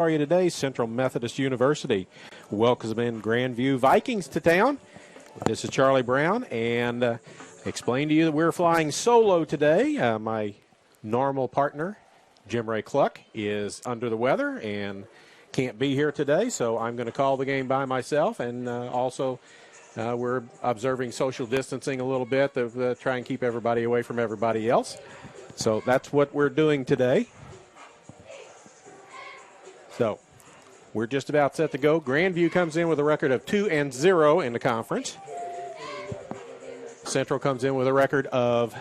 are you today? Central Methodist University welcomes in Grandview Vikings to town. This is Charlie Brown, and explain to you that we're flying solo today. My normal partner, Jim Ray Cluck, is under the weather and can't be here today, so I'm going to call the game by myself. And also, we're observing social distancing a little bit to try and keep everybody away from everybody else. So that's what we're doing today. So we're just about set to go. Grandview comes in with a record of 2-0 in the conference. Central comes in with a record of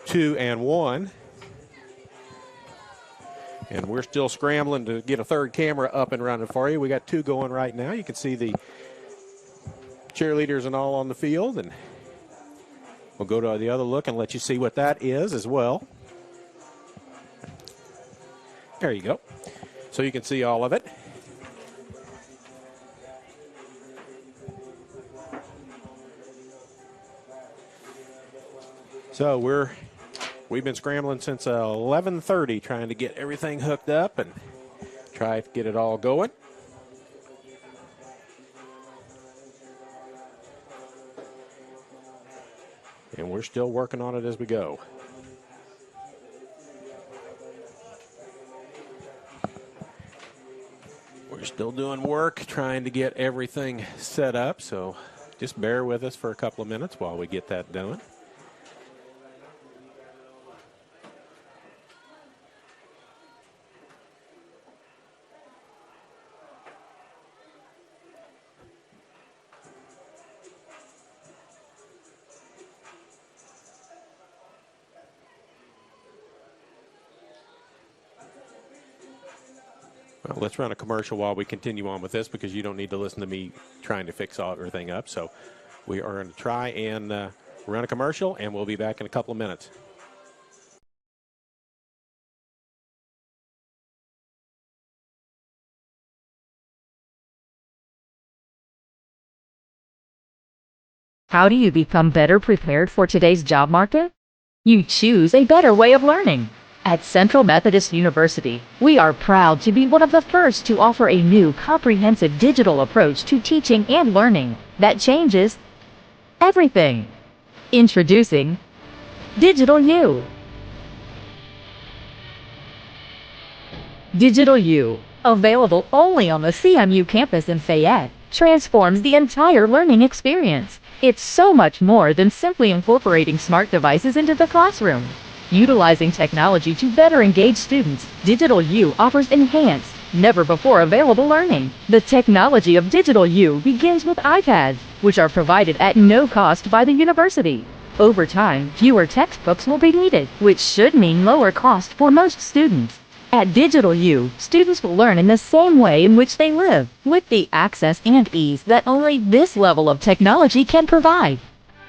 2-1. And we're still scrambling to get a third camera up and running for you. We got two going right now. You can see the cheerleaders and all on the field. And we'll go to the other look and let you see what that is as well. There you go. So you can see all of it. So we've been scrambling since 11:30 trying to get everything hooked up and try to get it all going. And we're still working on it as we go. We're still doing work trying to get everything set up, so just bear with us for a couple of minutes while we get that done. Well, let's run a commercial while we continue on with this because you don't need to listen to me trying to fix everything up. So we are going to try and run a commercial, and we'll be back in a couple of minutes. How do you become better prepared for today's job market? You choose a better way of learning. At Central Methodist University, we are proud to be one of the first to offer a new comprehensive digital approach to teaching and learning that changes everything. Introducing Digital U. Digital U, available only on the CMU campus in Fayette, transforms the entire learning experience. It's so much more than simply incorporating smart devices into the classroom. Utilizing technology to better engage students, Digital U offers enhanced, never-before-available learning. The technology of Digital U begins with iPads, which are provided at no cost by the university. Over time, fewer textbooks will be needed, which should mean lower cost for most students. At Digital U, students will learn in the same way in which they live, with the access and ease that only this level of technology can provide.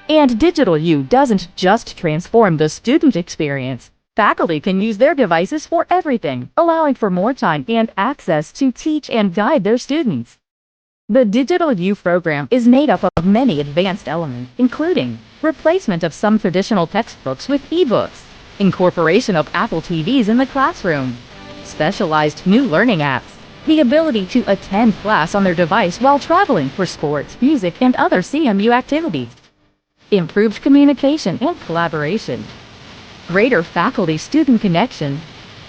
And Digital U doesn't just transform the student experience. Faculty can use their devices for everything, allowing for more time and access to teach and guide their students. The Digital U program is made up of many advanced elements, including replacement of some traditional textbooks with ebooks, incorporation of Apple TVs in the classroom, specialized new learning apps, the ability to attend class on their device while traveling for sports, music, and other CMU activities, improved communication and collaboration, greater faculty-student connection,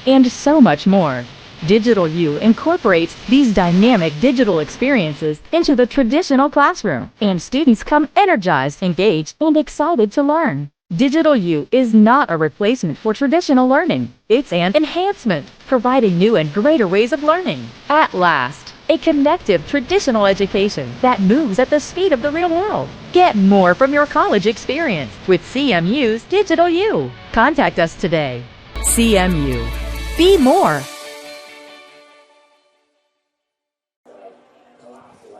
and so much more. Digital U incorporates these dynamic digital experiences into the traditional classroom, and students come energized, engaged, and excited to learn. Digital U is not a replacement for traditional learning. It's an enhancement, providing new and greater ways of learning. At last, a connective traditional education that moves at the speed of the real world. Get more from your college experience with CMU's Digital U. Contact us today. CMU. Be more.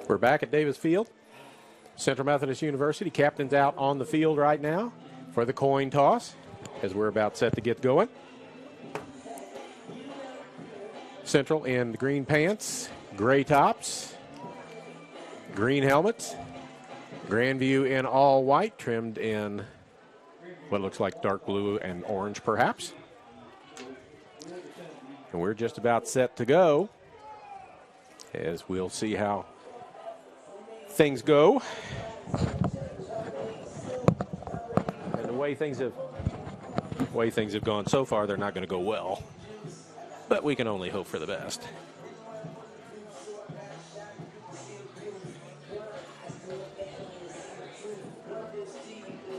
We're back at Davis Field. Central Methodist University captain's out on the field right now for the coin toss as we're about set to get going. Central in green pants, gray tops, green helmets. Grandview in all white, trimmed in what looks like dark blue and orange perhaps. And we're just about set to go, as we'll see how things go. And the way things have gone so far, they're not going to go well. But we can only hope for the best.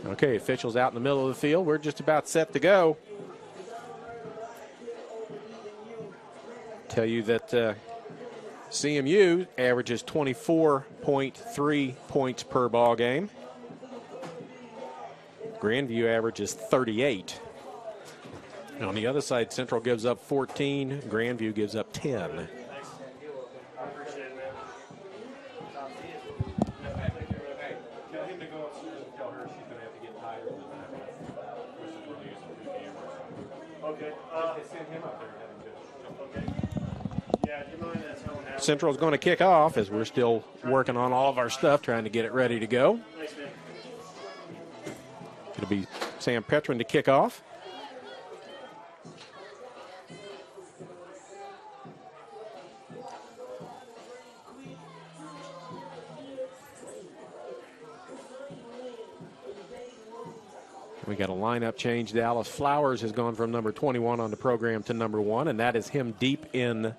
Okay, officials out in the middle of the field. We're just about set to go. Tell you that CMU averages 24.3 points per ball game. Grandview averages 38. And on the other side, Central gives up 14. Grandview gives up 10. Central's going to kick off as we're still working on all of our stuff, trying to get it ready to go. It'll be Sam Petrin to kick off. We got a lineup change. Dallas Flowers has gone from number 21 on the program to number 1, and that is him deep in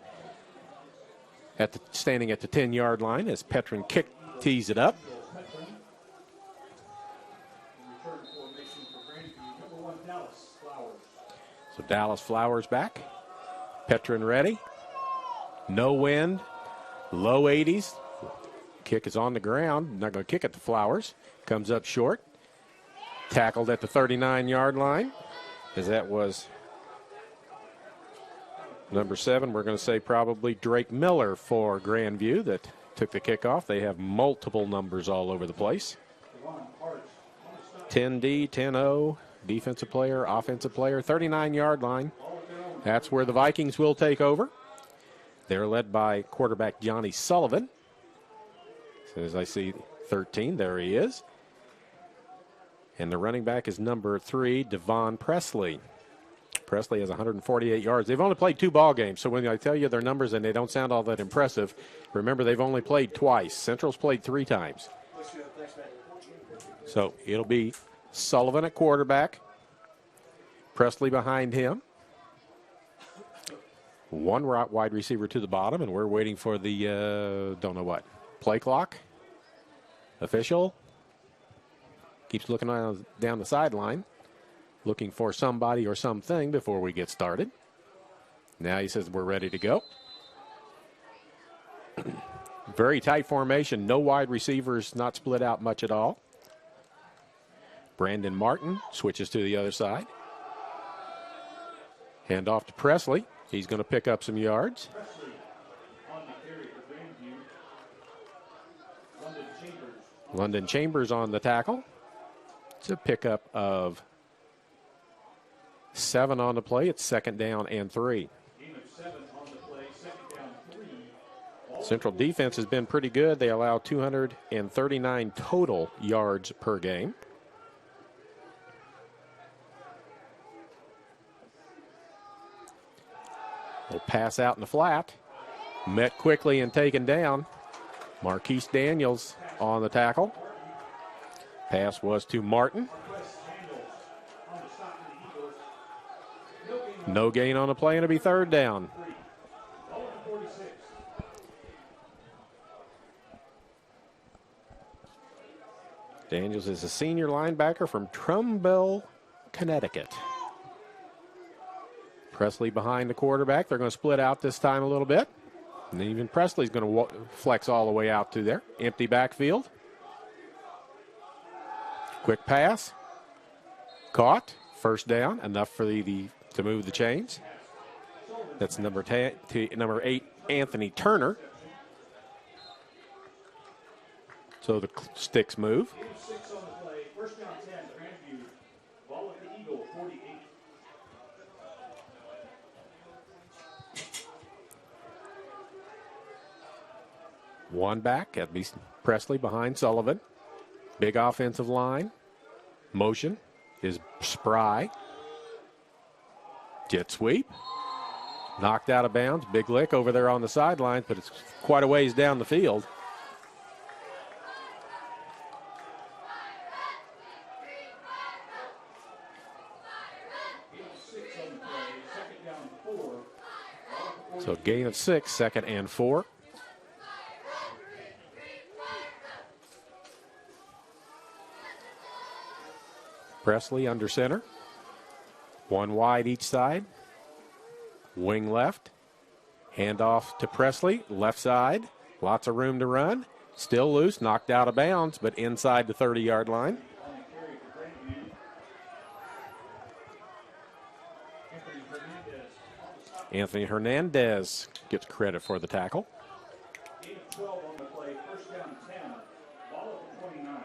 standing at the 10-yard line as Petrin tees it up. So Dallas Flowers back. Petrin ready. No wind. Low 80s. Kick is on the ground. Not going to kick it to Flowers. Comes up short. Tackled at the 39-yard line, as that was number 7. We're going to say probably Drake Miller for Grandview that took the kickoff. They have multiple numbers all over the place. 10D, 10-0, defensive player, offensive player, 39-yard line. That's where the Vikings will take over. They're led by quarterback Johnny Sullivan. So as I see 13, there he is. And the running back is number 3, Devon Presley. Presley has 148 yards. They've only played 2 ball games, so when I tell you their numbers and they don't sound all that impressive, remember they've only played twice. Central's played 3 times. So it'll be Sullivan at quarterback, Presley behind him. 1 wide receiver to the bottom, and we're waiting for the, don't know what, play clock. Official. Keeps looking down the sideline, looking for somebody or something before we get started. Now he says we're ready to go. Very tight formation. No wide receivers, not split out much at all. Brandon Martin switches to the other side. Hand off to Presley. He's going to pick up some yards. London Chambers on the tackle. It's a pickup of 7 on the play. It's 2nd down and 3. Central defense has been pretty good. They allow 239 total yards per game. Will pass out in the flat. Met quickly and taken down. Marquise Daniels on the tackle. Pass was to Martin. No gain on the play, and it'll be 3rd down. Daniels is a senior linebacker from Trumbull, Connecticut. Presley behind the quarterback. They're going to split out this time a little bit. And even Presley's going to flex all the way out to there. Empty backfield. Quick pass. Caught. 1st down. Enough for to move the chains. That's number 8, Anthony Turner. So the sticks move. One back. That'd be Presley behind Sullivan. Big offensive line. Motion is spry. Jet sweep. Knocked out of bounds. Big lick over there on the sidelines, but it's quite a ways down the field. So gain of 6, 2nd and 4. Presley under center. One wide each side. Wing left. Handoff to Presley, left side. Lots of room to run. Still loose, knocked out of bounds, but inside the 30-yard line. Anthony Hernandez gets credit for the tackle. Gain of 12 on the play, first down 10, ball at the 29.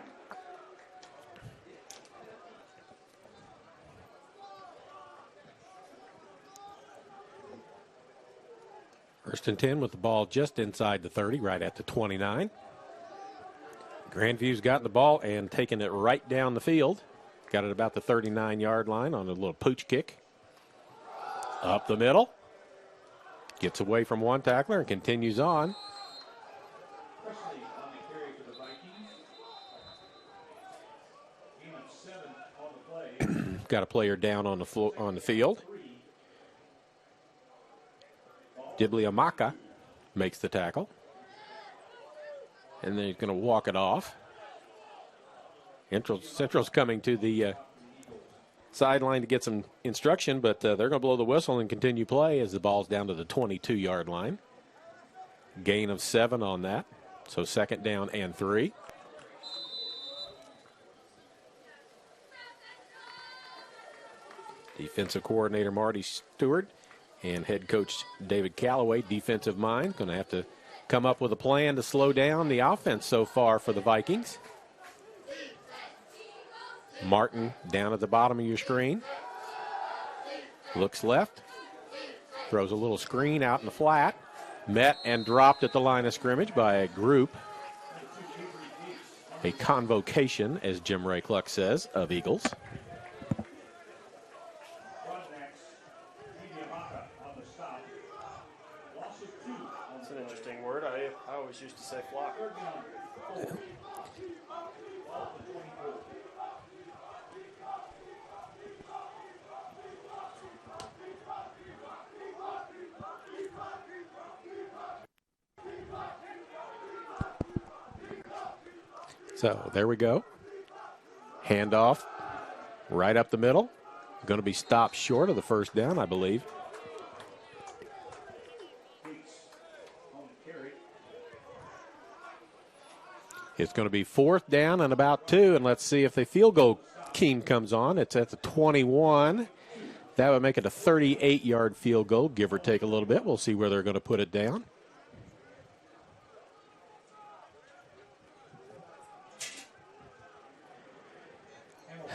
First and 10 with the ball just inside the 30, right at the 29. Grandview's gotten the ball and taken it right down the field. Got it about the 39-yard line on a little pooch kick. Up the middle. Gets away from one tackler and continues on. Presley on the carry for the Vikings. Gain of 7 on the play. Got a player down on the field. Dibley Amaka makes the tackle. And then he's going to walk it off. Central's coming to the sideline to get some instruction, but they're going to blow the whistle and continue play as the ball's down to the 22-yard line. Gain of 7 on that. So 2nd down and 3. Defensive coordinator Marty Stewart and head coach David Callaway, defensive mind, going to have to come up with a plan to slow down the offense so far for the Vikings. Martin down at the bottom of your screen. Looks left. Throws a little screen out in the flat. Met and dropped at the line of scrimmage by a group. A convocation, as Jim Ray Cluck says, of Eagles. It's an interesting word. I always used to say flock. So there we go. Handoff right up the middle. Going to be stopped short of the first down, I believe. It's going to be 4th down and about 2, and let's see if the field goal team comes on. It's at the 21. That would make it a 38-yard field goal, give or take a little bit. We'll see where they're going to put it down.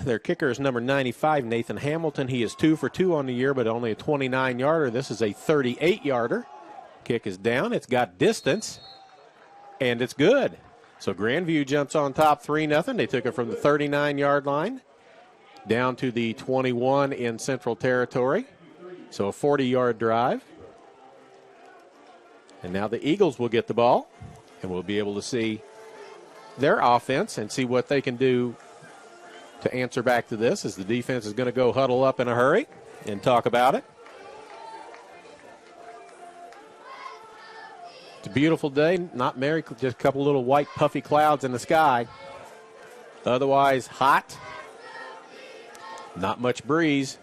Their kicker is number 95, Nathan Hamilton. He is 2 for 2 on the year, but only a 29-yarder. This is a 38-yarder. Kick is down. It's got distance, and it's good. So Grandview jumps on top 3-0. They took it from the 39-yard line down to the 21 in Central Territory. So a 40-yard drive. And now the Eagles will get the ball, and we'll be able to see their offense and see what they can do to answer back to this, as the defense is going to go huddle up in a hurry and talk about it. It's a beautiful day, not merry, just a couple little white puffy clouds in the sky. Otherwise hot, not much breeze.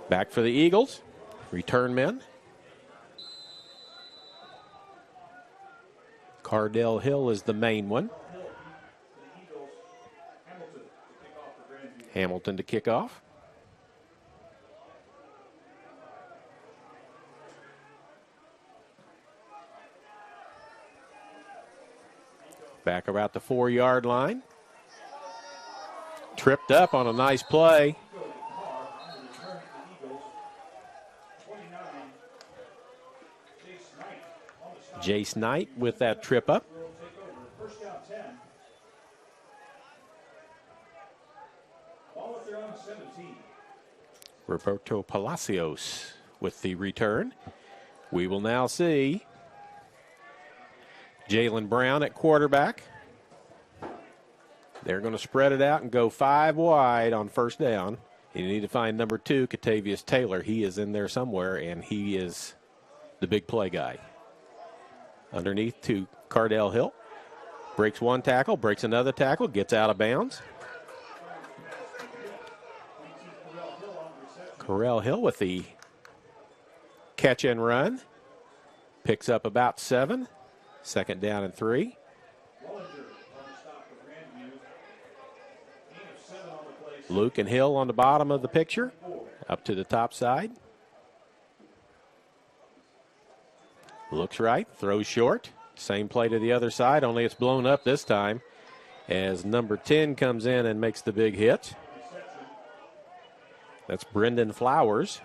Back for the Eagles, return men. Cardell Hill is the main one. Hamilton to kick off. Back about the 4-yard line. Tripped up on a nice play. Jace Knight with that trip up. First down 10. Ball at their own 17. Roberto Palacios with the return. We will now see Jalen Brown at quarterback. They're going to spread it out and go 5 wide on first down. You need to find number 2, Catavius Taylor. He is in there somewhere, and he is the big play guy. Underneath to Cardell Hill. Breaks one tackle, breaks another tackle, gets out of bounds. Correll Hill with the catch and run. Picks up about 7. Second down and 3. Luke and Hill on the bottom of the picture. Up to the top side. Looks right, throws short. Same play to the other side, only it's blown up this time as number 10 comes in and makes the big hit. That's Brendan Flowers.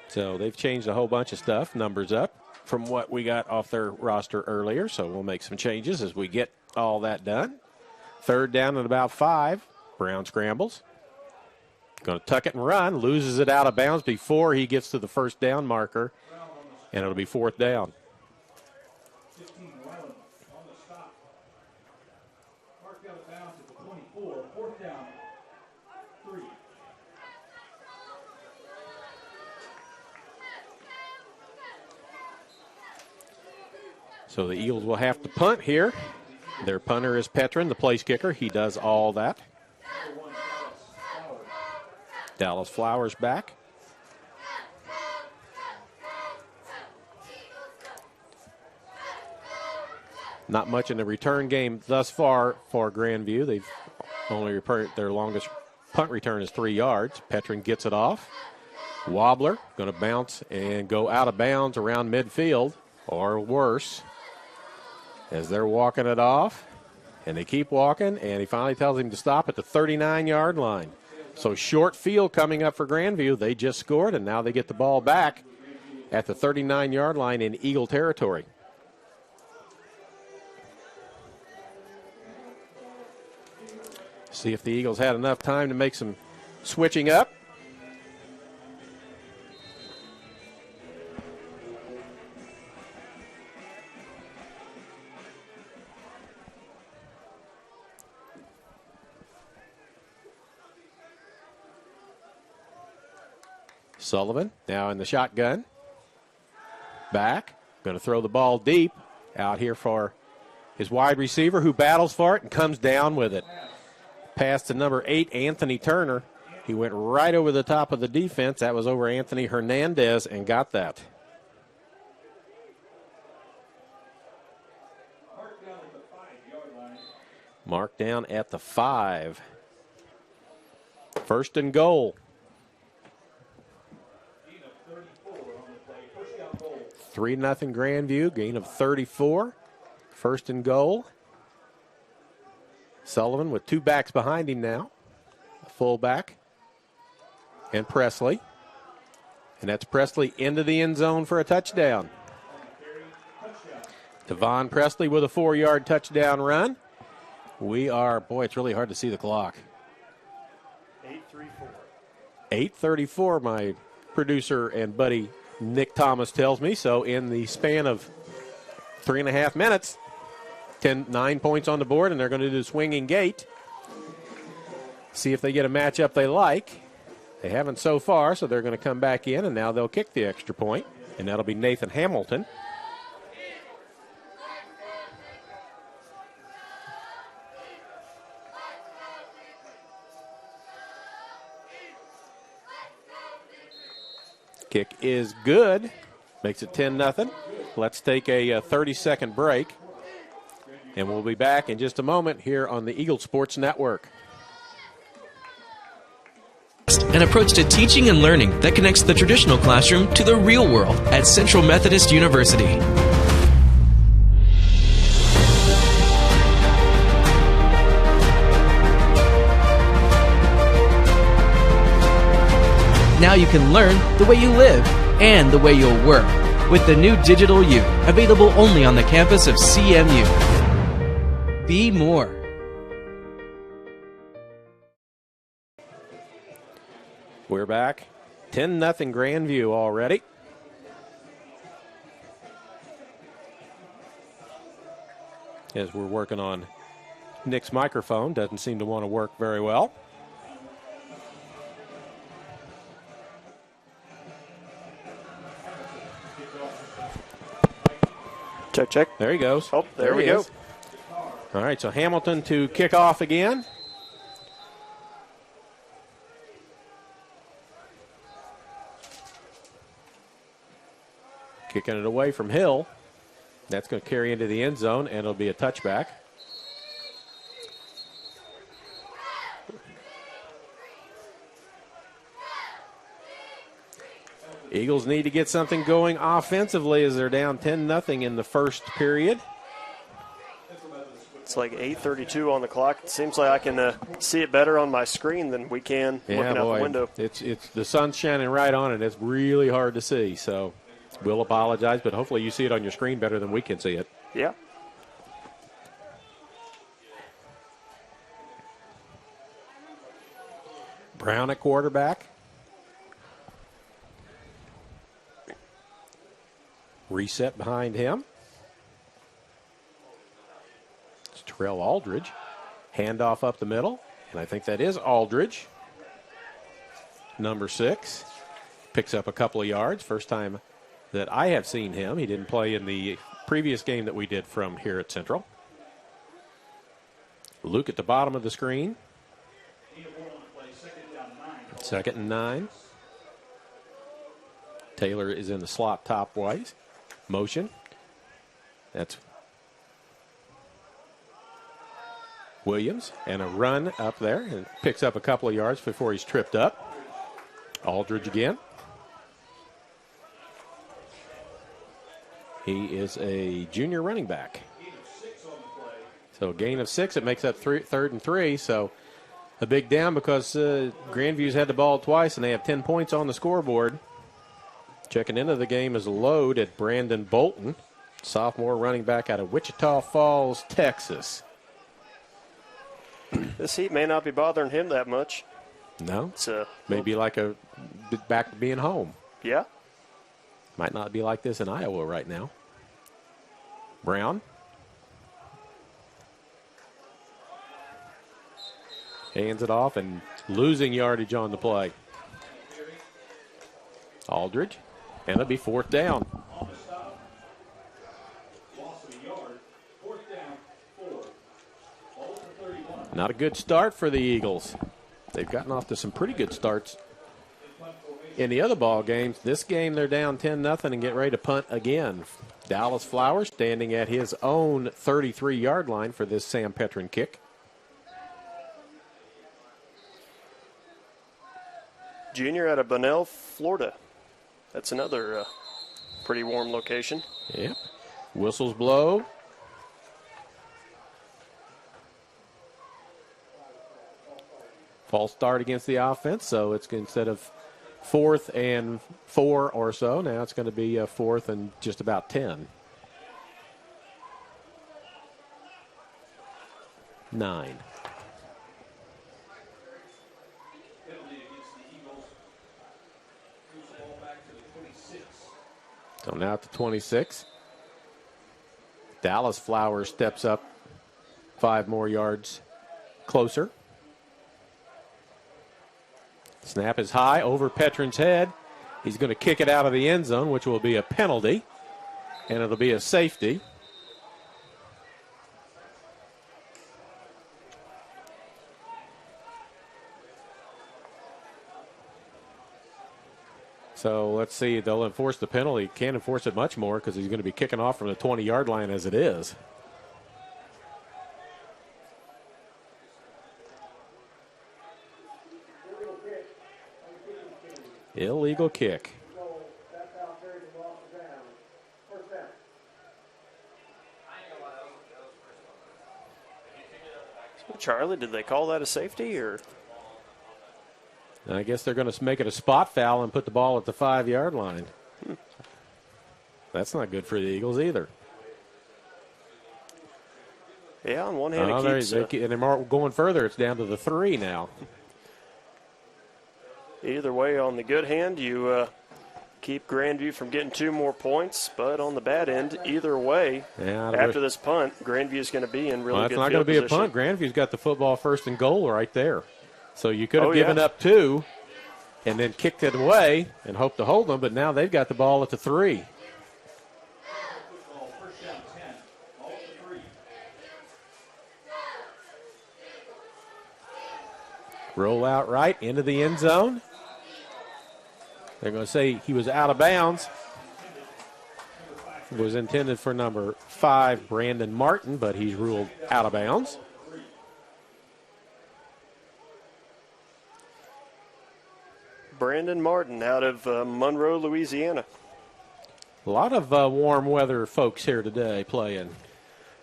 So they've changed a whole bunch of stuff, numbers up from what we got off their roster earlier. So we'll make some changes as we get all that done. Third down at about 5. Brown scrambles. Going to tuck it and run. Loses it out of bounds before he gets to the first down marker. And it'll be 4th down. 15 on the stop. Marked out of bounds at the 24. 4th down. 3. So the Eagles will have to punt here. Their punter is Petrin, the place kicker. He does all that. Dallas Flowers back. Not much in the return game thus far for Grandview. They've only their longest punt return is 3 yards. Petrin gets it off. Wobbler going to bounce and go out of bounds around midfield or worse as they're walking it off. And they keep walking, and he finally tells him to stop at the 39-yard line. So short field coming up for Grandview. They just scored, and now they get the ball back at the 39-yard line in Eagle territory. See if the Eagles had enough time to make some switching up. Sullivan now in the shotgun. Back. Going to throw the ball deep out here for his wide receiver who battles for it and comes down with it. Pass to number 8, Anthony Turner. He went right over the top of the defense. That was over Anthony Hernandez and got that. Mark down at the 5. First and goal. 3-0 Grandview, gain of 34. First and goal. Sullivan with 2 backs behind him now. A fullback and Presley. And that's Presley into the end zone for a touchdown. Devon Presley with a 4-yard touchdown run. It's really hard to see the clock. 8:34, my producer and buddy Nick Thomas tells me. So in the span of 3.5 minutes, 9 points on the board, and they're going to do swinging gate. See if they get a matchup they like. They haven't so far, so they're going to come back in, and now they'll kick the extra point, and that'll be Nathan Hamilton. Kick is good. Makes it 10-0. Let's take a 30-second break. And we'll be back in just a moment here on the Eagle Sports Network. an approach to teaching and learning that connects the traditional classroom to the real world at Central Methodist University. Now you can learn the way you live and the way you'll work with the new Digital U, available only on the campus of CMU. Be more. We're back. 10-0 Grandview already. As we're working on Nick's microphone, doesn't seem to want to work very well. Check, check. There he goes. Oh, there we he go. is. All right, so Hamilton to kick off again. Kicking it away from Hill. That's going to carry into the end zone, and it'll be a touchback. Eagles need to get something going offensively as they're down 10-0 in the first period. It's like 8:32 on the clock. It seems like I can see it better on my screen than we can looking out the window. It's the sun's shining right on it. It's really hard to see, so we'll apologize, but hopefully you see it on your screen better than we can see it. Yeah. Brown at quarterback. Reset behind him. It's Terrell Aldridge. Handoff up the middle, and I think that is Aldridge. Number 6. Picks up a couple of yards. First time that I have seen him. He didn't play in the previous game that we did from here at Central. Luke at the bottom of the screen. Second and 9. Taylor is in the slot top wise. Motion. That's Williams. And a run up there. And picks up a couple of yards before he's tripped up. Aldridge again. He is a junior running back. So a gain of 6. It makes up 3rd and 3. So a big down because Grandview's had the ball twice and they have 10 points on the scoreboard. Checking into the game is a load at Brandon Bolton, sophomore running back out of Wichita Falls, Texas. This heat may not be bothering him that much. No? It's maybe like a back to being home. Yeah. Might not be like this in Iowa right now. Brown. Hands it off and losing yardage on the play. Aldridge. And it'll be 4th down. Not a good start for the Eagles. They've gotten off to some pretty good starts in the other ball games. This game they're down 10-0 and get ready to punt again. Dallas Flowers standing at his own 33-yard line for this Sam Petrin kick. Junior out of Bunnell, Florida. That's another pretty warm location. Yep. Whistles blow. False start against the offense, so it's instead of 4th and 4 or so, now it's going to be 4th and just about 10. 9. So now at the 26. Dallas Flowers steps up 5 more yards closer. Snap is high over Petrin's head. He's going to kick it out of the end zone, which will be a penalty, and it'll be a safety. So let's see. They'll enforce the penalty. Can't enforce it much more because he's going to be kicking off from the 20-yard line as it is. Illegal kick. Charlie, did they call that a safety or? I guess they're going to make it a spot foul and put the ball at the 5-yard line. That's not good for the Eagles either. Yeah, on one hand, and they're going further. It's down to the 3 now. Either way, on the good hand, you keep Grandview from getting 2 more points, but on the bad end, either way, after this punt, Grandview's going to be in really good field position. It's not going to be a punt. Grandview's got the football 1st and goal right there. So you could have given up 2 and then kicked it away and hoped to hold them, but now they've got the ball at the 3. Roll out right into the end zone. They're going to say he was out of bounds. It was intended for number 5, Brandon Martin, but he's ruled out of bounds. Brandon Martin out of Monroe, Louisiana. A lot of warm weather folks here today playing.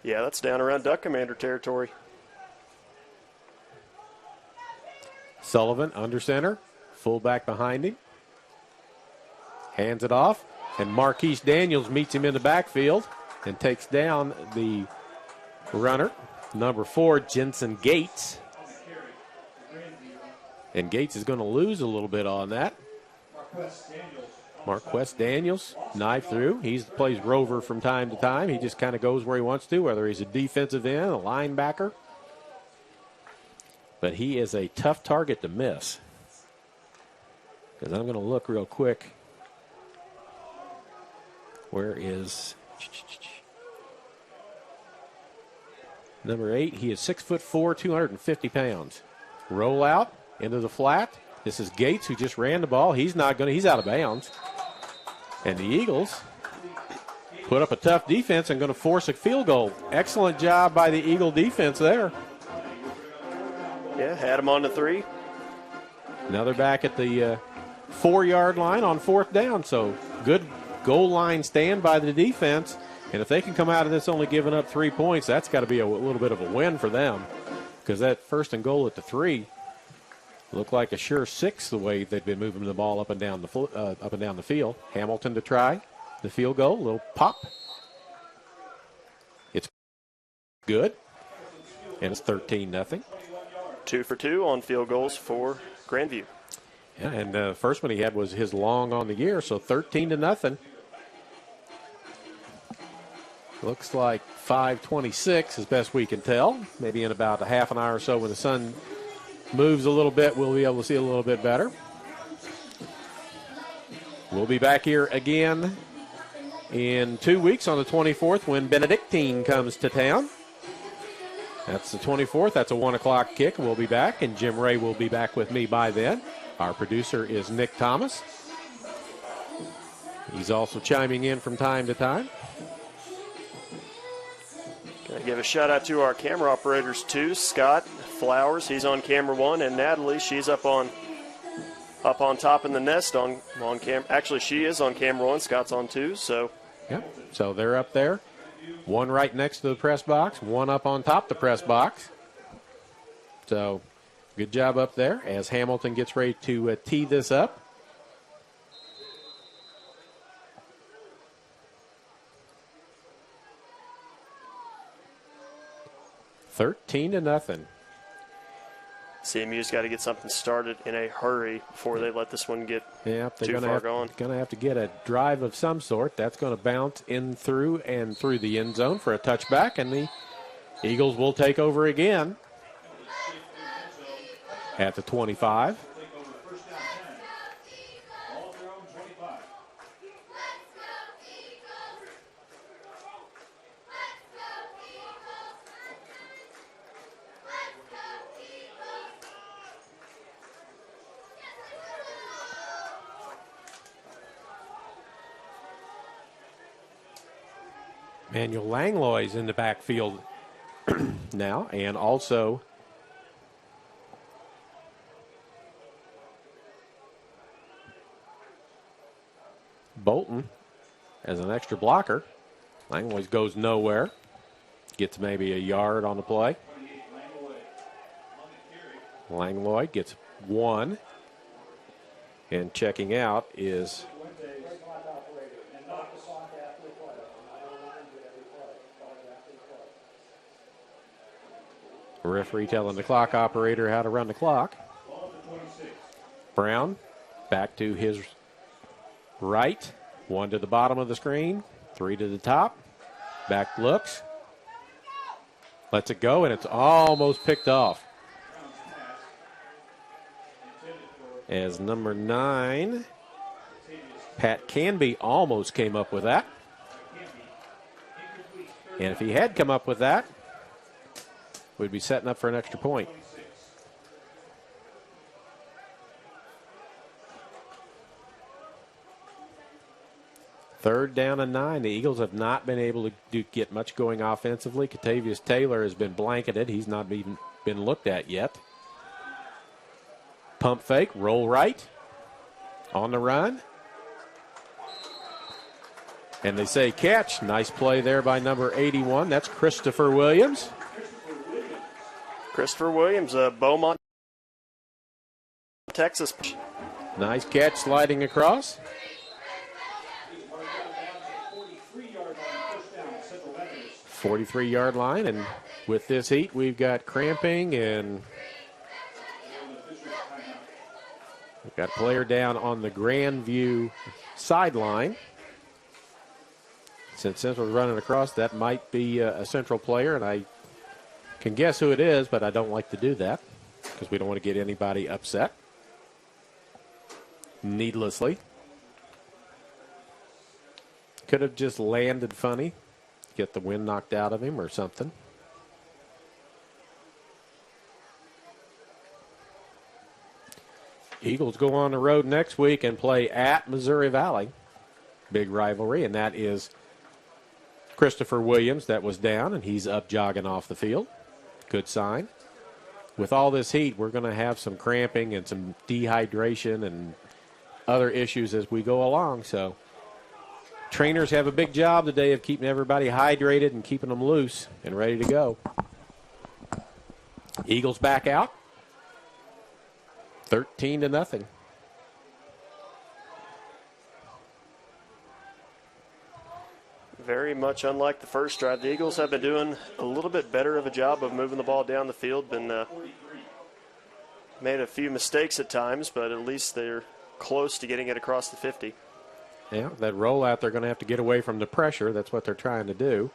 Yeah, that's down around Duck Commander territory. Sullivan under center, fullback behind him. Hands it off, and Marquise Daniels meets him in the backfield and takes down the runner, number 4, Jensen Gates. And Gates is going to lose a little bit on that. Marquess Daniels, knife through. He plays rover from time to time. He just kind of goes where he wants to, whether he's a defensive end, a linebacker. But he is a tough target to miss. Because I'm going to look real quick. Where is number 8? He is 6'4", 250 pounds. Roll out into the flat. This is Gates, who just ran the ball. He's out of bounds. And the Eagles put up a tough defense and going to force a field goal. Excellent job by the Eagle defense there. Yeah, had him on the 3. Now they're back at the 4-yard line on 4th down. So good goal line stand by the defense. And if they can come out of this only giving up 3 points, that's got to be a little bit of a win for them. Because that 1st and goal at the 3 looked like a sure 6 the way they've been moving the ball up and down the field. Hamilton to try the field goal. A little pop. It's good. And it's 13-0. 2 for 2 on field goals for Grandview. Yeah, and the first one he had was his long on the year, so 13-0. Looks like 5:26 as best we can tell. Maybe in about a half an hour or so when the sun moves a little bit, we'll be able to see a little bit better. We'll be back here again in 2 weeks on the 24th when Benedictine comes to town. That's the 24th. That's a 1 o'clock kick. We'll be back, and Jim Ray will be back with me by then. Our producer is Nick Thomas. He's also chiming in from time to time. Gotta give a shout out to our camera operators too. Scott Flowers, he's on camera 1, and Natalie, she's up on top in the nest on camera. Actually, she is on camera 1. Scott's on 2. So. Yep. So they're up there. One right next to the press box, one up on top the press box. So good job up there as Hamilton gets ready to tee this up. $13-0. CMU's got to get something started in a hurry before they let this one get too far gone. Going to have to get a drive of some sort. That's going to bounce in through and through the end zone for a touchback, and the Eagles will take over again at the 25. Manuel Langlois in the backfield now, and also Bolton as an extra blocker. Langlois goes nowhere. Gets maybe a yard on the play. Langlois gets 1. And checking out is referee telling the clock operator how to run the clock. Brown back to his right. 1 to the bottom of the screen. 3 to the top. Back looks. Lets it go, and it's almost picked off. As number 9, Pat Canby almost came up with that. And if he had come up with that, we'd be setting up for an extra point. Third down and 9. The Eagles have not been able to get much going offensively. Catavius Taylor has been blanketed. He's not even been looked at yet. Pump fake, roll right, on the run. And they say catch. Nice play there by number 81. That's Christopher Williams. Christopher Williams, Beaumont, Texas. Nice catch sliding across. 43-yard line, and with this heat, we've got cramping, and we've got a player down on the Grandview sideline. Since Central's running across, that might be a Central player, and I can guess who it is, but I don't like to do that because we don't want to get anybody upset needlessly. Could have just landed funny, get the wind knocked out of him or something. Eagles go on the road next week and play at Missouri Valley. Big rivalry, and that is Christopher Williams that was down, and he's up jogging off the field. Good sign. With all this heat, we're going to have some cramping and some dehydration and other issues as we go along. So trainers have a big job today of keeping everybody hydrated and keeping them loose and ready to go. Eagles back out. 13-0. Very much unlike the first drive. The Eagles have been doing a little bit better of a job of moving the ball down the field. Been made a few mistakes at times, but at least they're close to getting it across the 50. Yeah, that rollout, they're going to have to get away from the pressure. That's what they're trying to do.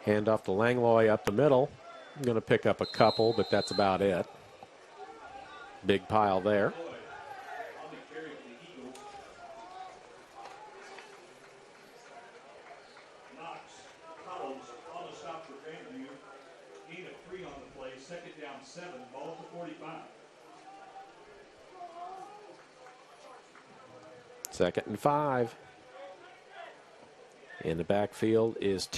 Hand off to Langlois up the middle. I'm going to pick up a couple, but that's about it. Big pile there. Second down 7, ball to 45. Second and 5. In the backfield is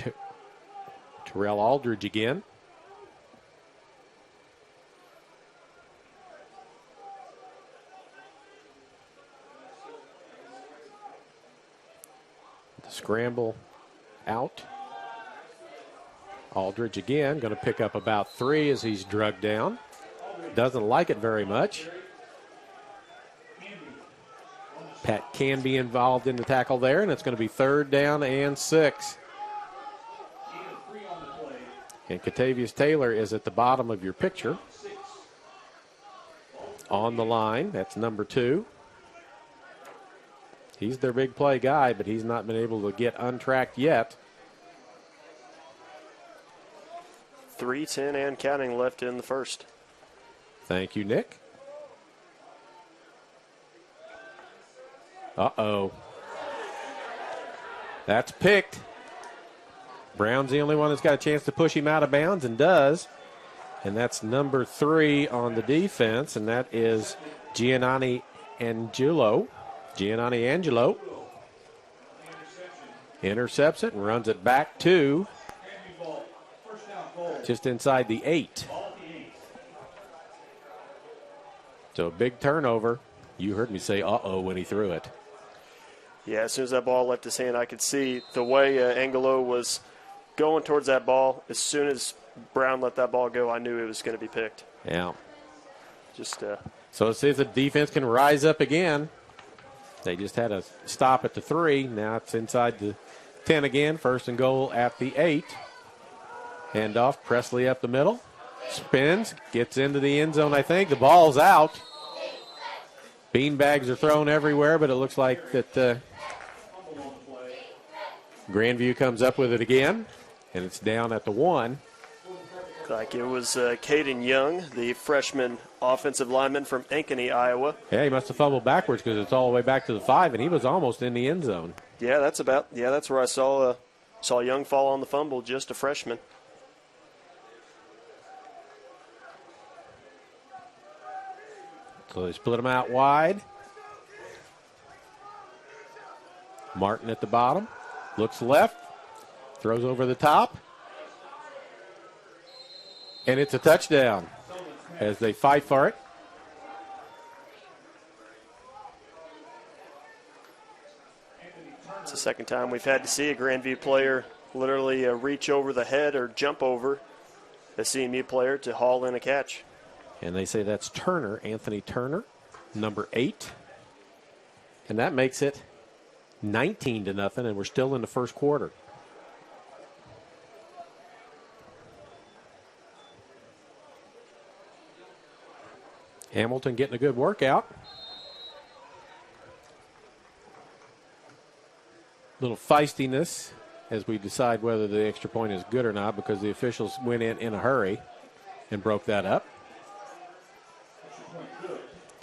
Terrell Aldridge again. The scramble out. Aldridge again, going to pick up about 3 as he's drugged down. Doesn't like it very much. Pat can be involved in the tackle there, and it's going to be 3rd down and 6. And Catavius Taylor is at the bottom of your picture. On the line, that's number 2. He's their big play guy, but he's not been able to get untracked yet. 3:10 and counting left in the first. Thank you, Nick. Uh-oh. That's picked. Brown's the only one that's got a chance to push him out of bounds, and does. And that's number 3 on the defense, and that is Gianni Angelo. Intercepts it and runs it back to just inside the 8. So a big turnover. You heard me say uh-oh when he threw it. Yeah, as soon as that ball left his hand, I could see the way Angelo was going towards that ball. As soon as Brown let that ball go, I knew it was going to be picked. Yeah. Just So let's see if the defense can rise up again. They just had a stop at the 3. Now it's inside the 10 again. First and goal at the 8. Handoff, Presley up the middle. Spins, gets into the end zone, I think. The ball's out. Beanbags are thrown everywhere, but it looks like that Grandview comes up with it again, and it's down at the 1. like it was Caden Young, the freshman offensive lineman from Ankeny, Iowa. Yeah, he must have fumbled backwards because it's all the way back to the 5, and he was almost in the end zone. Yeah, that's where I saw Young fall on the fumble, just a freshman. So they split them out wide. Martin at the bottom. Looks left. Throws over the top. And it's a touchdown as they fight for it. It's the second time we've had to see a Grandview player literally reach over the head or jump over a CMU player to haul in a catch. And they say that's Turner, Anthony Turner, number 8. And that makes it 19-0, and we're still in the first quarter. Hamilton getting a good workout. Little feistiness as we decide whether the extra point is good or not, because the officials went in a hurry and broke that up.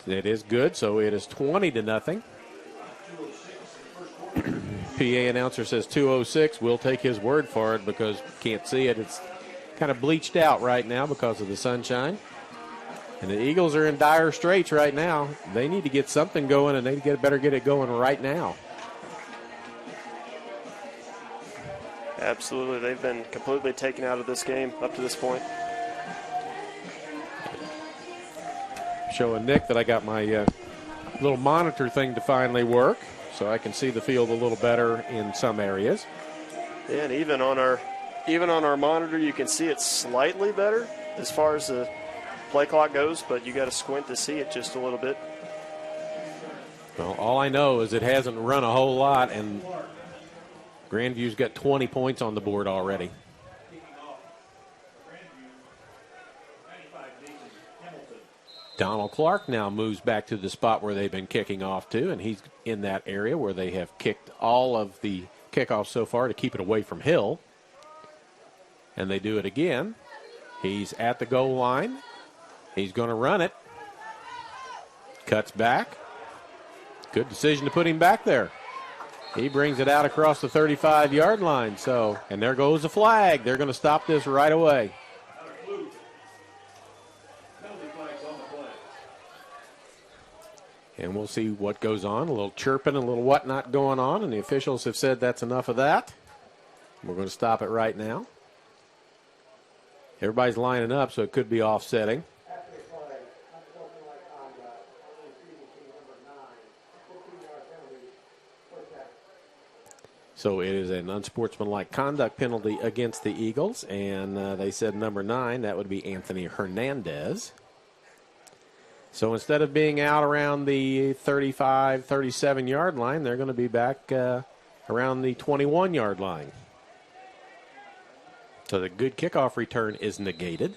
It is good, so it is 20-0. PA announcer says 2:06. We'll take his word for it because can't see it. It's kind of bleached out right now because of the sunshine. And the Eagles are in dire straits right now. They need to get something going, and they better get it going right now. Absolutely. They've been completely taken out of this game up to this point. Showing Nick that I got my little monitor thing to finally work, so I can see the field a little better in some areas. Yeah, and even on our monitor, you can see it slightly better as far as the play clock goes, but you got to squint to see it just a little bit. Well, all I know is it hasn't run a whole lot, and Grandview's got 20 points on the board already. Donald Clark now moves back to the spot where they've been kicking off to, and he's in that area where they have kicked all of the kickoffs so far to keep it away from Hill. And they do it again. He's at the goal line. He's going to run it. Cuts back. Good decision to put him back there. He brings it out across the 35-yard line. So, and there goes the flag. They're going to stop this right away. And we'll see what goes on. A little chirping, a little whatnot going on, and the officials have said that's enough of that. We're going to stop it right now. Everybody's lining up, so it could be offsetting. So it is an unsportsmanlike conduct penalty against the Eagles, and they said number 9, that would be Anthony Hernandez. So instead of being out around the 35, 37-yard line, they're going to be back around the 21-yard line. So the good kickoff return is negated.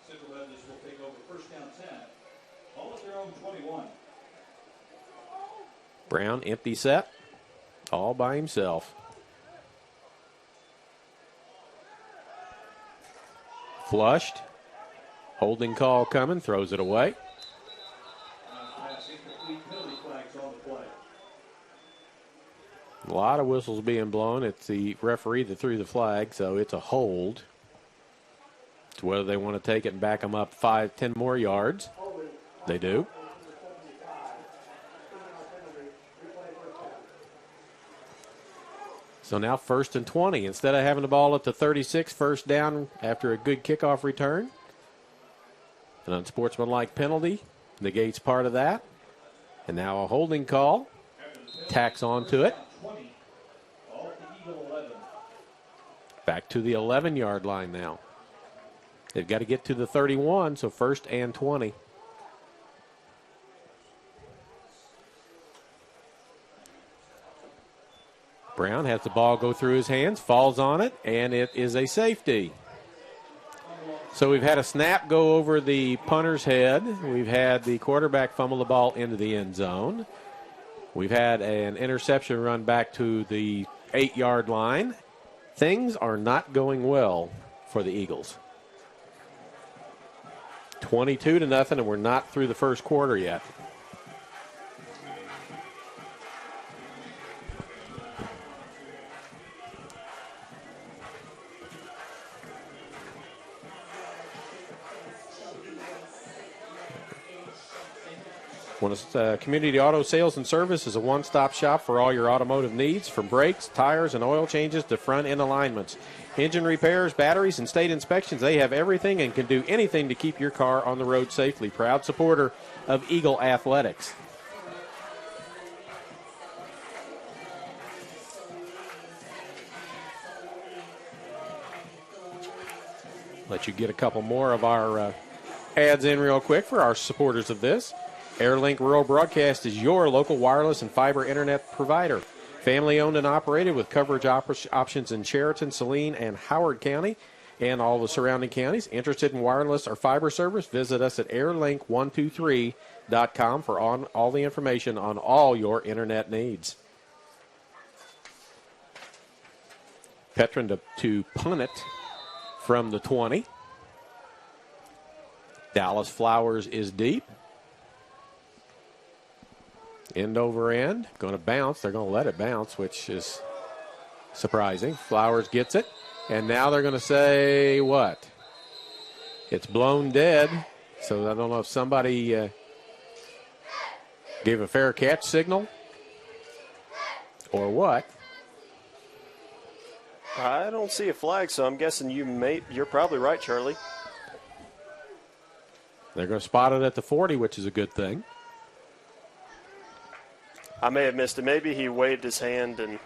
Central Methodist will take over first down 10. All at their own 21. Brown, empty set, all by himself. Flushed. Holding call coming, throws it away. Pass incomplete, penalty flags on the play. A lot of whistles being blown. It's the referee that threw the flag, so it's a hold. It's whether they want to take it and back them up 5, 10 more yards. They do. So now 1st and 20. Instead of having the ball at the 36, first down after a good kickoff return. An unsportsmanlike penalty negates part of that. And now a holding call. Tacks onto it. 20. Ball to Eagle 11. Back to the 11-yard line now. They've got to get to the 31, so first and 20. Brown has the ball go through his hands, falls on it, and it is a safety. So we've had a snap go over the punter's head. We've had the quarterback fumble the ball into the end zone. We've had an interception run back to the 8-yard line. Things are not going well for the Eagles. 22-0, and we're not through the first quarter yet. Community Auto Sales and Service is a one-stop shop for all your automotive needs, from brakes, tires, and oil changes to front-end alignments. Engine repairs, batteries, and state inspections, they have everything and can do anything to keep your car on the road safely. Proud supporter of Eagle Athletics. Let you get a couple more of our ads in real quick for our supporters of this. AirLink Rural Broadcast is your local wireless and fiber internet provider. Family owned and operated with coverage options in Sheraton, Saline, and Howard County and all the surrounding counties. Interested in wireless or fiber service? Visit us at airlink123.com for all the information on all your internet needs. Petron to punt it from the 20. Dallas Flowers is deep. End over end. Going to bounce. They're going to let it bounce, which is surprising. Flowers gets it. And now they're going to say what? It's blown dead. So I don't know if somebody gave a fair catch signal or what. I don't see a flag, so I'm guessing you're probably right, Charlie. They're going to spot it at the 40, which is a good thing. I may have missed it. Maybe he waved his hand and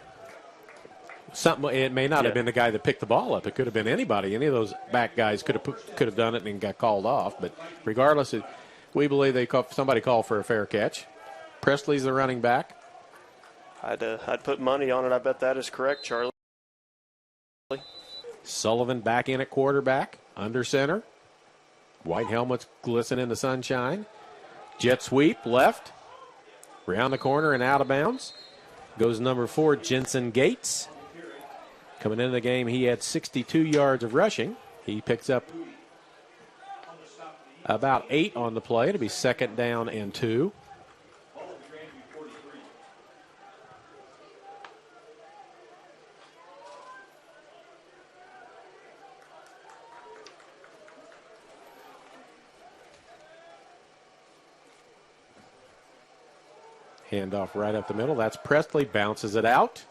something. It may not have been the guy that picked the ball up. It could have been anybody. Any of those back guys could have done it and got called off. But regardless, we believe somebody called for a fair catch. Presley's the running back. I'd put money on it. I bet that is correct, Charlie. Sullivan back in at quarterback, under center. White helmets glisten in the sunshine. Jet sweep left. Around the corner and out of bounds. Goes number 4, Jensen Gates. Coming into the game, he had 62 yards of rushing. He picks up about 8 on the play. It'll be second down and 2. Handoff right up the middle. That's Presley. Bounces it out.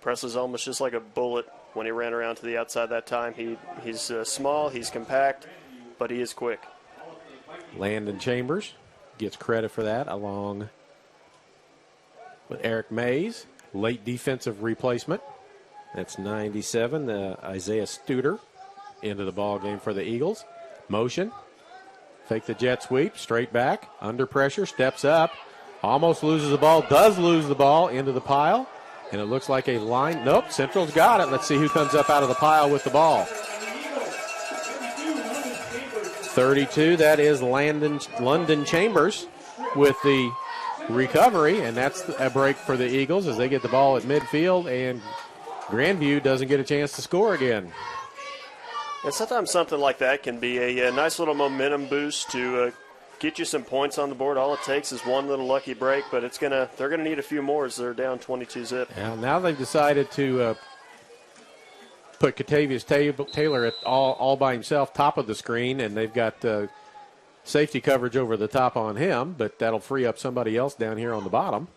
Presley's almost just like a bullet when he ran around to the outside that time. He's small, he's compact, but he is quick. Landon Chambers gets credit for that, along with Eric Mays. Late defensive replacement. That's 97, Isaiah Studer, into the ball game for the Eagles. Motion, fake the jet sweep, straight back, under pressure, steps up, almost loses the ball, does lose the ball into the pile, and it looks like a line. Nope, Central's got it. Let's see who comes up out of the pile with the ball. 32, that is London Chambers with the recovery, and that's a break for the Eagles as they get the ball at midfield, and Grandview doesn't get a chance to score again. And sometimes something like that can be a nice little momentum boost to get you some points on the board. All it takes is one little lucky break, but they're gonna need a few more as they're down 22-zip. Yeah, now they've decided to put Catavius Taylor at all by himself, top of the screen, and they've got safety coverage over the top on him, but that'll free up somebody else down here on the bottom.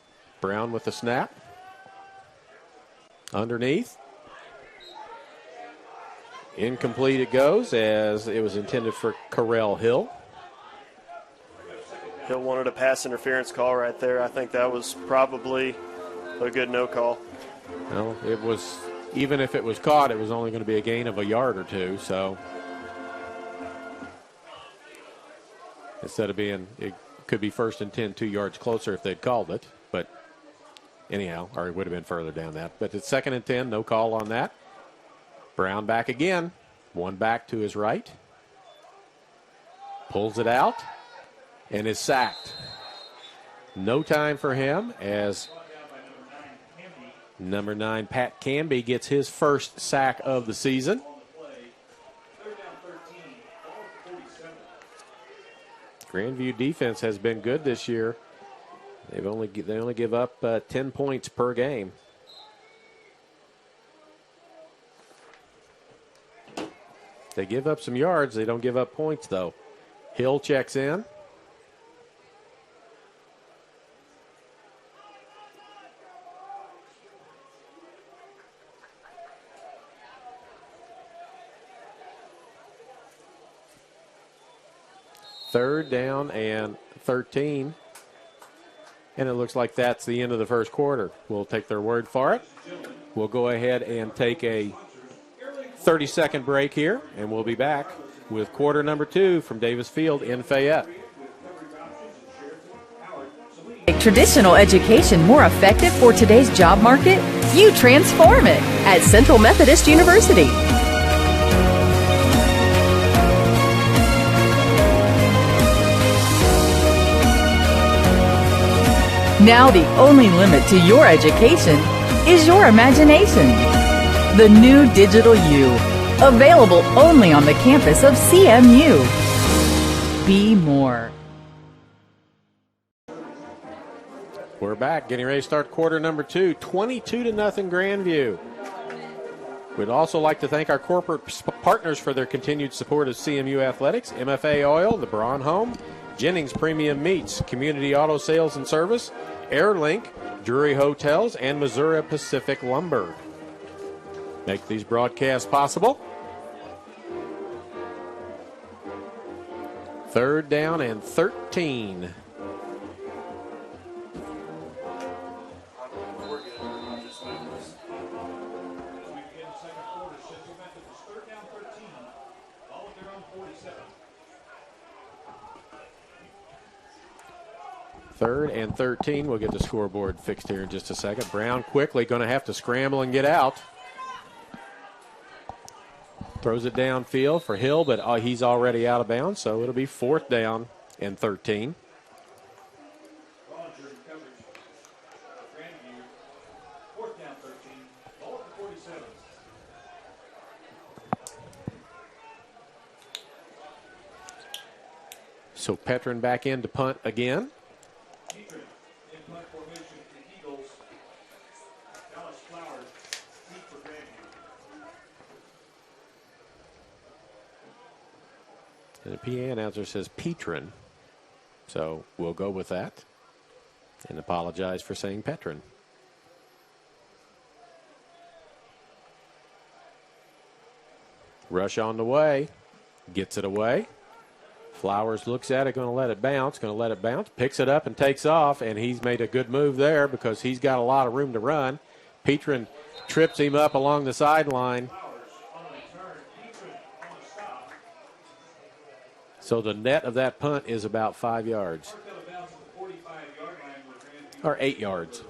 Brown with the snap. Underneath. Incomplete it goes, as it was intended for Carell Hill. Hill wanted a pass interference call right there. I think that was probably a good no call. Well, it was, even if it was caught, it was only going to be a gain of a yard or two, so instead of being, it could be 1st and 10, 2 yards closer if they'd called it, but anyhow, or it would have been further down that. But it's 2nd and 10, no call on that. Brown back again, one back to his right. Pulls it out and is sacked. No time for him as number 9, Pat Canby, gets his first sack of the season. Grandview defense has been good this year. They only give up 10 points per game. They give up some yards. They don't give up points, though. Hill checks in. Third down and 13. And it looks like that's the end of the first quarter. We'll take their word for it. We'll go ahead and take a 30-second break here, and we'll be back with quarter number 2 from Davis Field in Fayette. Make traditional education more effective for today's job market? You transform it at Central Methodist University. Now the only limit to your education is your imagination. The new Digital U, available only on the campus of CMU. Be more. We're back, getting ready to start quarter number 2, 22-0 Grandview. We'd also like to thank our corporate partners for their continued support of CMU Athletics: MFA Oil, the Braun Home, Jennings Premium Meats, Community Auto Sales and Service, Airlink, Drury Hotels, and Missouri Pacific Lumber. Make these broadcasts possible. 3rd down and 13. Third and 13. We'll get the scoreboard fixed here in just a second. Brown quickly going to have to scramble and get out. Throws it downfield for Hill, but he's already out of bounds, so it'll be 4th down and 13. So Petrin back in to punt again. And the PA announcer says Petrin, so we'll go with that and apologize for saying Petrin. Rush on the way, gets it away. Flowers looks at it, going to let it bounce, picks it up and takes off, and he's made a good move there because he's got a lot of room to run. Petrin trips him up along the sideline. So the net of that punt is about 5 yards. Or 8 yards.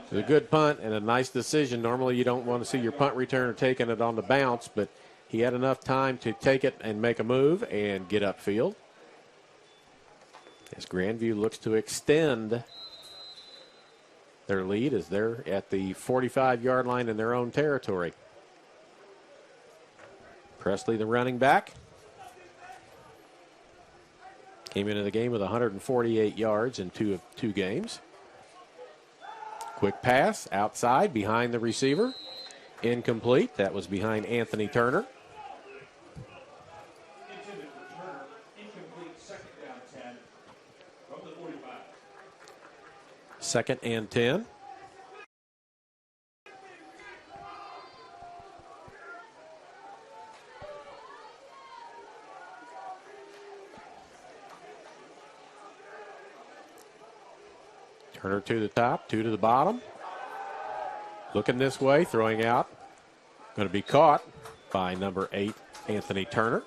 It's a good punt and a nice decision. Normally you don't want to see your punt returner taking it on the bounce, but he had enough time to take it and make a move and get upfield. As Grandview looks to extend their lead as they're at the 45-yard line in their own territory. Presley, the running back, came into the game with 148 yards in two games. Quick pass outside behind the receiver. Incomplete. That was behind Anthony Turner. Intended for Turner. Incomplete. 2nd down 10 from the 45. 2nd and 10. Turner to the top, 2 to the bottom. Looking this way, throwing out. Going to be caught by number 8, Anthony Turner.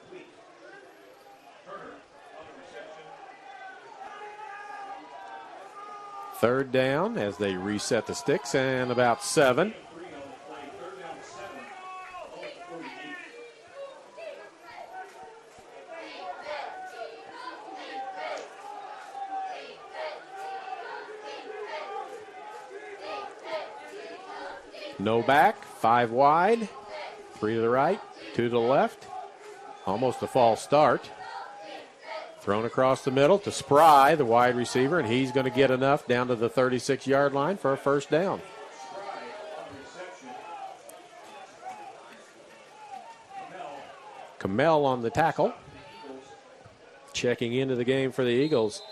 Third down as they reset the sticks, and about 7. No back, 5 wide, 3 to the right, 2 to the left. Almost a false start. Thrown across the middle to Spry, the wide receiver, and he's going to get enough down to the 36-yard line for a first down. Kamel on the tackle. Checking into the game for the Eagles,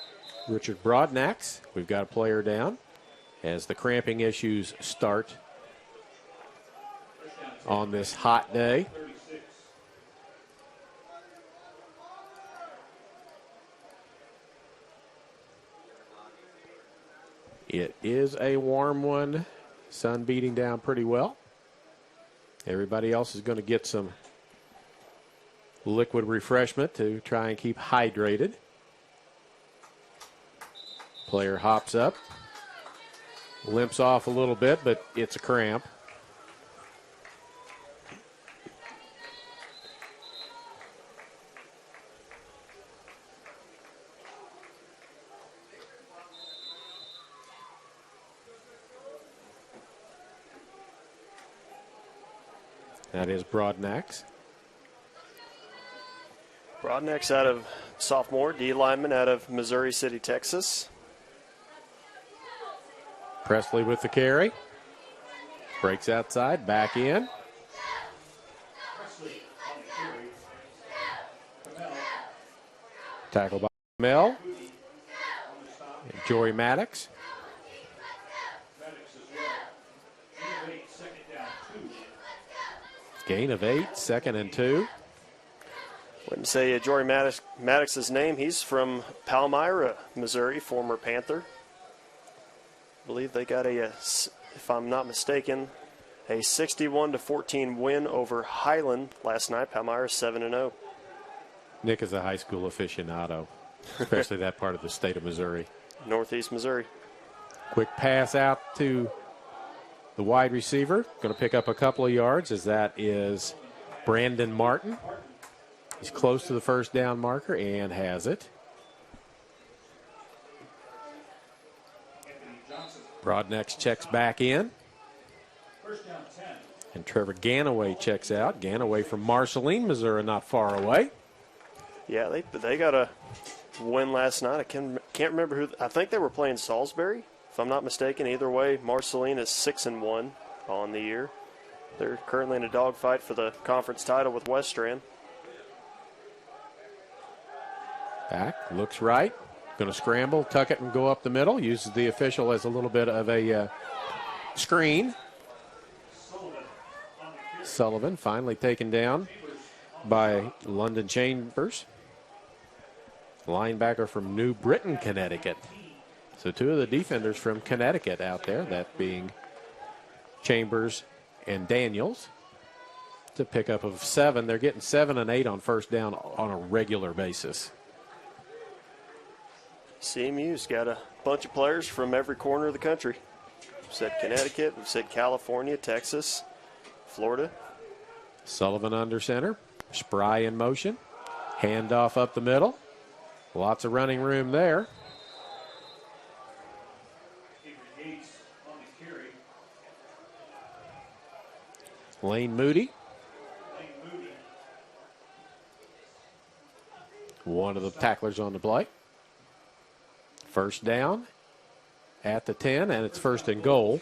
Richard Broadnax. We've got a player down as the cramping issues start on this hot day. It is a warm one. Sun beating down pretty well. Everybody else is going to get some liquid refreshment to try and keep hydrated. Player hops up. Limps off a little bit, but it's a cramp. That is Broadnax. Broadnax out of sophomore, D lineman out of Missouri City, Texas. Presley with the carry. Breaks outside, back in. Tackle by Mel. And Joey Maddox. Gain of 8, 2nd and 2. Wouldn't say Jory Maddox's name. He's from Palmyra, Missouri, former Panther. I believe they got if I'm not mistaken, a 61-14 win over Highland last night. Palmyra 7-0. Nick is a high school aficionado, especially that part of the state of Missouri. Northeast Missouri. Quick pass out to the wide receiver. Going to pick up a couple of yards as that is Brandon Martin. He's close to the first down marker and has it. Broadnax checks back in. And Trevor Ganaway checks out. Ganaway from Marceline, Missouri, not far away. Yeah, they got a win last night. I can't remember who. I think they were playing Salisbury, if I'm not mistaken. Either way, Marceline is 6-1 on the year. They're currently in a dogfight for the conference title with West Strand. Back, looks right. Going to scramble, tuck it, and go up the middle. Uses the official as a little bit of a screen. Sullivan finally taken down by London Chambers. Linebacker from New Britain, Connecticut. So 2 of the defenders from Connecticut out there, that being Chambers and Daniels. It's a pickup of 7. They're getting 7 and 8 on first down on a regular basis. CMU's got a bunch of players from every corner of the country. We've said Connecticut, we've said California, Texas, Florida. Sullivan under center. Spry in motion. Handoff up the middle. Lots of running room there. Lane Moody. One of the tacklers on the play. First down at the 10, and it's 1st and goal.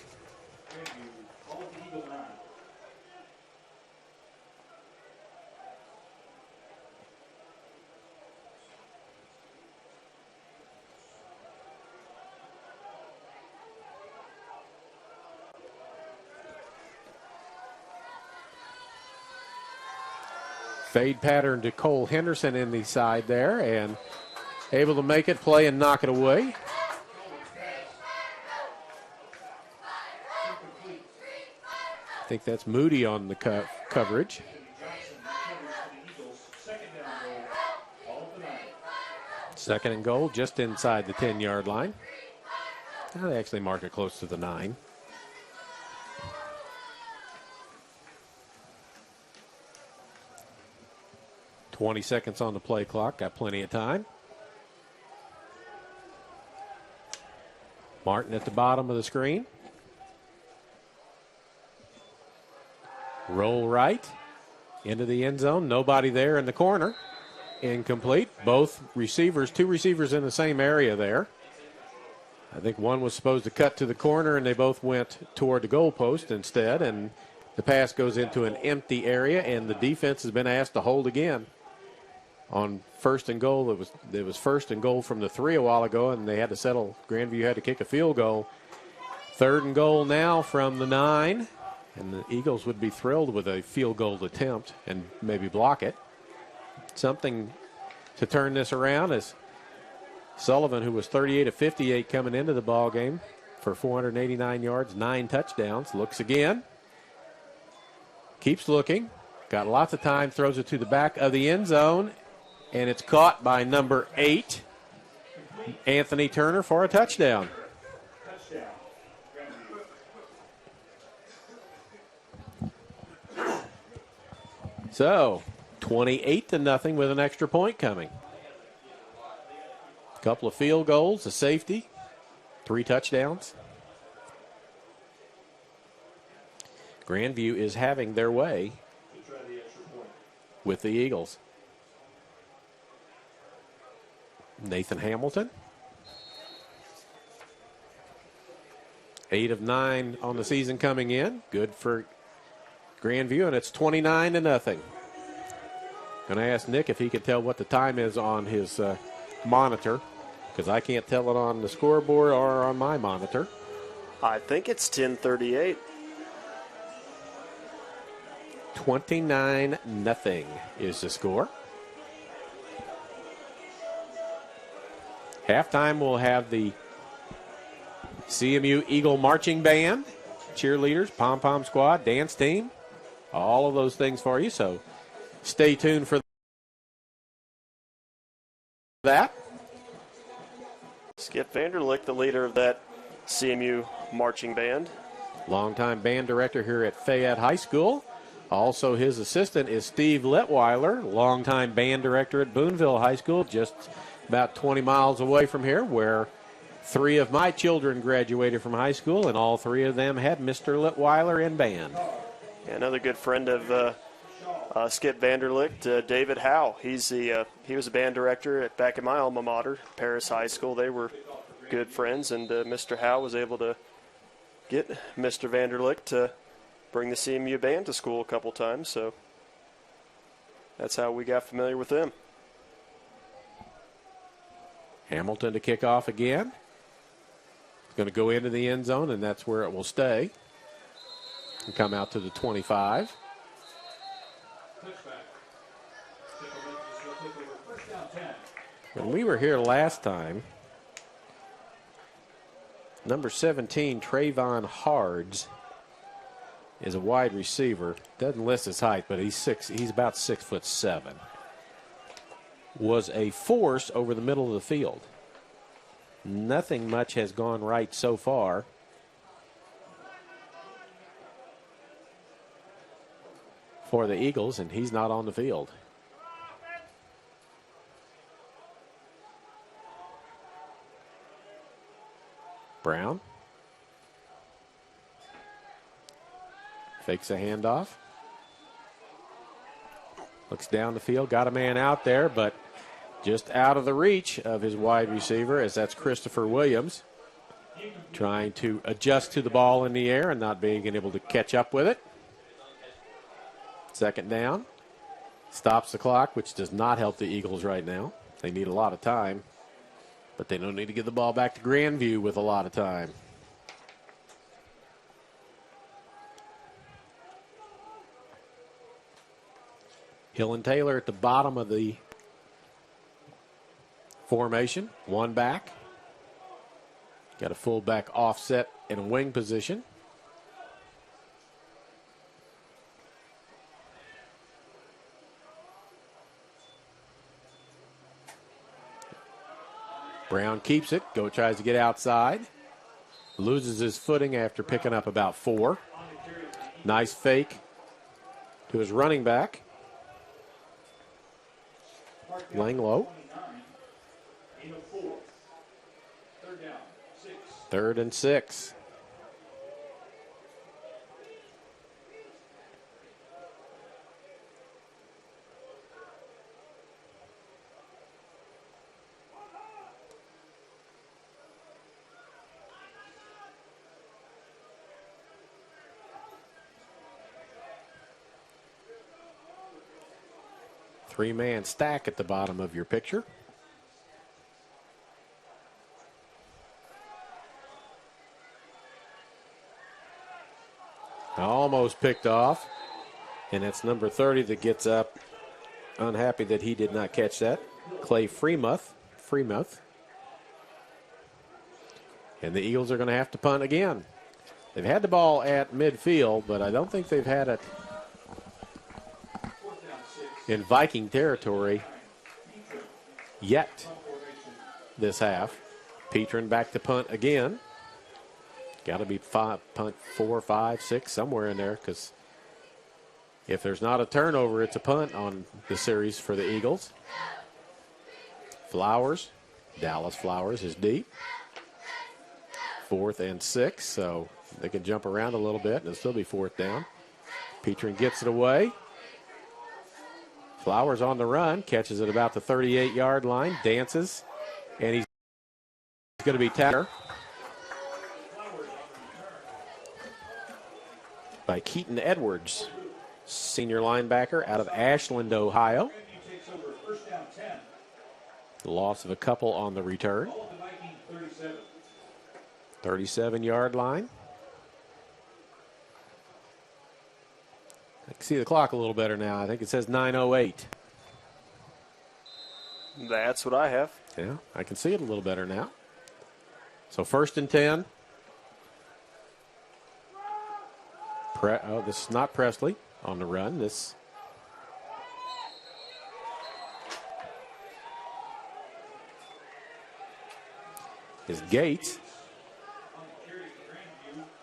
Fade pattern to Cole Henderson in the side there, and able to make it, play, and knock it away. think that's Moody on the coverage. Second and goal, just inside the 10-yard line. Now they actually mark it close to the 9. "20 seconds on the play clock. Got plenty of time. Martin at the bottom of the screen. Roll right into the end zone. Nobody there in the corner. Incomplete. Both receivers, 2 receivers in the same area there. I think one was supposed to cut to the corner, and they both went toward the goalpost instead, and the pass goes into an empty area, and the defense has been asked to hold again. On first and goal, it was first and goal from the 3 a while ago, and they had to settle. Grandview had to kick a field goal. Third and goal now from the 9, and the Eagles would be thrilled with a field goal attempt and maybe block it. Something to turn this around is Sullivan, who was 38 of 58 coming into the ball game for 489 yards, 9 touchdowns, looks again. Keeps looking. Got lots of time, throws it to the back of the end zone, and it's caught by number 8, Anthony Turner, for a touchdown. So, 28-0 with an extra point coming. A couple of field goals, a safety, 3 touchdowns. Grandview is having their way with the Eagles. Nathan Hamilton, 8 of 9 on the season coming in. Good for Grandview, and it's 29-0. Going to ask Nick if he can tell what the time is on his monitor, because I can't tell it on the scoreboard or on my monitor. I think it's 10:38. 29-0 is the score. Halftime, we'll have the CMU Eagle Marching Band, cheerleaders, pom-pom squad, dance team, all of those things for you. So stay tuned for that. Skip Vanderlick, the leader of that CMU marching band. Longtime band director here at Fayette High School. Also, his assistant is Steve Letweiler, longtime band director at Boonville High School, just about 20 miles away from here, where 3 of my children graduated from high school, and all 3 of them had Mr. Letweiler in band. Another good friend of Skip Vanderlicht, David Howe. He was a band director back at my alma mater, Paris High School. They were good friends, and Mr. Howe was able to get Mr. Vanderlicht to bring the CMU band to school a couple times, so that's how we got familiar with them. Hamilton to kick off again. It's going to go into the end zone, and that's where it will stay. And come out to the 25. When we were here last time, number 17, Trayvon Hards, is a wide receiver. Doesn't list his height, but he's about 6'7". Was a force over the middle of the field. Nothing much has gone right so far. For the Eagles, and he's not on the field. Brown fakes a handoff. Looks down the field, got a man out there, but just out of the reach of his wide receiver, as that's Christopher Williams, trying to adjust to the ball in the air and not being able to catch up with it. Second down. Stops the clock, which does not help the Eagles right now. They need a lot of time, but they don't need to give the ball back to Grandview with a lot of time. Hill and Taylor at the bottom of the formation. One back. Got a fullback offset in a wing position. Brown keeps it. Tries to get outside. Loses his footing after picking up about 4. Nice fake to his running back. Langlow. 3rd and 6. Three-man stack at the bottom of your picture. Almost picked off. And it's number 30 that gets up. Unhappy that he did not catch that. Clay Freemuth. And the Eagles are going to have to punt again. They've had the ball at midfield, but I don't think they've had it in Viking territory yet this half. Petrin back to punt again. Got to be punt 4, 5, 6, somewhere in there, because if there's not a turnover, it's a punt on the series for the Eagles. Dallas Flowers is deep. 4th and 6, so they can jump around a little bit and it'll still be 4th down. Petrin gets it away. Flowers on the run, catches it about the 38-yard line, dances, and he's going to be tackled by Keaton Edwards, senior linebacker out of Ashland, Ohio. The loss of a couple on the return. 37-yard line. I can see the clock a little better now. I think it says 9:08. That's what I have. Yeah, I can see it a little better now. So 1st and 10. This is not Presley on the run. This is Gates.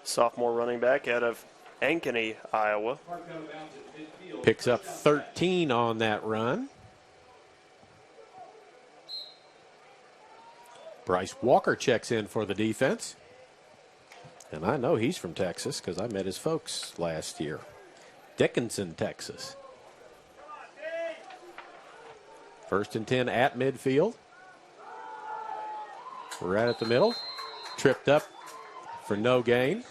Sophomore running back out of Ankeny, Iowa. Picks up 13 on that run. Bryce Walker checks in for the defense. And I know he's from Texas because I met his folks last year. Dickinson, Texas. 1st and 10 at midfield. Right at the middle. Tripped up for no gain.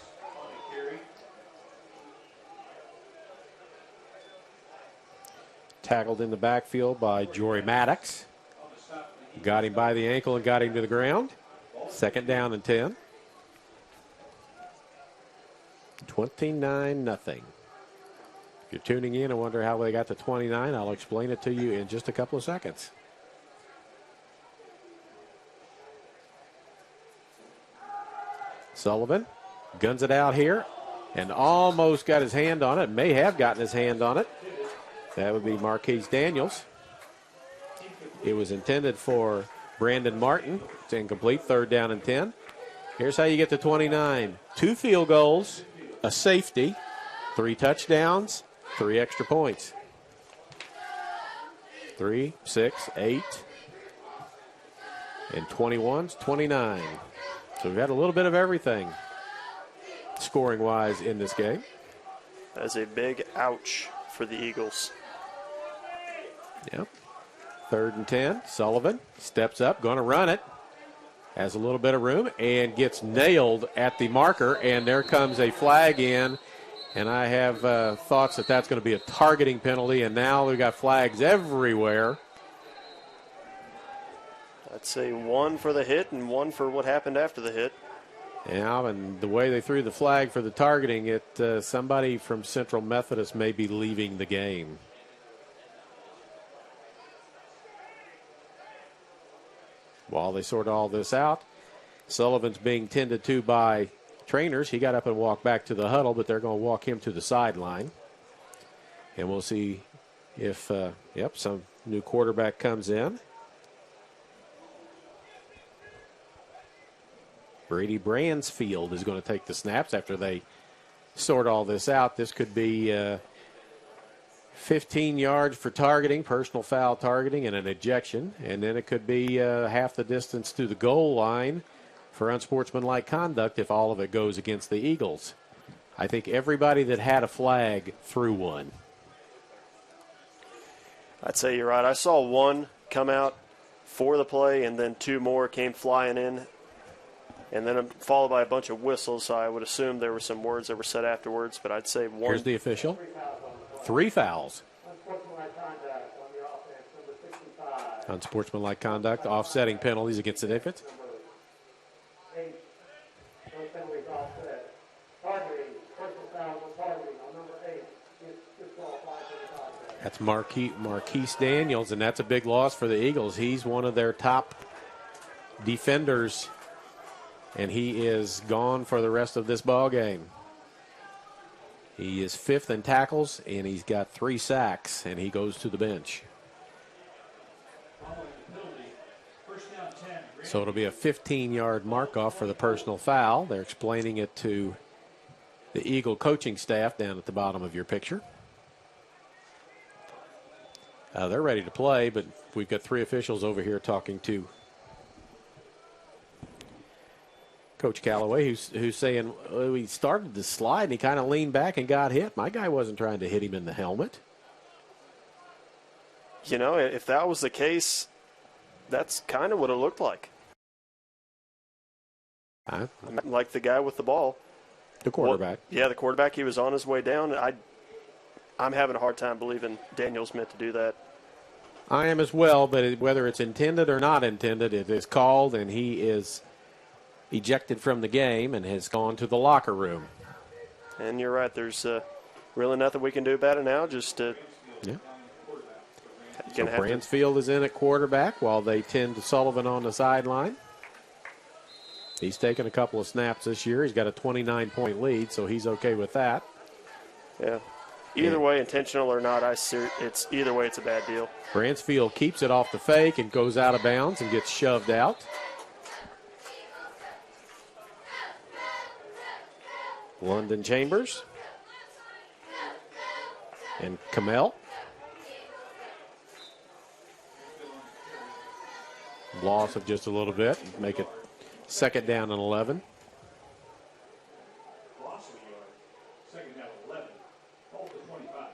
Tackled in the backfield by Jory Maddox. Got him by the ankle and got him to the ground. 2nd down and 10. 29-0. If you're tuning in and wonder how they got to 29, I'll explain it to you in just a couple of seconds. Sullivan guns it out here and almost got his hand on it. May have gotten his hand on it. That would be Marquise Daniels. It was intended for Brandon Martin. It's incomplete. 3rd down and 10. Here's how you get to 29. 2 field goals, a safety, 3 touchdowns, 3 extra points. 3, 6, 8, and 21's 29. So we've had a little bit of everything scoring-wise in this game. That's a big ouch for the Eagles. Yep. 3rd and 10. Sullivan steps up, going to run it. Has a little bit of room and gets nailed at the marker, and there comes a flag in. And I have thoughts that that's going to be a targeting penalty, and now we've got flags everywhere. I'd say 1 for the hit and 1 for what happened after the hit. Yeah, and the way they threw the flag for the targeting, somebody from Central Methodist may be leaving the game. While they sort all this out, Sullivan's being tended to by trainers. He got up and walked back to the huddle, but they're going to walk him to the sideline. And we'll see if, some new quarterback comes in. Brady Bransfield is going to take the snaps after they sort all this out. This could be 15 yards for targeting, personal foul targeting, and an ejection. And then it could be half the distance to the goal line for unsportsmanlike conduct if all of it goes against the Eagles. I think everybody that had a flag threw one. I'd say you're right. I saw one come out for the play, and then two more came flying in, and then followed by a bunch of whistles. So I would assume there were some words that were said afterwards, but I'd say one. Here's the official. 3 fouls. Unsportsmanlike conduct, offsetting penalties against the defense. That's Marquise Daniels, and that's a big loss for the Eagles. He's one of their top defenders, and he is gone for the rest of this ball game. He is 5th in tackles, and he's got 3 sacks, and he goes to the bench. So it'll be a 15-yard mark-off for the personal foul. They're explaining it to the Eagle coaching staff down at the bottom of your picture. They're ready to play, but we've got 3 officials over here talking to Coach Callaway, who's saying, oh, he started to slide and he kind of leaned back and got hit. My guy wasn't trying to hit him in the helmet. You know, if that was the case, that's kind of what it looked like. Like the guy with the ball. The quarterback. Well, yeah, the quarterback. He was on his way down. I'm having a hard time believing Daniels meant to do that. I am as well, but whether it's intended or not intended, it is called, and he is ejected from the game and has gone to the locker room. And you're right. There's really nothing we can do about it now. Just yeah. So Bransfield is in at quarterback while they tend to Sullivan on the sideline. He's taken a couple of snaps this year. He's got a 29-point lead, so he's okay with that. Yeah. Either way, intentional or not, it's either way, it's a bad deal. Bransfield keeps it off the fake and goes out of bounds and gets shoved out. London Chambers and Kamel. Loss of just a little bit. Make it 2nd down and 11. Second down, 11. Ball to 25.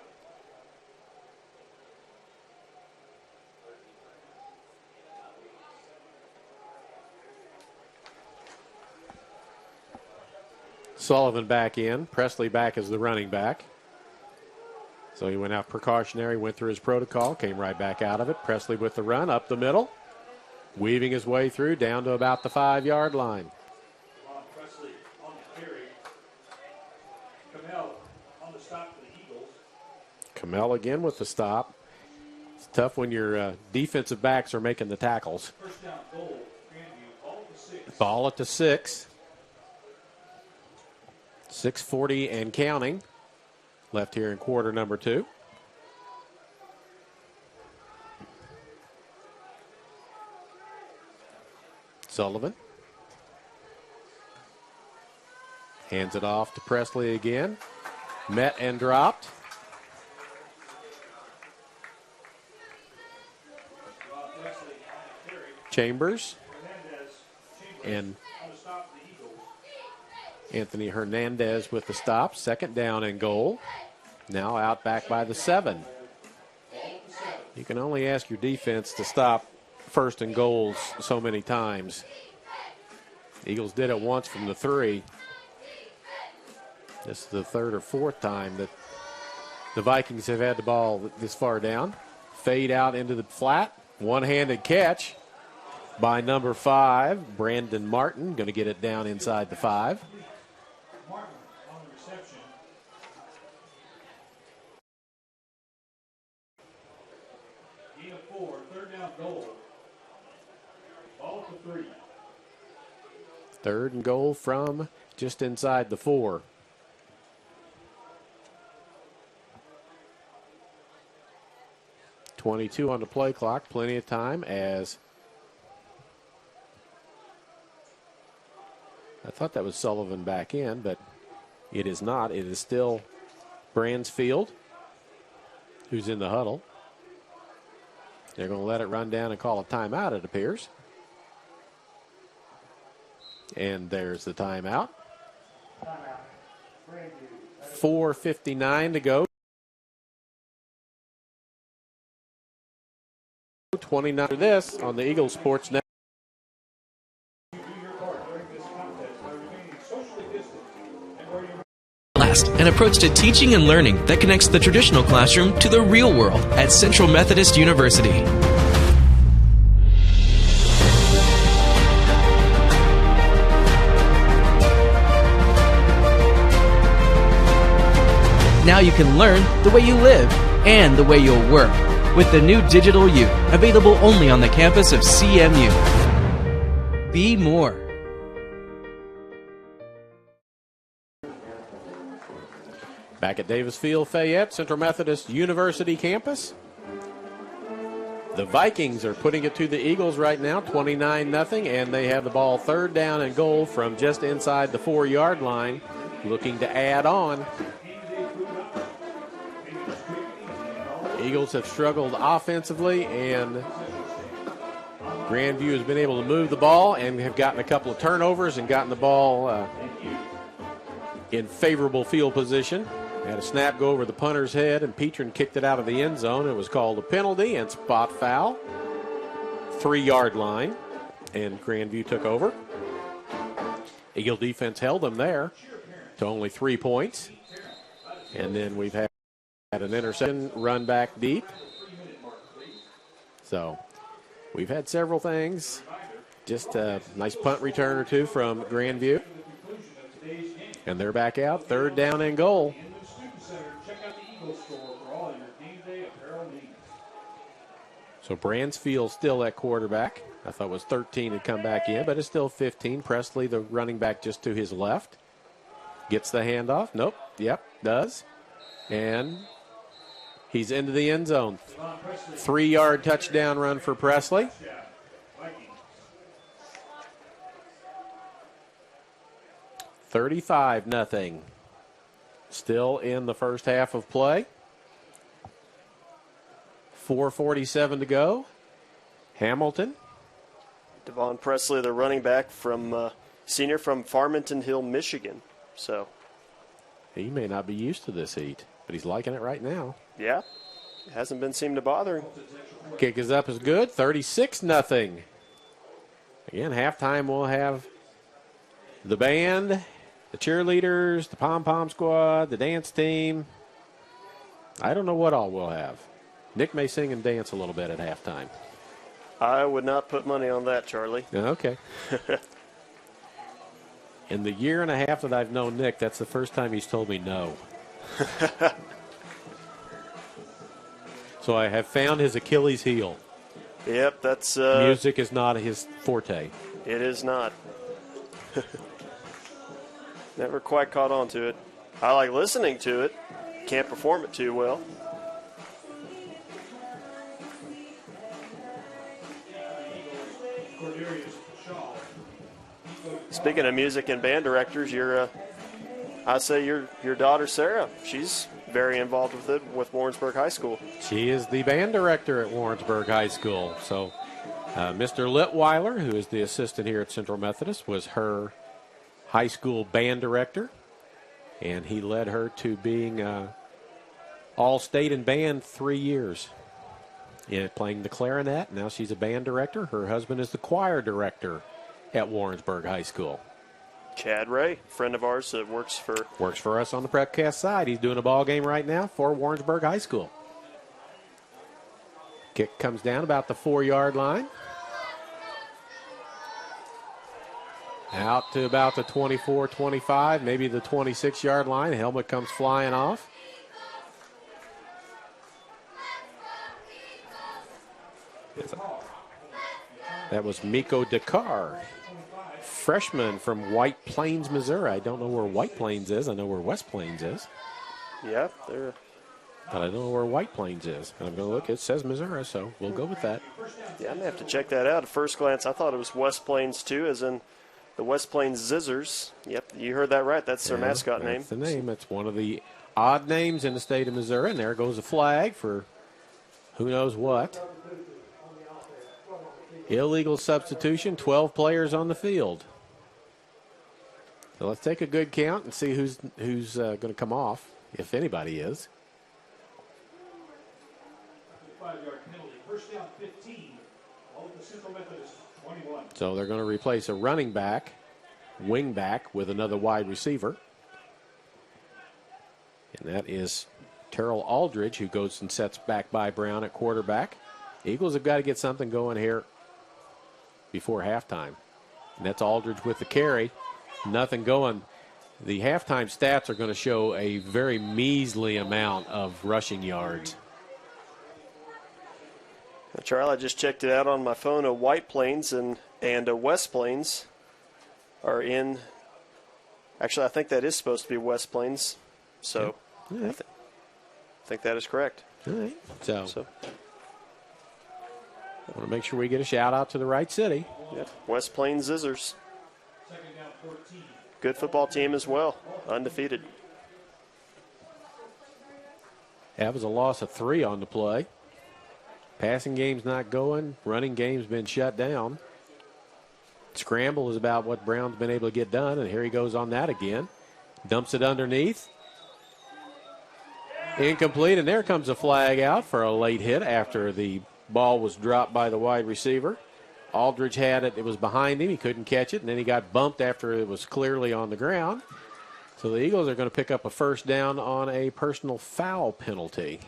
Sullivan back in. Presley back as the running back. So he went out precautionary, went through his protocol, came right back out of it. Presley with the run up the middle, weaving his way through down to about the 5-yard line. Presley on the carry. Kamel on the stop for the Eagles. Kamel again with the stop. It's tough when your defensive backs are making the tackles. First down goal, Grandview, ball to 6. Ball at the 6. 6:40 and counting left here in quarter number 2. Sullivan hands it off to Presley again. Met and dropped. Chambers and Anthony Hernandez with the stop. 2nd down and goal. Now out back by the 7. You can only ask your defense to stop 1st and goals so many times. Eagles did it once from the 3. This is the 3rd or 4th time that the Vikings have had the ball this far down. Fade out into the flat. One-handed catch by number 5, Brandon Martin. Going to get it down inside the 5. Martin on the reception. Gain of 4, 3rd down goal. Ball to 3. 3rd and goal from just inside the 4. .22 on the play clock. Plenty of time as I thought that was Sullivan back in, but it is not. It is still Bransfield who's in the huddle. They're going to let it run down and call a timeout, it appears. And there's the timeout. 4:59 to go. 29 for this on the Eagles Sports Network. An approach to teaching and learning that connects the traditional classroom to the real world at Central Methodist University. Now you can learn the way you live and the way you'll work with the new Digital U, available only on the campus of CMU. Be more. Back at Davis Field, Fayette, Central Methodist University campus. The Vikings are putting it to the Eagles right now, 29-0, and they have the ball 3rd down and goal from just inside the 4-yard line, looking to add on. Eagles have struggled offensively, and Grandview has been able to move the ball and have gotten a couple of turnovers and gotten the ball in favorable field position. Had a snap go over the punter's head, and Petrin kicked it out of the end zone. It was called a penalty and spot foul. 3-yard line, and Grandview took over. Eagle defense held them there to only 3 points. And then we've had an interception, run back deep. So we've had several things. Just a nice punt return or two from Grandview. And they're back out, 3rd down and goal. So Bransfield still at quarterback. I thought it was 13 had come back in, but it's still 15. Presley, the running back, just to his left. Gets the handoff. Nope. Yep, does. And he's into the end zone. 3-yard touchdown run for Presley. $35-0. Still in the first half of play. 4:47 to go. Hamilton. Devon Presley, the running back from senior from Farmington Hill, Michigan. So he may not be used to this heat, but he's liking it right now. Yeah, it hasn't been seemed to bother him. Kick is up is good. 36-0. Again, halftime we'll have the band, the cheerleaders, the pom-pom squad, the dance team. I don't know what all we'll have. Nick may sing and dance a little bit at halftime. I would not put money on that, Charlie. Okay. In the year and a half that I've known Nick, that's the first time he's told me no. So I have found his Achilles heel. Yep, that's... music is not his forte. It is not. Never quite caught on to it. I like listening to it. Can't perform it too well. Speaking of music and band directors, I say your daughter Sarah, she's very involved with it with Warrensburg High School. She is the band director at Warrensburg High School. So Mr. Litweiler, who is the assistant here at Central Methodist, was her high school band director, and he led her to being all-state in band 3 years. Playing the clarinet. Now she's a band director. Her husband is the choir director at Warrensburg High School. Chad Ray, friend of ours that works for us on the Prepcast side. He's doing a ball game right now for Warrensburg High School. Kick comes down about the 4-yard line. Out to about the 24, 25, maybe the 26-yard line. Helmet comes flying off. That was Miko Dakar, freshman from White Plains, Missouri. I don't know where White Plains is. I know where West Plains is. Yeah, they're... But I don't know where White Plains is. I'm going to look. It says Missouri, so we'll go with that. Yeah, I'm going to have to check that out. At first glance, I thought it was West Plains, too, as in the West Plains Zizzers. Yep, you heard that right. That's their mascot name. That's the name. It's one of the odd names in the state of Missouri. And there goes a flag for who knows what. Illegal substitution, 12 players on the field. So let's take a good count and see who's going to come off, if anybody is. 5-yard penalty. First down 15. All of the Central Methodist 21. So they're going to replace a running back, wing back, with another wide receiver. And that is Terrell Aldridge, who goes and sets back by Brown at quarterback. Eagles have got to get something going here before halftime. And that's Aldridge with the carry. Nothing going. The halftime stats are going to show a very measly amount of rushing yards. Charlie, I just checked it out on my phone. White Plains and West Plains are in. Actually, I think that is supposed to be West Plains. So Right. I think that is correct. All right. So I want to make sure we get a shout out to the right city. Yep. West Plains Zizzers. Second down 14. Good football team as well. Undefeated. That was a loss of 3 on the play. Passing game's not going. Running game's been shut down. Scramble is about what Brown's been able to get done, and here he goes on that again. Dumps it underneath. Incomplete, and there comes a flag out for a late hit after the ball was dropped by the wide receiver. Aldridge had it. It was behind him. He couldn't catch it, and then he got bumped after it was clearly on the ground. So the Eagles are going to pick up a first down on a personal foul penalty.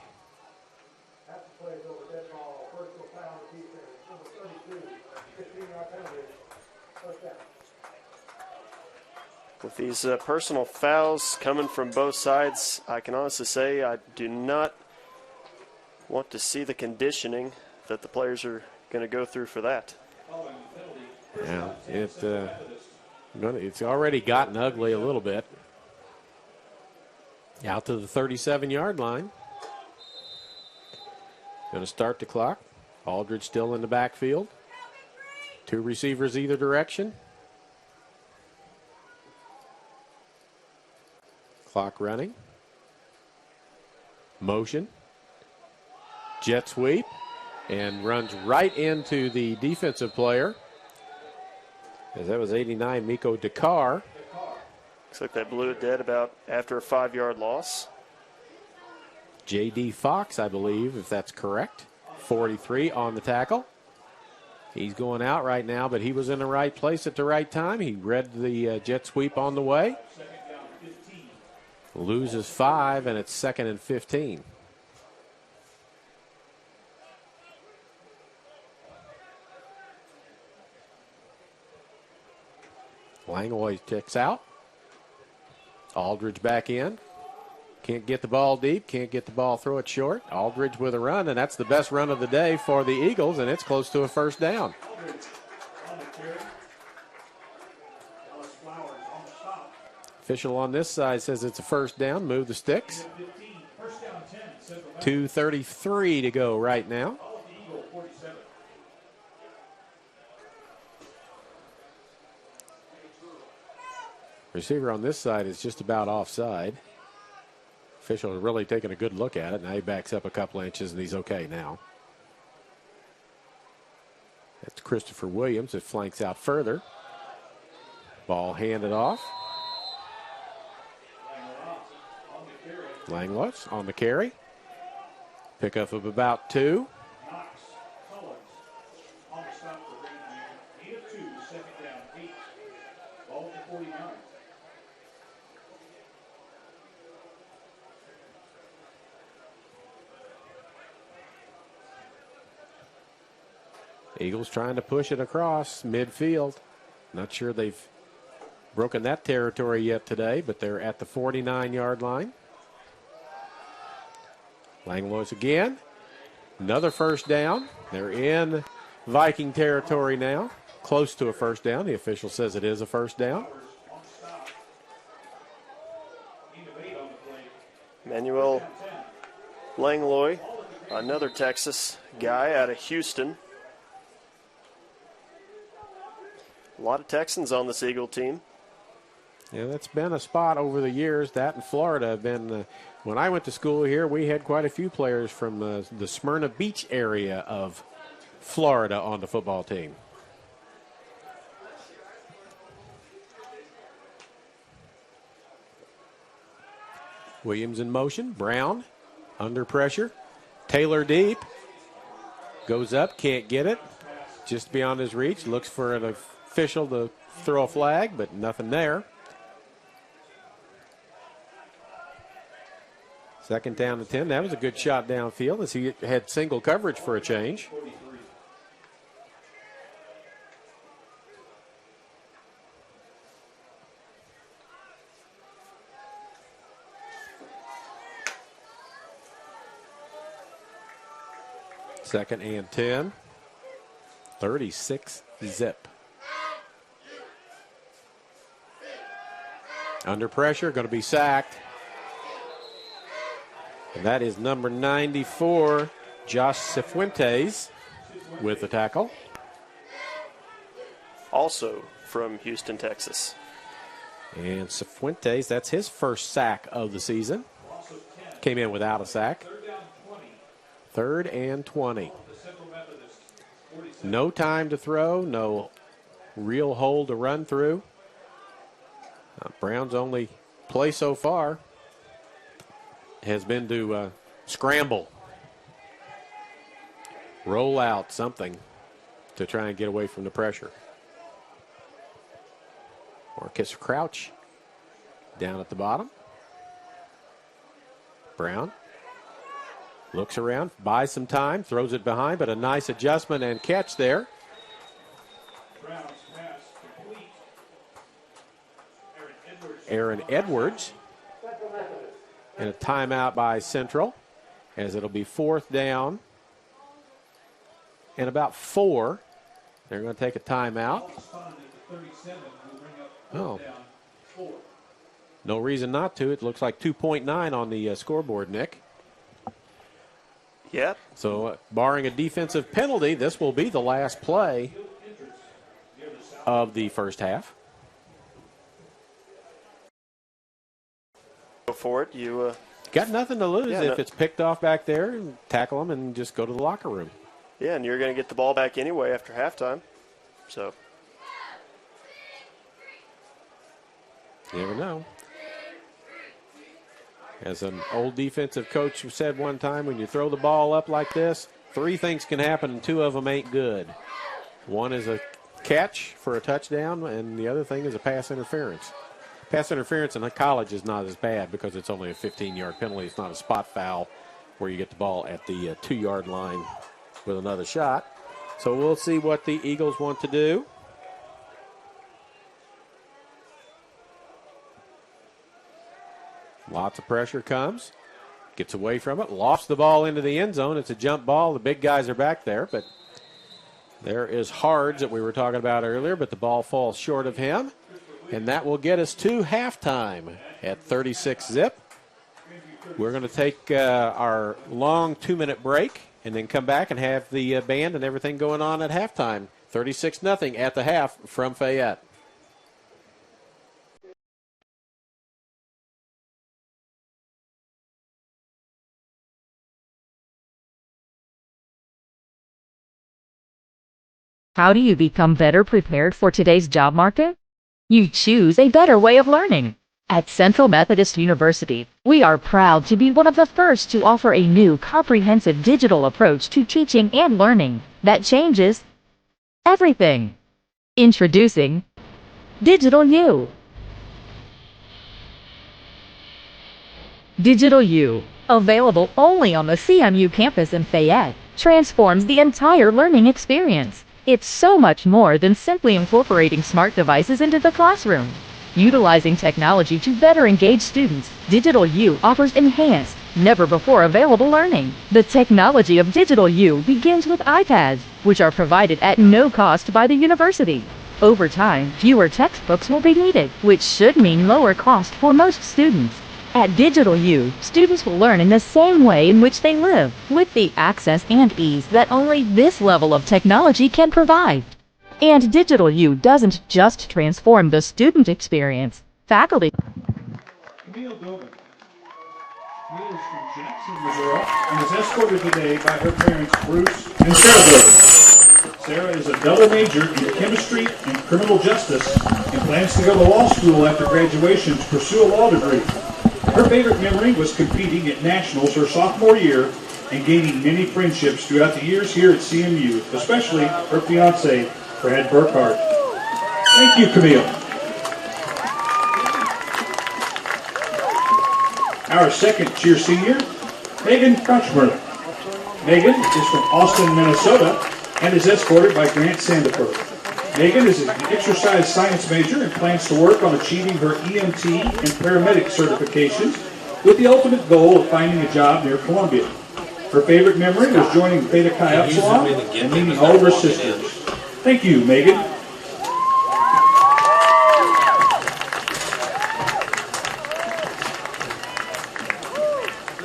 With these personal fouls coming from both sides, I can honestly say I do not want to see the conditioning that the players are going to go through for that. Yeah, it's already gotten ugly a little bit. Out to the 37-yard line. Going to start the clock. Aldridge still in the backfield. 2 receivers either direction. Clock running. Motion. Jet sweep. And runs right into the defensive player. As that was 89, Miko Dakar. Looks like they blew it dead about after a 5-yard loss. J.D. Fox, I believe, if that's correct. 43 on the tackle. He's going out right now, but he was in the right place at the right time. He read the jet sweep on the way. Loses 5, and it's 2nd and 15. Langlois ticks out. Aldridge back in. Can't get the ball deep. Can't get the ball, throw it short. Aldridge with a run, and that's the best run of the day for the Eagles, and it's close to a first down. Official on this side says it's a first down. Move the sticks. 2:33 to go right now. Receiver on this side is just about offside. Official is really taking a good look at it. Now he backs up a couple inches, and he's okay now. That's Christopher Williams. It flanks out further. Ball handed off. Langlois on the carry. Pickup of about 2. Eagles trying to push it across midfield. Not sure they've broken that territory yet today, but they're at the 49-yard line. Langlois again. Another first down. They're in Viking territory now. Close to a first down. The official says it is a first down. Manuel Langlois, another Texas guy out of Houston. A lot of Texans on this Eagle team. Yeah, that's been a spot over the years. That in Florida have been. When I went to school here, we had quite a few players from the Smyrna Beach area of Florida on the football team. Williams in motion. Brown under pressure. Taylor deep. Goes up, can't get it. Just beyond his reach. Looks for an official to throw a flag, but nothing there. Second down to 10. That was a good shot downfield as he had single coverage for a change. Second and 10. 36 zip. Under pressure, going to be sacked. And that is number 94, Josh Cifuentes, with the tackle. Also from Houston, Texas. And Cifuentes, that's his first sack of the season. Came in without a sack. Third and 20. No time to throw, no real hole to run through. Brown's only play so far has been to scramble, roll out something to try and get away from the pressure. Marcus Crouch down at the bottom. Brown looks around, buys some time, throws it behind, but a nice adjustment and catch there. Brown's pass complete. Aaron Edwards. And a timeout by Central, as it'll be fourth down and about 4. They're going to take a timeout. Oh, no reason not to. It looks like 2.9 on the scoreboard, Nick. Yep. So barring a defensive penalty, this will be the last play of the first half. Go for it. You got nothing to lose yeah, if it's picked off back there, and tackle them and just go to the locker room. Yeah, and you're going to get the ball back anyway after halftime. So you never know. As an old defensive coach said one time, when you throw the ball up like this, 3 things can happen and 2 of them ain't good. One is a catch for a touchdown, and the other thing is a pass interference. Pass interference in college is not as bad because it's only a 15-yard penalty. It's not a spot foul where you get the ball at the 2-yard line with another shot. So we'll see what the Eagles want to do. Lots of pressure comes. Gets away from it. Lofts the ball into the end zone. It's a jump ball. The big guys are back there, but there is Hards that we were talking about earlier, but the ball falls short of him. And that will get us to halftime at 36 zip. We're going to take our long 2-minute break and then come back and have the band and everything going on at halftime. 36-0 at the half from Fayette. How do you become better prepared for today's job market? You choose a better way of learning. At Central Methodist University, we are proud to be one of the first to offer a new comprehensive digital approach to teaching and learning that changes everything. Introducing Digital U. Digital U, available only on the CMU campus in Fayette, transforms the entire learning experience. It's so much more than simply incorporating smart devices into the classroom. Utilizing technology to better engage students, Digital U offers enhanced, never-before-available learning. The technology of Digital U begins with iPads, which are provided at no cost by the university. Over time, fewer textbooks will be needed, which should mean lower cost for most students. At Digital U, students will learn in the same way in which they live, with the access and ease that only this level of technology can provide. And Digital U doesn't just transform the student experience. Faculty Camille Dogan. Camille is from Jackson, Missouri, and is escorted today by her parents, Bruce and Sarah Dogan. Sarah is a double major in chemistry and criminal justice and plans to go to law school after graduation to pursue a law degree. Her favorite memory was competing at nationals her sophomore year and gaining many friendships throughout the years here at CMU, especially her fiance, Brad Burkhardt. Thank you, Camille. Our second cheer senior, Megan Crunchmurther. Megan is from Austin, Minnesota, and is escorted by Grant Sandiford. Megan is an exercise science major and plans to work on achieving her EMT and paramedic certifications with the ultimate goal of finding a job near Columbia. Her favorite memory was joining Theta Chi Upsilon and meeting all of her sisters. Thank you, Megan.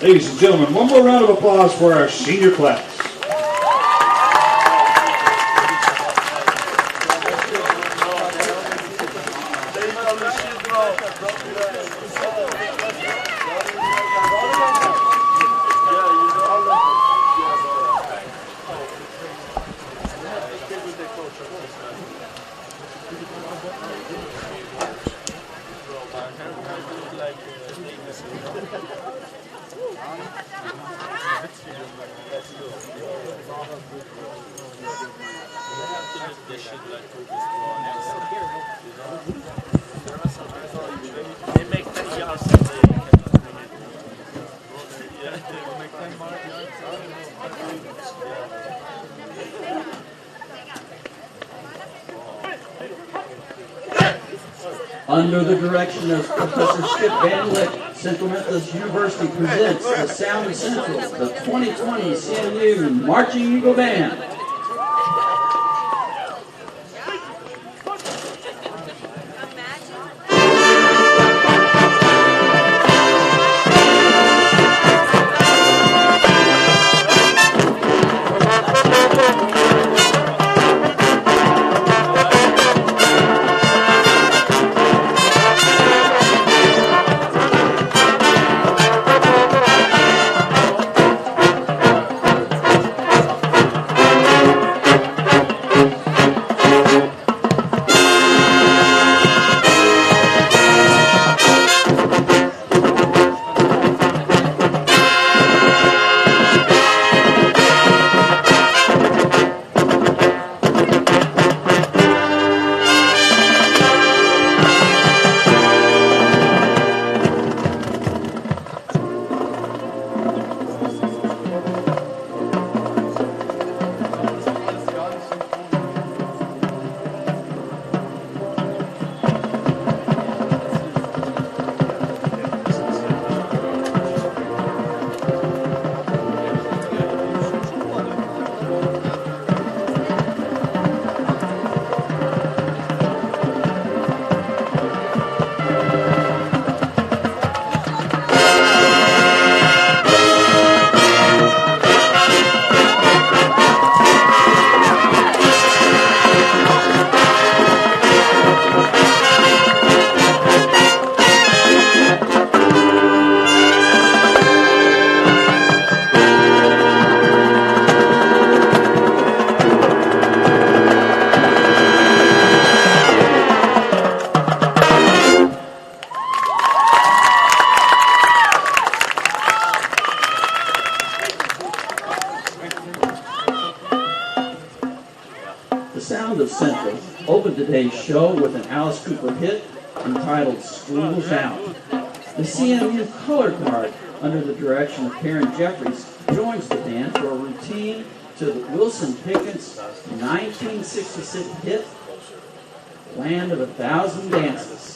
Ladies and gentlemen, one more round of applause for our senior class. Under the direction of Professor Skip Van Lick, Central Methodist University presents the Sound Central, the 2020 CMU Marching Eagle Band. Central opened today's show with an Alice Cooper hit entitled School's Out. The CMU Color Guard, under the direction of Karen Jeffries, joins the band for a routine to Wilson Pickett's 1966 hit, Land of a Thousand Dances.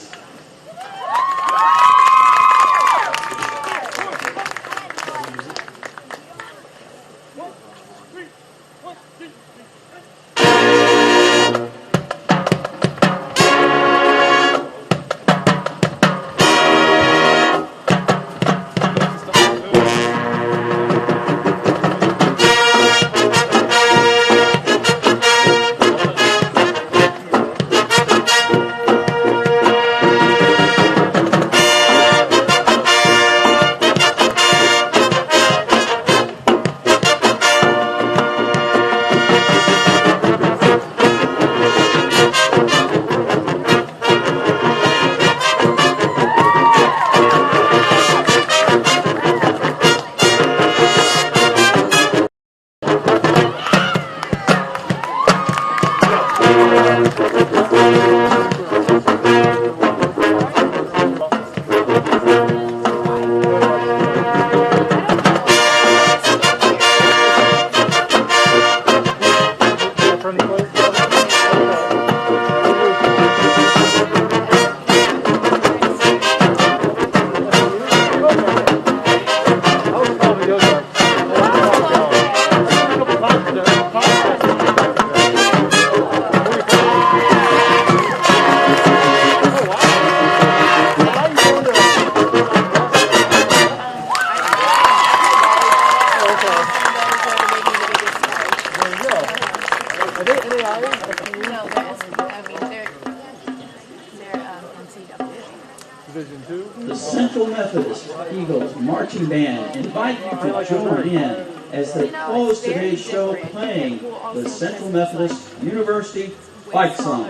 The Central Methodist Eagles Marching Band invite you to join in as they close today's show playing the Central Methodist University fight song.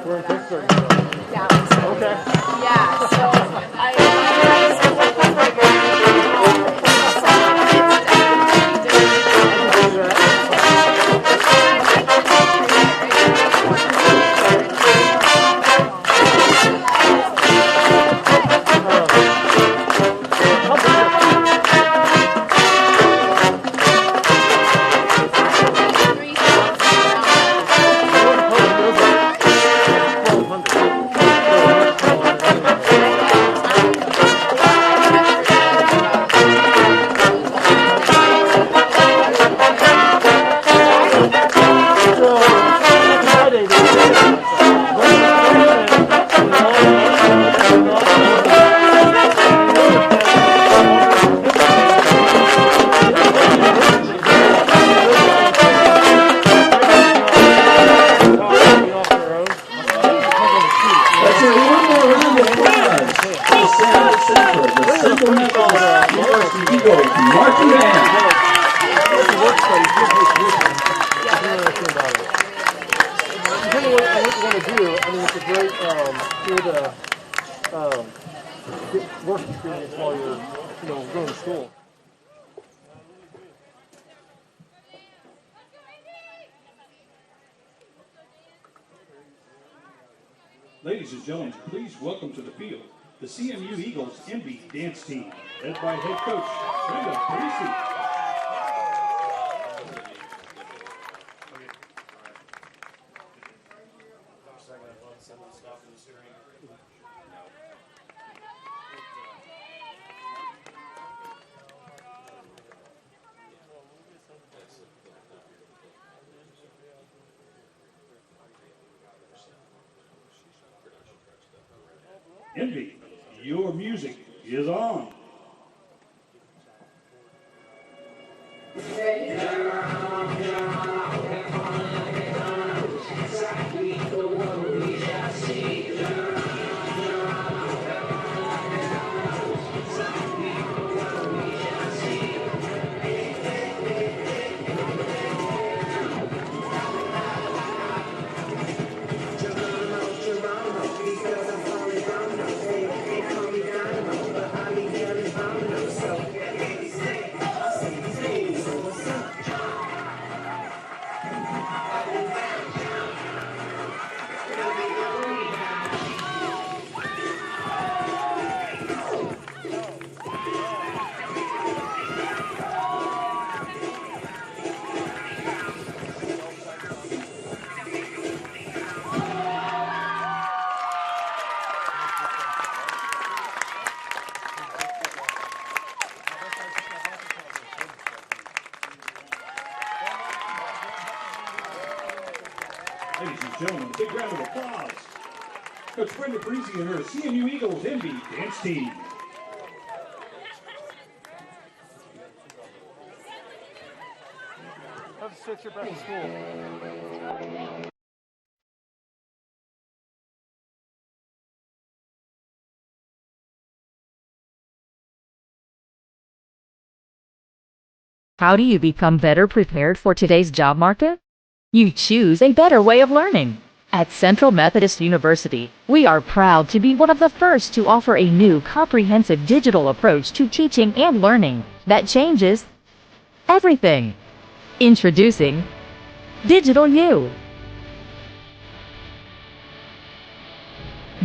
We're in Pittsburgh. Okay. Yeah, so work experience while you're, going to school. Ladies and gentlemen, please welcome to the field the CMU Eagles MB dance team, led by head coach Brenda Parisi. Envy, your music is on. Ladies and gentlemen, a big round of applause. Coach Brenda Parisi and her CMU Eagles Envy dance team. Have to switch your back to school. How do you become better prepared for today's job market? You choose a better way of learning. At Central Methodist University, we are proud to be one of the first to offer a new comprehensive digital approach to teaching and learning that changes everything. Introducing Digital U.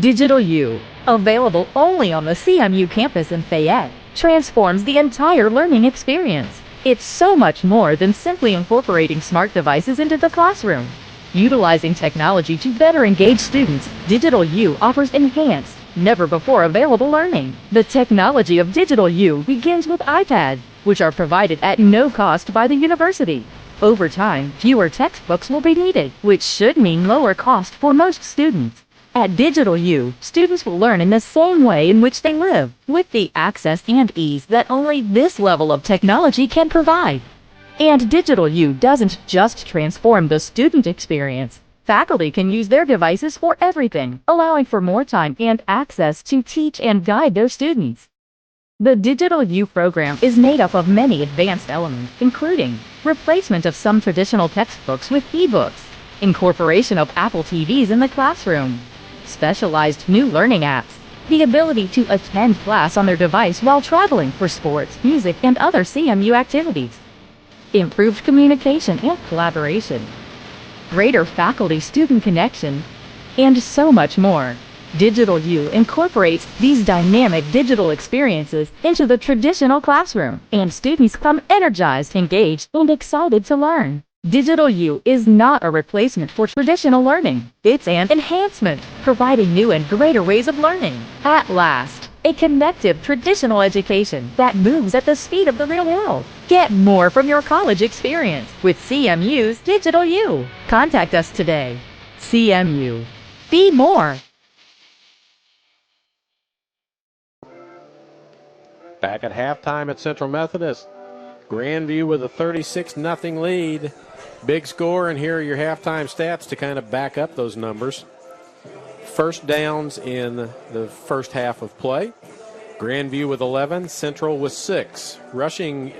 Digital U, available only on the CMU campus in Fayette, transforms the entire learning experience. It's so much more than simply incorporating smart devices into the classroom. Utilizing technology to better engage students, Digital U offers enhanced, never-before-available learning. The technology of Digital U begins with iPads, which are provided at no cost by the university. Over time, fewer textbooks will be needed, which should mean lower cost for most students. At Digital U, students will learn in the same way in which they live, with the access and ease that only this level of technology can provide. And Digital U doesn't just transform the student experience. Faculty can use their devices for everything, allowing for more time and access to teach and guide their students. The Digital U program is made up of many advanced elements, including replacement of some traditional textbooks with e-books, incorporation of Apple TVs in the classroom, specialized new learning apps, the ability to attend class on their device while traveling for sports, music, and other CMU activities, improved communication and collaboration, greater faculty-student connection, and so much more. Digital U incorporates these dynamic digital experiences into the traditional classroom, and students come energized, engaged, and excited to learn. Digital U is not a replacement for traditional learning. It's an enhancement, providing new and greater ways of learning. At last, a connective traditional education that moves at the speed of the real world. Get more from your college experience with CMU's Digital U. Contact us today. CMU. Be more. Back at halftime at Central Methodist. Grandview with a 36-0 lead. Big score, and here are your halftime stats to kind of back up those numbers. First downs in the first half of play. Grandview with 11, Central with 6. Rushing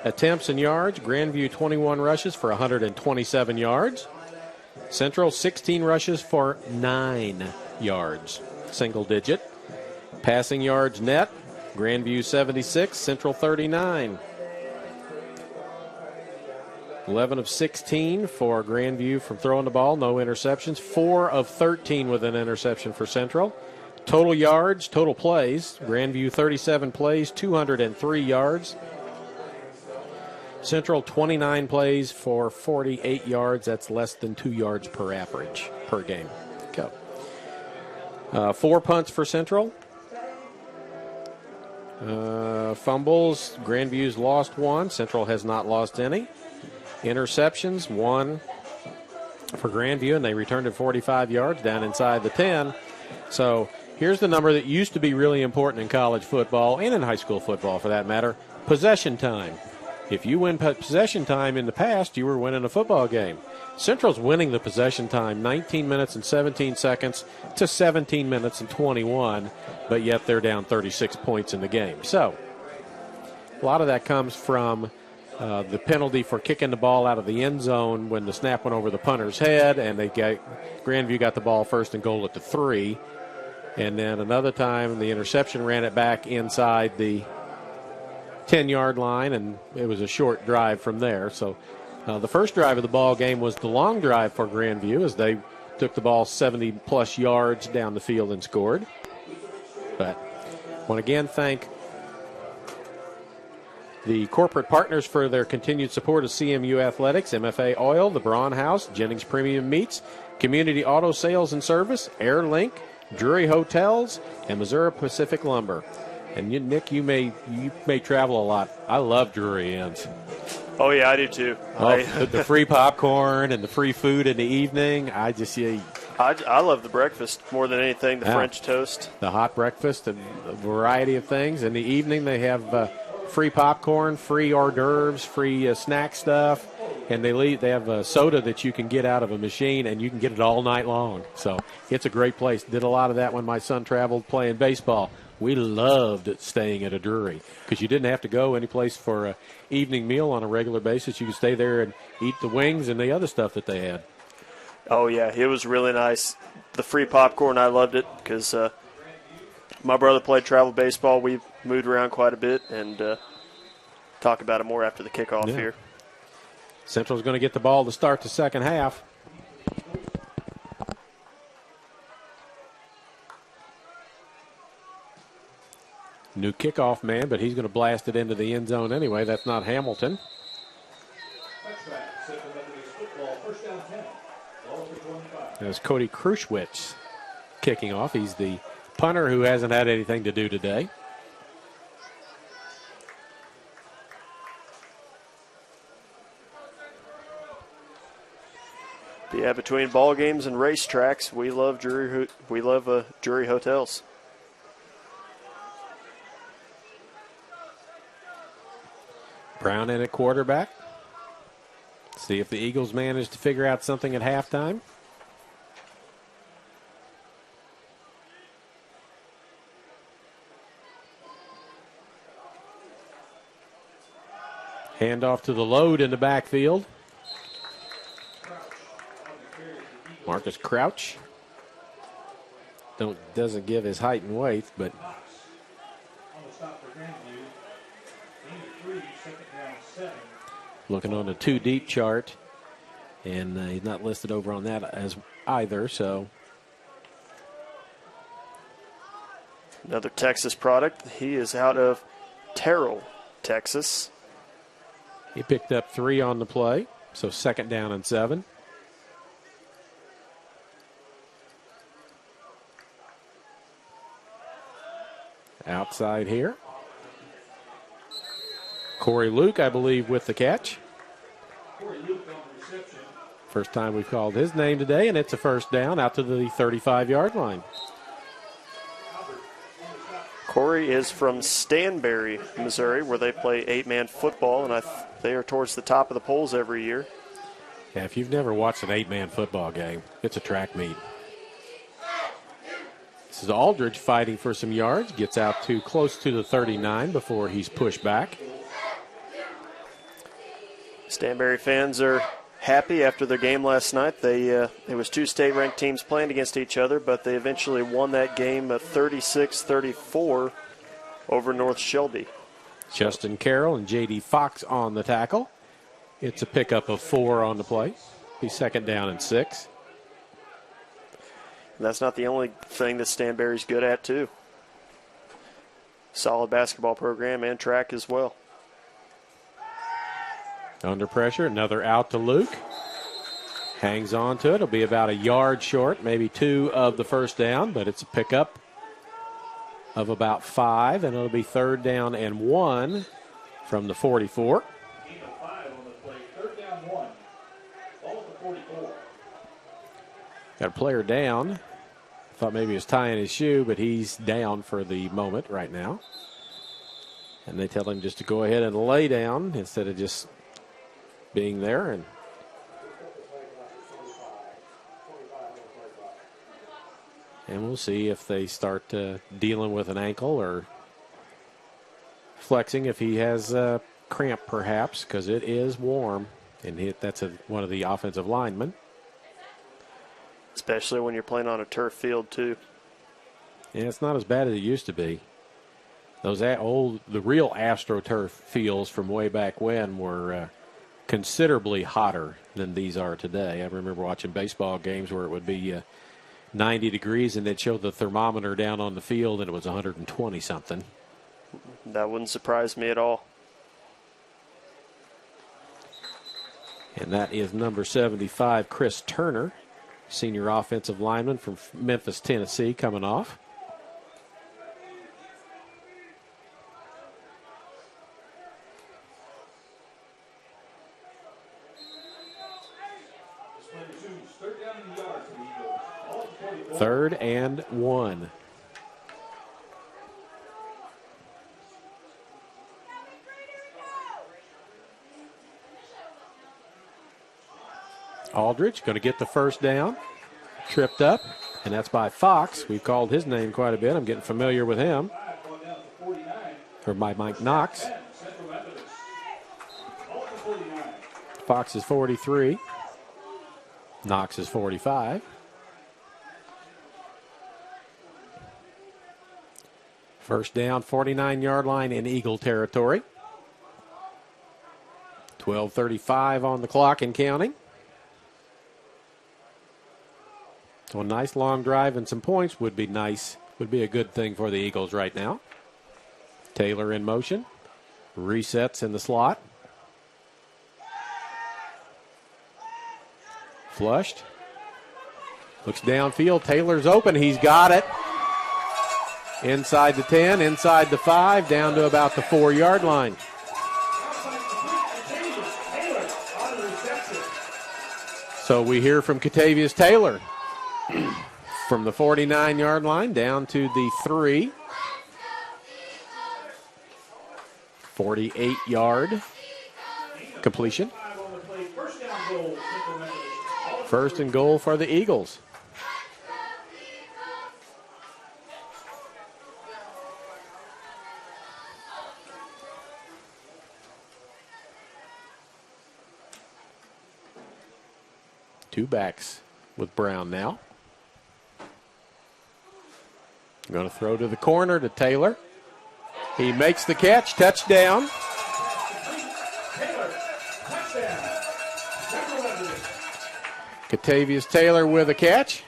attempts and yards, Grandview 21 rushes for 127 yards. Central 16 rushes for 9 yards, single digit. Passing yards net, Grandview 76, Central 39. 11 of 16 for Grandview from throwing the ball, no interceptions. 4 of 13 with an interception for Central. Total yards, total plays, Grandview 37 plays, 203 yards. Central 29 plays for 48 yards. That's less than 2 yards per average per game. Go. 4 punts for Central. Fumbles, Grandview's lost 1. Central has not lost any. Interceptions, 1 for Grandview, and they returned it 45 yards down inside the 10. So here's the number that used to be really important in college football and in high school football for that matter, possession time. If you win possession time in the past, you were winning a football game. Central's winning the possession time 19 minutes and 17 seconds to 17 minutes and 21, but yet they're down 36 points in the game. So a lot of that comes from the penalty for kicking the ball out of the end zone when the snap went over the punter's head, and Grandview got the ball first and goal at the 3. And then another time the interception ran it back inside the 10-yard line, and it was a short drive from there. So the first drive of the ball game was the long drive for Grandview as they took the ball 70-plus yards down the field and scored. But I want to again thank the corporate partners for their continued support of CMU Athletics: MFA Oil, the Braun House, Jennings Premium Meats, Community Auto Sales and Service, AirLink, Drury Hotels, and Missouri Pacific Lumber. And you, Nick, you may travel a lot. I love Drury Inns. Oh, yeah, I do too. The free popcorn and the free food in the evening. I love the breakfast more than anything, the French toast. The hot breakfast and a variety of things. In the evening they have free popcorn, free hors d'oeuvres, free snack stuff, and they have a soda that you can get out of a machine, and you can get it all night long. So it's a great place. Did a lot of that when my son traveled playing baseball. We loved staying at a Drury because you didn't have to go any place for an evening meal on a regular basis. You could stay there and eat the wings and the other stuff that they had. Oh, yeah, it was really nice. The free popcorn, I loved it because my brother played travel baseball. We moved around quite a bit, and talk about it more after the kickoff here. Central's going to get the ball to start the second half. New kickoff man, but he's going to blast it into the end zone anyway. That's not Hamilton. Touchback, Central Methodist football, first down 10. Ball for 25. There's Cody Kruszwitz kicking off. He's the punter who hasn't had anything to do today. Yeah, between ball games and racetracks, we love Drury hotels. Brown in at quarterback. See if the Eagles manage to figure out something at halftime. Handoff to the load in the backfield. Marcus Crouch doesn't give his height and weight, but On the stop for Grandview. Gain of 3, second down 7. looking on the 2 deep chart, and he's not listed over on that as either. So Another Texas product. He is out of Terrell, Texas. he picked up 3 on the play. So second down and 7. Outside here. Corey Luke, I believe, with the catch. Corey Luke on the reception. First time we've called his name today, and it's a first down out to the 35-yard line. Corey is from Stanberry, Missouri, where they play 8-man football, and they are towards the top of the polls every year. Yeah, if you've never watched an 8-man football game, it's a track meet. This is Aldridge fighting for some yards. Gets out to close to the 39 before he's pushed back. Stanberry fans are happy after their game last night. It was 2 state-ranked teams playing against each other, but they eventually won that game at 36-34 over North Shelby. Justin Carroll and J.D. Fox on the tackle. It's a pickup of 4 on the play. He's second down and 6. And that's not the only thing that Stanberry's good at, too. Solid basketball program and track as well. Under pressure, another out to Luke. Hangs on to it. It'll be about a yard short, maybe 2 of the first down, but it's a pickup of about 5, and it'll be third down and 1 from the 44. Gain of 5 on the play, third down 1. Ball at the 44. Got a player down. Thought maybe he was tying his shoe, but he's down for the moment right now. And they tell him just to go ahead and lay down instead of just being there. And we'll see if they start dealing with an ankle or flexing if he has a cramp perhaps, because it is warm. And that's one of the offensive linemen. Especially when you're playing on a turf field, too. Yeah, it's not as bad as it used to be. The real AstroTurf fields from way back when were considerably hotter than these are today. I remember watching baseball games where it would be 90 degrees and they'd show the thermometer down on the field and it was 120 something. That wouldn't surprise me at all. And that is number 75, Chris Turner, senior offensive lineman from Memphis, Tennessee, coming off. Third and 1. Aldridge going to get the first down. Tripped up, and that's by Fox. We've called his name quite a bit. I'm getting familiar with him. Or by Mike Knox. Fox is 43. Knox is 45. First down, 49-yard line in Eagle territory. 12:35 on the clock and counting. So a nice long drive and some points would be nice. Would be a good thing for the Eagles right now. Taylor in motion. Resets in the slot. Flushed. Looks downfield. Taylor's open. He's got it. Inside the 10, inside the 5, down to about the 4-yard line. So we hear from Catavius Taylor from the 49-yard line down to the 3. 48-yard completion. First and goal for the Eagles. Two backs with Brown now. Going to throw to the corner to Taylor. He makes the catch. Touchdown. Catavius Taylor with a catch.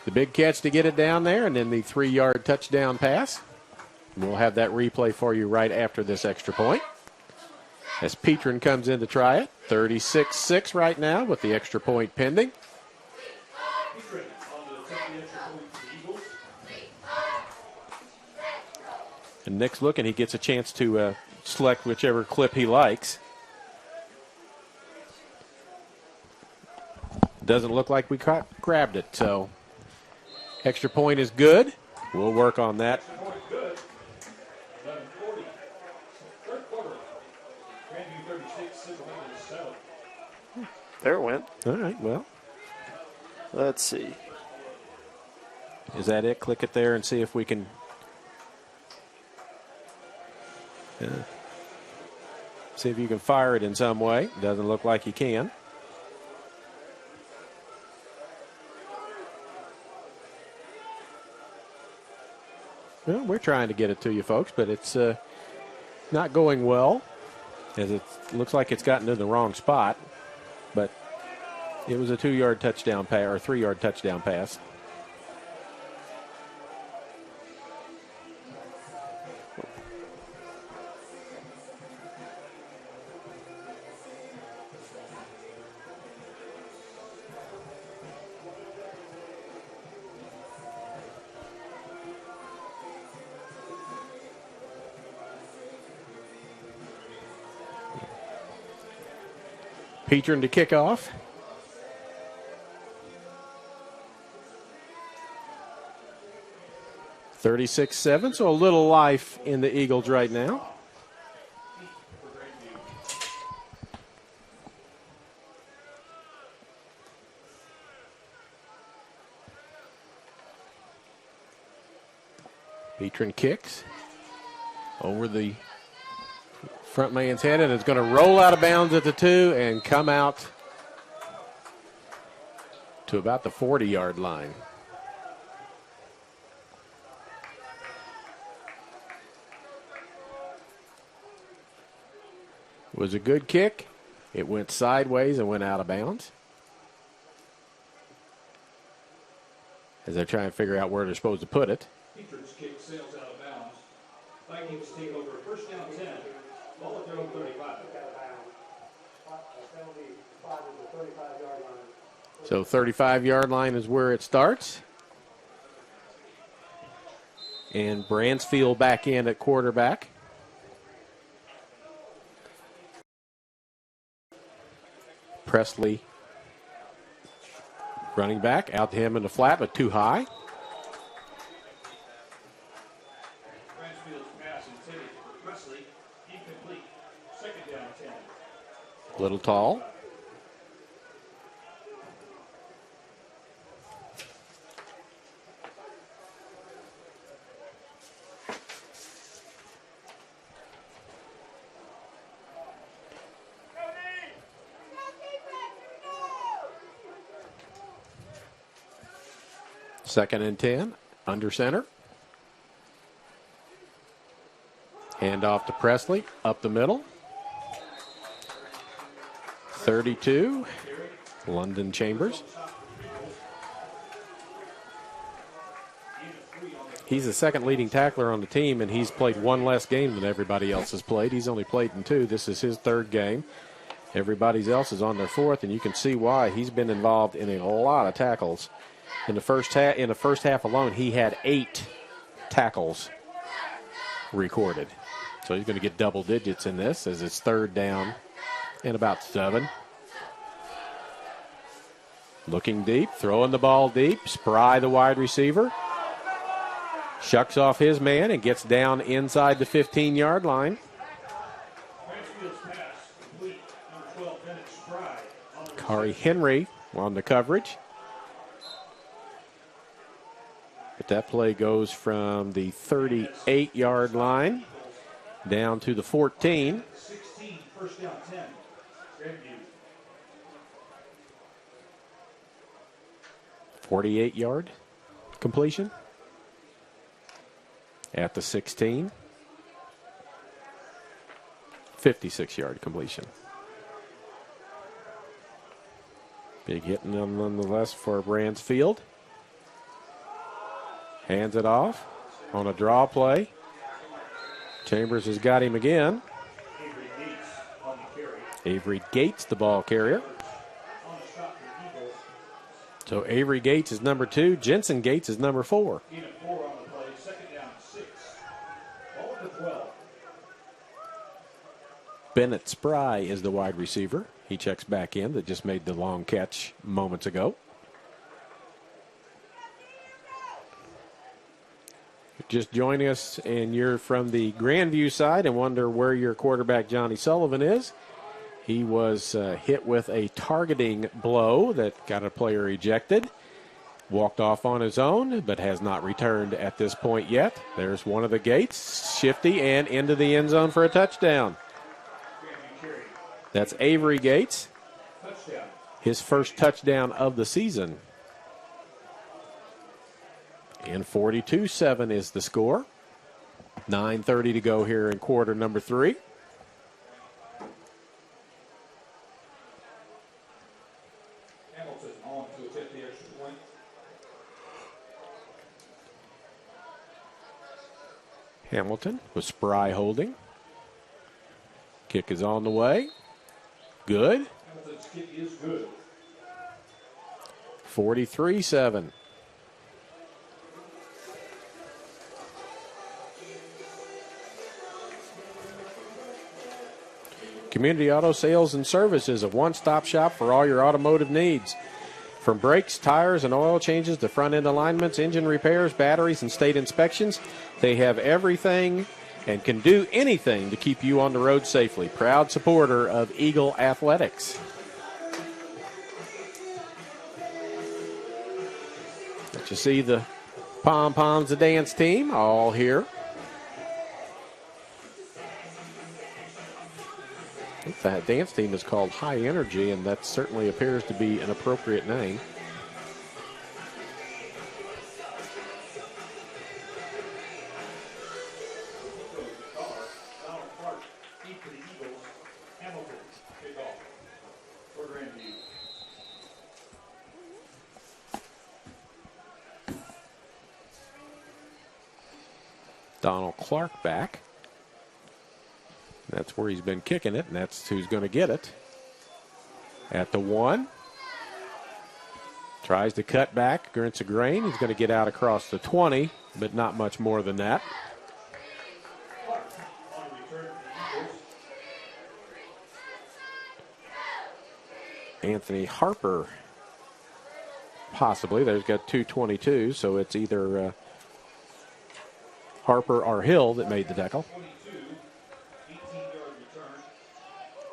The big catch to get it down there, and then the 3-yard touchdown pass. We'll have that replay for you right after this extra point. As Petrin comes in to try it. 36-6 right now with the extra point pending. And Nick's looking. He gets a chance to select whichever clip he likes. Doesn't look like we grabbed it, so extra point is good. We'll work on that. There it went. All right, well. Let's see. Is that it? Click it there and see if we can see if you can fire it in some way. Doesn't look like you can. Well, we're trying to get it to you folks, but it's not going well, as it looks like it's gotten in the wrong spot. But it was a 2-yard touchdown pass, or 3-yard touchdown pass. Petrin to kick off. (36-7), so a little life in the Eagles right now. Petrin kicks over the front man's head, and it's going to roll out of bounds at the 2 and come out to about the 40-yard line. It was a good kick. It went sideways and went out of bounds. As they're trying to figure out where they're supposed to put it. Petrin's kick sails out of bounds. Vikings take over first down 10. Ball at their own 35. So 35-yard line is where it starts. And Bransfield back in at quarterback. Presley running back, out to him in the flat, but too high. Bransfield's pass intended for Presley, incomplete. Second down 10. Little tall. Second and 10, under center. Hand off to Presley, up the middle. 32, London Chambers. He's the second leading tackler on the team, and he's played one less game than everybody else has played. He's only played in 2. This is his 3rd game. Everybody else is on their 4th, and you can see why. He's been involved in a lot of tackles. In the first half alone, he had 8 tackles recorded. So he's going to get double digits in this as it's 3rd down and about 7. Looking deep, throwing the ball deep. Spry, the wide receiver, shucks off his man and gets down inside the 15-yard line. Kari Henry on the coverage. But that play goes from the 38-yard line down to the 14. 16, first down, 10. Grandview. 48-yard completion at the 16. 56-yard completion. Big hit nonetheless for Bransfield. Hands it off on a draw play. Chambers has got him again. Avery Gates, the ball carrier. So Avery Gates is number 2. Jensen Gates is number 4. Bennett Spry is the wide receiver. He checks back in, that just made the long catch moments ago. Just joining us and you're from the Grandview side and wonder where your quarterback Johnny Sullivan is. He was hit with a targeting blow that got a player ejected. Walked off on his own, but has not returned at this point yet. There's one of the Gates, shifty, and into the end zone for a touchdown. That's Avery Gates. His first touchdown of the season. And 42-7 is the score. 9:30 to go here in quarter number 3. Hamilton on to attempt the extra point. Hamilton with Spry holding. Kick is on the way. Good. Hamilton's kick is good. 43-7. Community Auto Sales and Service is a one-stop shop for all your automotive needs. From brakes, tires, and oil changes to front-end alignments, engine repairs, batteries, and state inspections, they have everything and can do anything to keep you on the road safely. Proud supporter of Eagle Athletics. But you see the pom-poms, the dance team, all here. That dance team is called High Energy, and that certainly appears to be an appropriate name. Donald Clark back. That's where he's been kicking it, and that's who's going to get it. At the 1. Tries to cut back against the grain. He's going to get out across the 20, but not much more than that. Anthony Harper, possibly. There's got 2:22, so it's either Harper or Hill that made the tackle.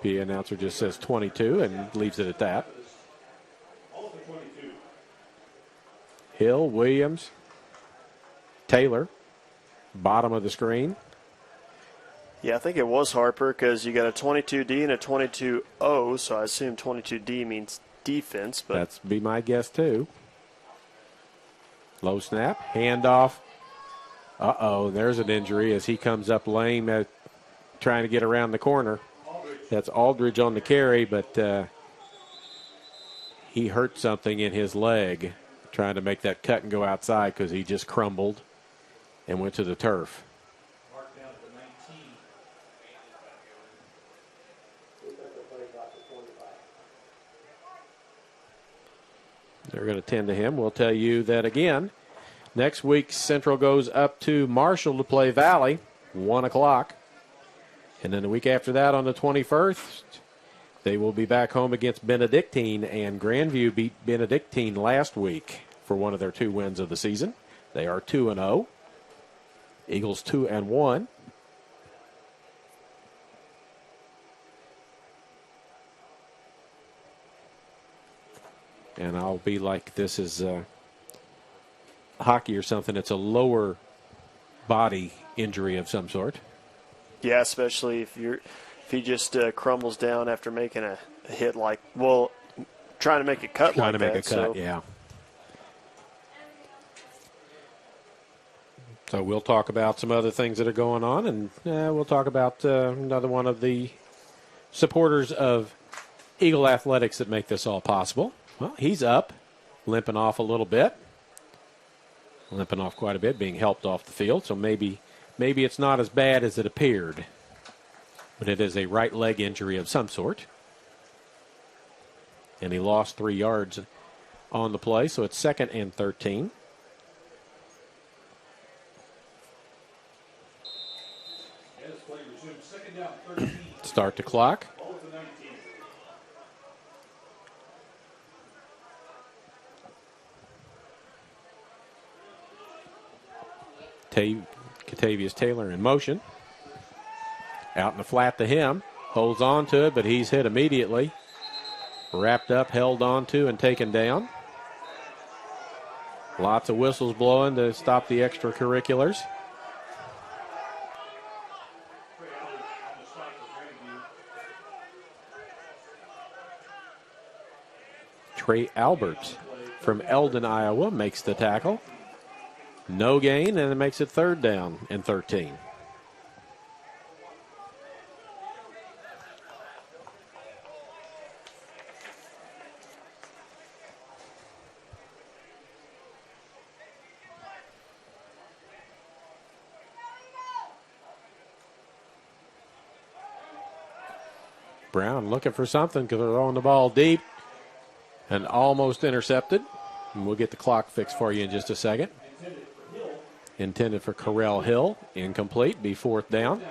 PA announcer just says 22 and leaves it at that. Hill, Williams, Taylor, bottom of the screen. Yeah, I think it was Harper because you got a 22D and a 22O, so I assume 22D means defense. But that's be my guess too. Low snap, handoff. Uh-oh, there's an injury as he comes up lame at trying to get around the corner. That's Aldridge on the carry, but he hurt something in his leg trying to make that cut and go outside because he just crumbled. and went to the turf. Mark down to 19. They're going to tend to him. We'll tell you that again. Next week, Central goes up to Marshall to play Valley, 1 o'clock. And then the week after that, on the 21st, they will be back home against Benedictine, and Grandview beat Benedictine last week for one of their 2 wins of the season. They are 2-0. Eagles 2-1. And I'll be like, this is hockey or something. It's a lower body injury of some sort. Yeah, especially if he just crumbles down after making a hit trying to make a cut Trying like to make that. a cut, yeah. So we'll talk about some other things that are going on, and we'll talk about another one of the supporters of Eagle Athletics that make this all possible. Well, he's up, limping off a little bit. Limping off quite a bit, being helped off the field. So maybe it's not as bad as it appeared. But it is a right leg injury of some sort. And he lost 3 yards on the play, so it's 2nd and 13. As play resumes, 2nd down, 13. Start the clock. Ball at the 19. Catavius Taylor in motion. Out in the flat to him. Holds on to it, but he's hit immediately. Wrapped up, held on to, and taken down. Lots of whistles blowing to stop the extracurriculars. Trey Albert from Eldon, Iowa, makes the tackle. No gain, and it makes it 3rd down and 13. Brown looking for something because they're throwing the ball deep and almost intercepted. And we'll get the clock fixed for you in just a second. Intended for Correll Hill. Incomplete. Be 4th down.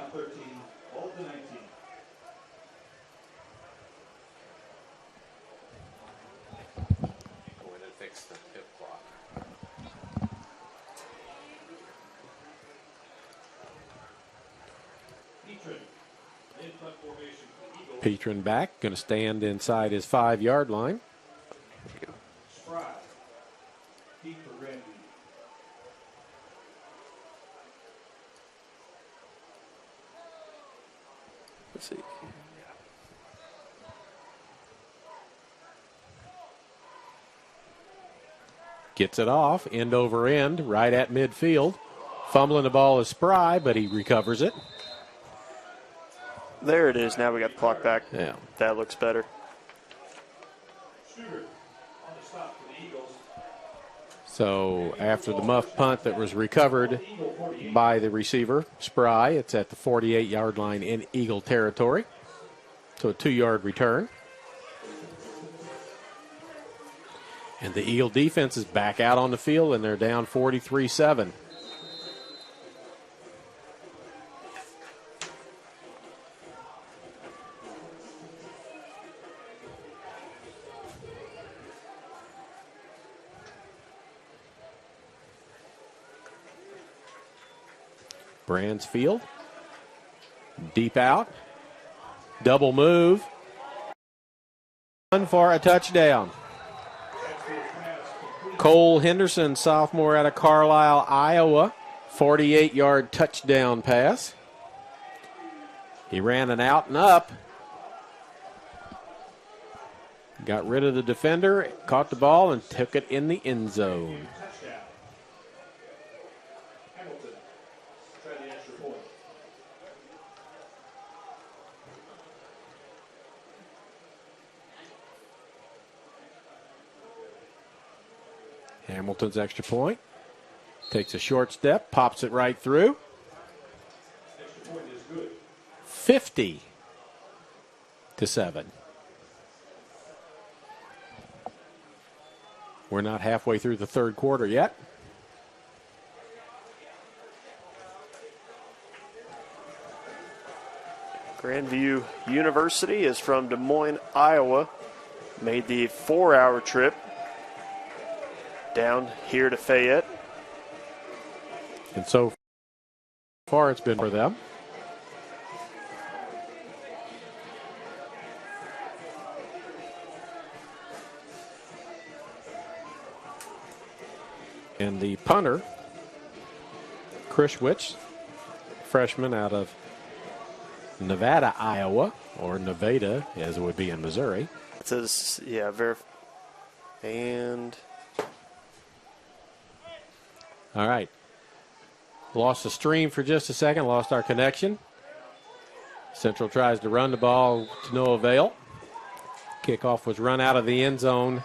Petrin back. Going to stand inside his 5-yard line. Let's see. Gets it off, end over end, right at midfield. Fumbling the ball is Spry, but he recovers it. There it is. Now we got the clock back. Yeah. That looks better. So after the muff punt that was recovered by the receiver, Spry, it's at the 48-yard line in Eagle territory. So a 2-yard return. And the Eagle defense is back out on the field, and they're down 43-7. Bransfield, deep out, double move, run for a touchdown. Cole Henderson, sophomore out of Carlisle, Iowa, 48-yard touchdown pass. He ran an out and up, got rid of the defender, caught the ball, and took it in the end zone. Hamilton's extra point. Takes a short step, pops it right through. 50-7. We're not halfway through the third quarter yet. Grandview University is from Des Moines, Iowa. Made the 4-hour trip down here to Fayette. And so far it's been for them. And the punter, Krishwich, freshman out of Nevada, Iowa, or Nevada, as it would be in Missouri. It says, and all right. Lost the stream for just a second, lost our connection. Central tries to run the ball to no avail. Kickoff was run out of the end zone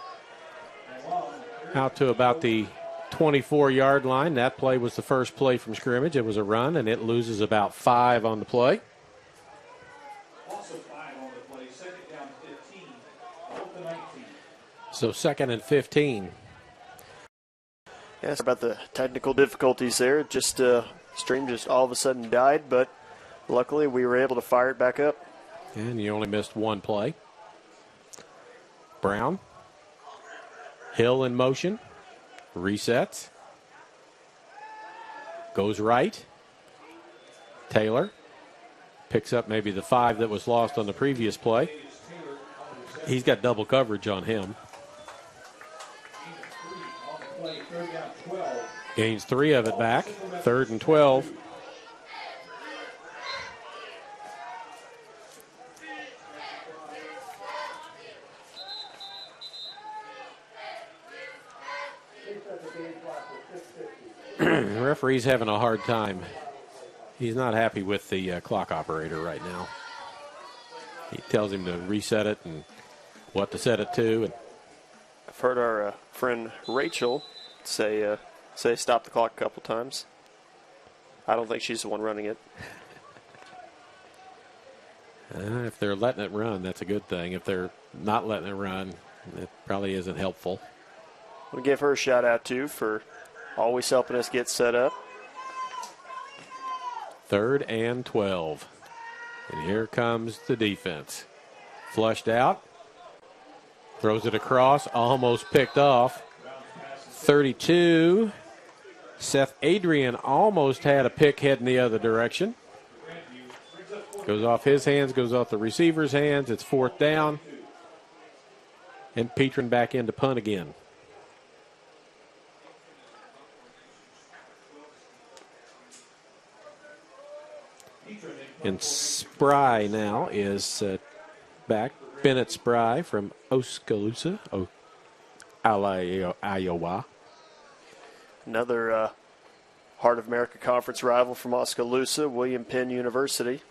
out to about the 24-yard line. That play was the first play from scrimmage. It was a run, and it loses about 5 on the play. Also 5 on the play. Second down 15. Out to 19. So 2nd and 15. Yes, about the technical difficulties there. Just stream just all of a sudden died, but luckily we were able to fire it back up. And you only missed one play. Brown. Hill in motion. Resets. Goes right. Taylor picks up maybe the 5 that was lost on the previous play. He's got double coverage on him. Gains 3 of it back. 3rd and 12. Referee's having a hard time. He's not happy with the clock operator right now. He tells him to reset it and what to set it to. And I've heard our friend Rachel say stop the clock a couple times. I don't think she's the one running it. If they're letting it run, that's a good thing. If they're not letting it run, it probably isn't helpful. We'll give her a shout out too for always helping us get set up. 3rd and 12. And here comes the defense. Flushed out. Throws it across. Almost picked off. 32. Seth Adrian almost had a pick heading the other direction. Goes off his hands, goes off the receiver's hands. It's 4th down. And Petrin back in to punt again. And Spry now is back. Bennett Spry from Oskaloosa, Iowa. Another Heart of America Conference rival from Oskaloosa, William Penn University.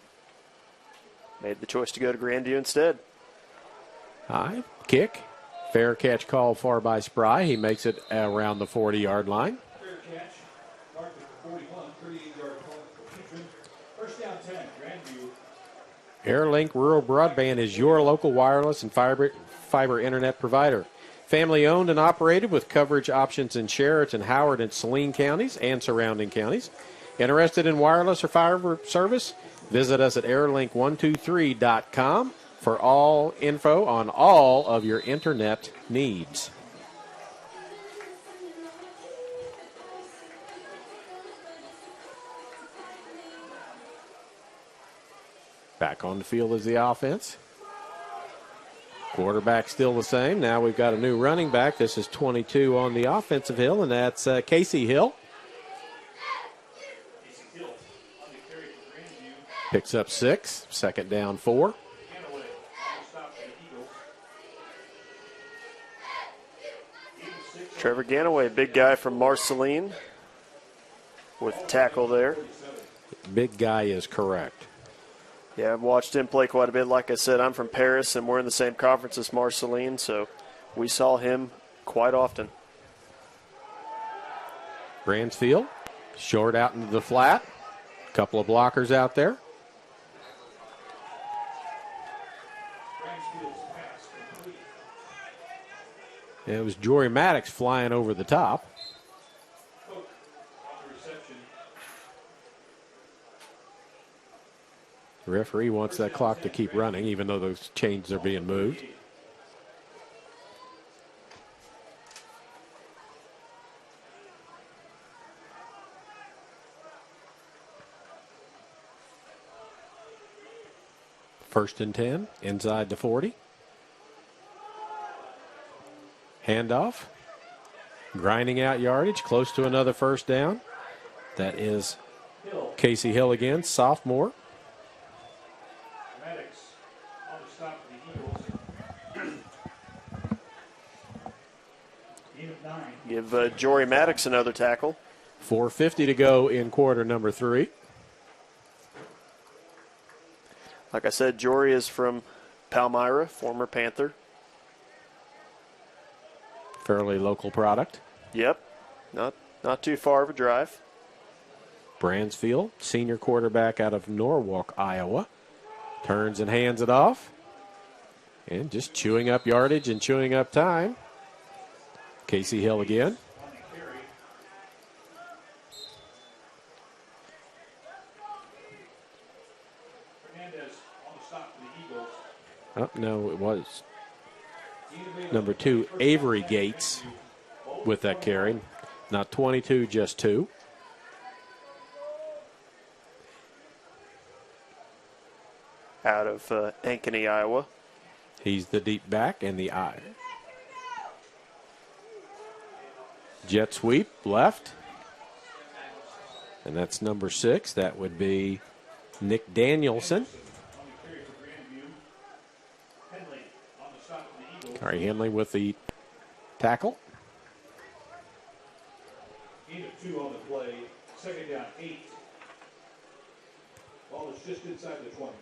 Made the choice to go to Grandview instead. High kick. Fair catch called for by Spry. He makes it around the 40-yard line. Fair catch. Mark at the 41, 38-yard punt for Petrin. First down 10, Grandview. AirLink Rural Broadband is your local wireless and fiber internet provider. Family owned and operated with coverage options in Sheraton, Howard, and Saline counties and surrounding counties. Interested in wireless or fiber service? Visit us at airlink123.com for all info on all of your internet needs. Back on the field is the offense. Quarterback still the same. Now we've got a new running back. This is 22 on the offensive hill, and that's Casey Hill. Picks up 6. 2nd down 4. Trevor Ganaway, big guy from Marceline with tackle there. Big guy is correct. Yeah, I've watched him play quite a bit. Like I said, I'm from Paris, and we're in the same conference as Marceline, so we saw him quite often. Bransfield, short out into the flat. Couple of blockers out there. And it was Jory Maddox flying over the top. The referee wants that clock to keep running, even though those chains are being moved. First and 10, inside the 40. Handoff. Grinding out yardage, close to another first down. That is Casey Hill again, sophomore. Maddox on the stop for the Eagles. Gain of 9. Give Jory Maddox another tackle. 4:50 to go in quarter number 3. Like I said, Jory is from Palmyra, former Panther. Fairly local product. Yep, not too far of a drive. Bransfield, senior quarterback out of Norwalk, Iowa. Turns and hands it off. And just chewing up yardage and chewing up time. Casey Hill again. Oh, no, it was number 2, Avery Gates, with that carry. Not 22, just 2. Out of Ankeny, Iowa. He's the deep back and the eye. Jet sweep, left. And that's number 6. That would be Nick Danielson. Kari Henley with the tackle. Gain of 2 on the play. Second down, 8. Ball is just inside the 20.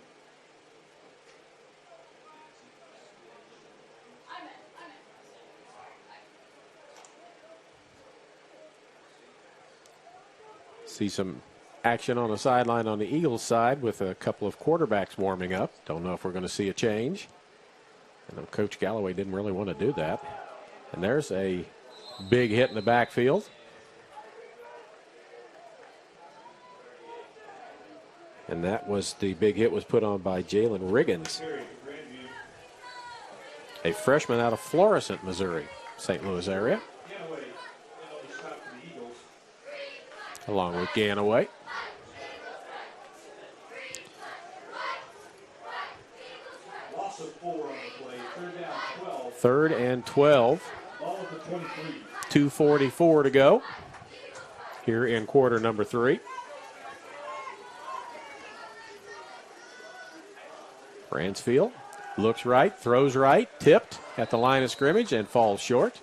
See some action on the sideline on the Eagles side with a couple of quarterbacks warming up. Don't know if we're going to see a change. And Coach Galloway didn't really want to do that. And there's a big hit in the backfield. And that was the big hit was put on by Jalen Riggins, a freshman out of Florissant, Missouri, St. Louis area. Along with Ganaway. Loss of 4 on the play. Third down, 12. 3rd and 12. Ball at the 23. 2:44 to go here in quarter number 3. Bransfield looks right, throws right, tipped at the line of scrimmage and falls short.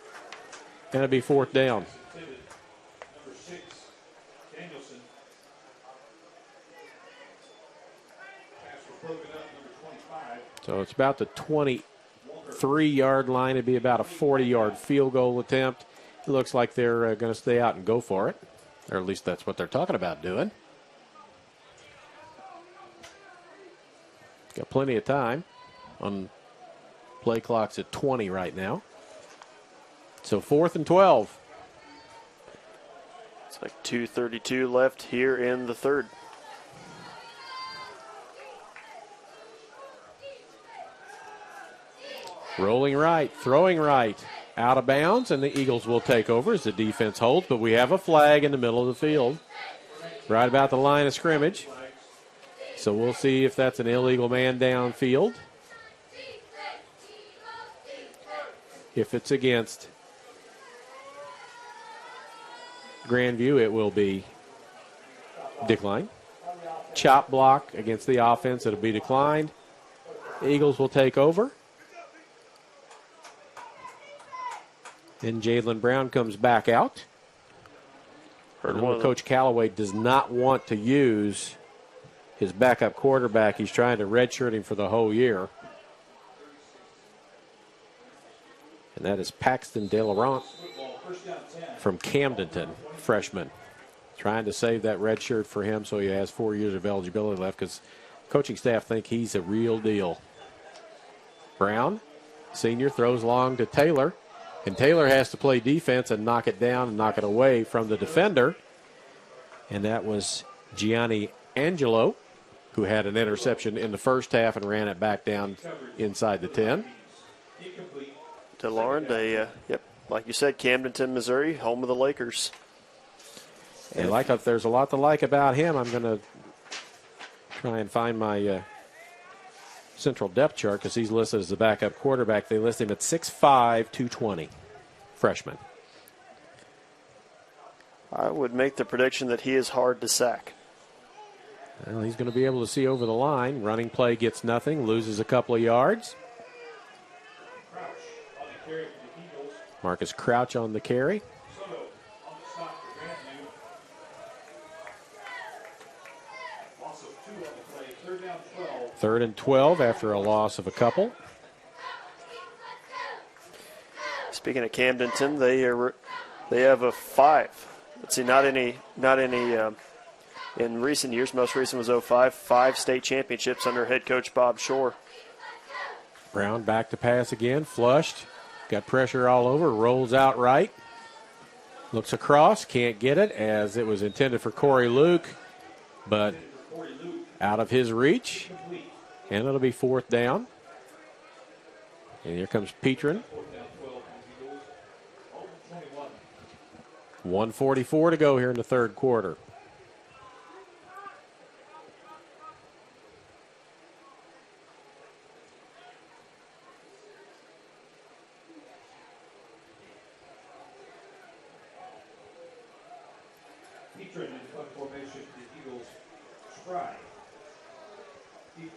And it'll be 4th down. Number 6, Danielson. Pass was broken up, number 25. So it's about the 23-yard line. It'd be about a 40-yard field goal attempt. It looks like they're going to stay out and go for it. Or at least that's what they're talking about doing. Got plenty of time on play clock's at 20 right now. So 4th and 12. It's like 2:32 left here in the 3rd. Rolling right, throwing right, out of bounds, and the Eagles will take over as the defense holds, but we have a flag in the middle of the field, right about the line of scrimmage. So we'll see if that's an illegal man downfield. If it's against Grandview, it will be declined. Chop block against the offense, it'll be declined. The Eagles will take over. Then Jalen Brown comes back out. Coach Callaway does not want to use his backup quarterback. He's trying to redshirt him for the whole year. And that is Paxton De Laurent from Camdenton, freshman. Trying to save that red shirt for him so he has 4 years of eligibility left because coaching staff think he's a real deal. Brown, senior, throws long to Taylor. And Taylor has to play defense and knock it down and knock it away from the defender. And that was Gianni Angelo, who had an interception in the first half and ran it back down inside the 10. To Lauren, like you said, Camdenton, Missouri, home of the Lakers. And if there's a lot to like about him, I'm going to try and find my central depth chart because he's listed as the backup quarterback. They list him at 6'5", 220, freshman. I would make the prediction that he is hard to sack. Well, he's going to be able to see over the line. Running play gets nothing, loses a couple of yards. Marcus Crouch on the carry. Third and 12 after a loss of a couple. Speaking of Camdenton, they have a 5. Let's see, not any in recent years. Most recent was 05. 5 state championships under head coach Bob Shore. Brown back to pass again, flushed, got pressure all over, rolls out right, looks across, can't get it as it was intended for Corey Luke, but out of his reach, and it'll be 4th down. And here comes Petrin. 1:44 to go here in the third quarter.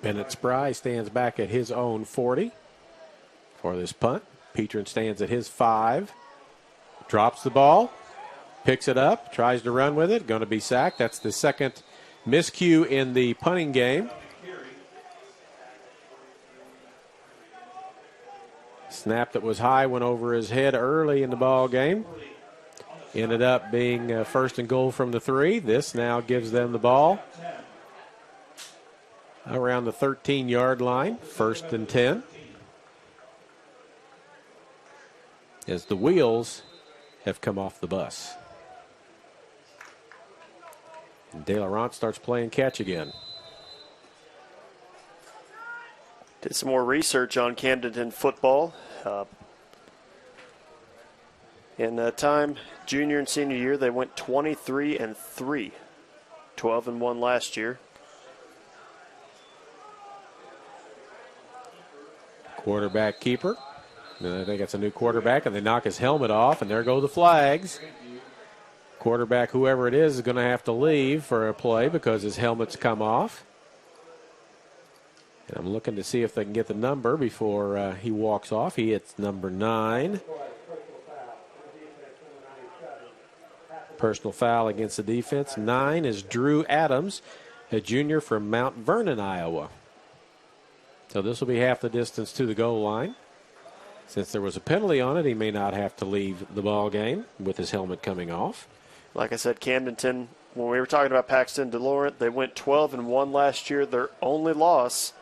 Bennett Spry stands back at his own 40 for this punt. Petrin stands at his 5. Drops the ball. Picks it up. Tries to run with it. Going to be sacked. That's the second miscue in the punting game. Snap that was high went over his head early in the ball game. Ended up being first and goal from the 3. This now gives them the ball around the 13-yard line, 1st and 10. As the wheels have come off the bus. And De Laurent starts playing catch again. Did some more research on Camdenton football. In time, junior and senior year, they went 23-3, 12-1 last year. Quarterback keeper. And I think it's a new quarterback, and they knock his helmet off, and there go the flags. Quarterback, whoever it is going to have to leave for a play because his helmet's come off. And I'm looking to see if they can get the number before he walks off. He hits number 9. Personal foul against the defense. 9 is Drew Adams, a junior from Mount Vernon, Iowa. So this will be half the distance to the goal line. Since there was a penalty on it, he may not have to leave the ball game with his helmet coming off. Like I said, Camdenton, when we were talking about Paxton DeLaurent, they went 12-1 last year. Their only loss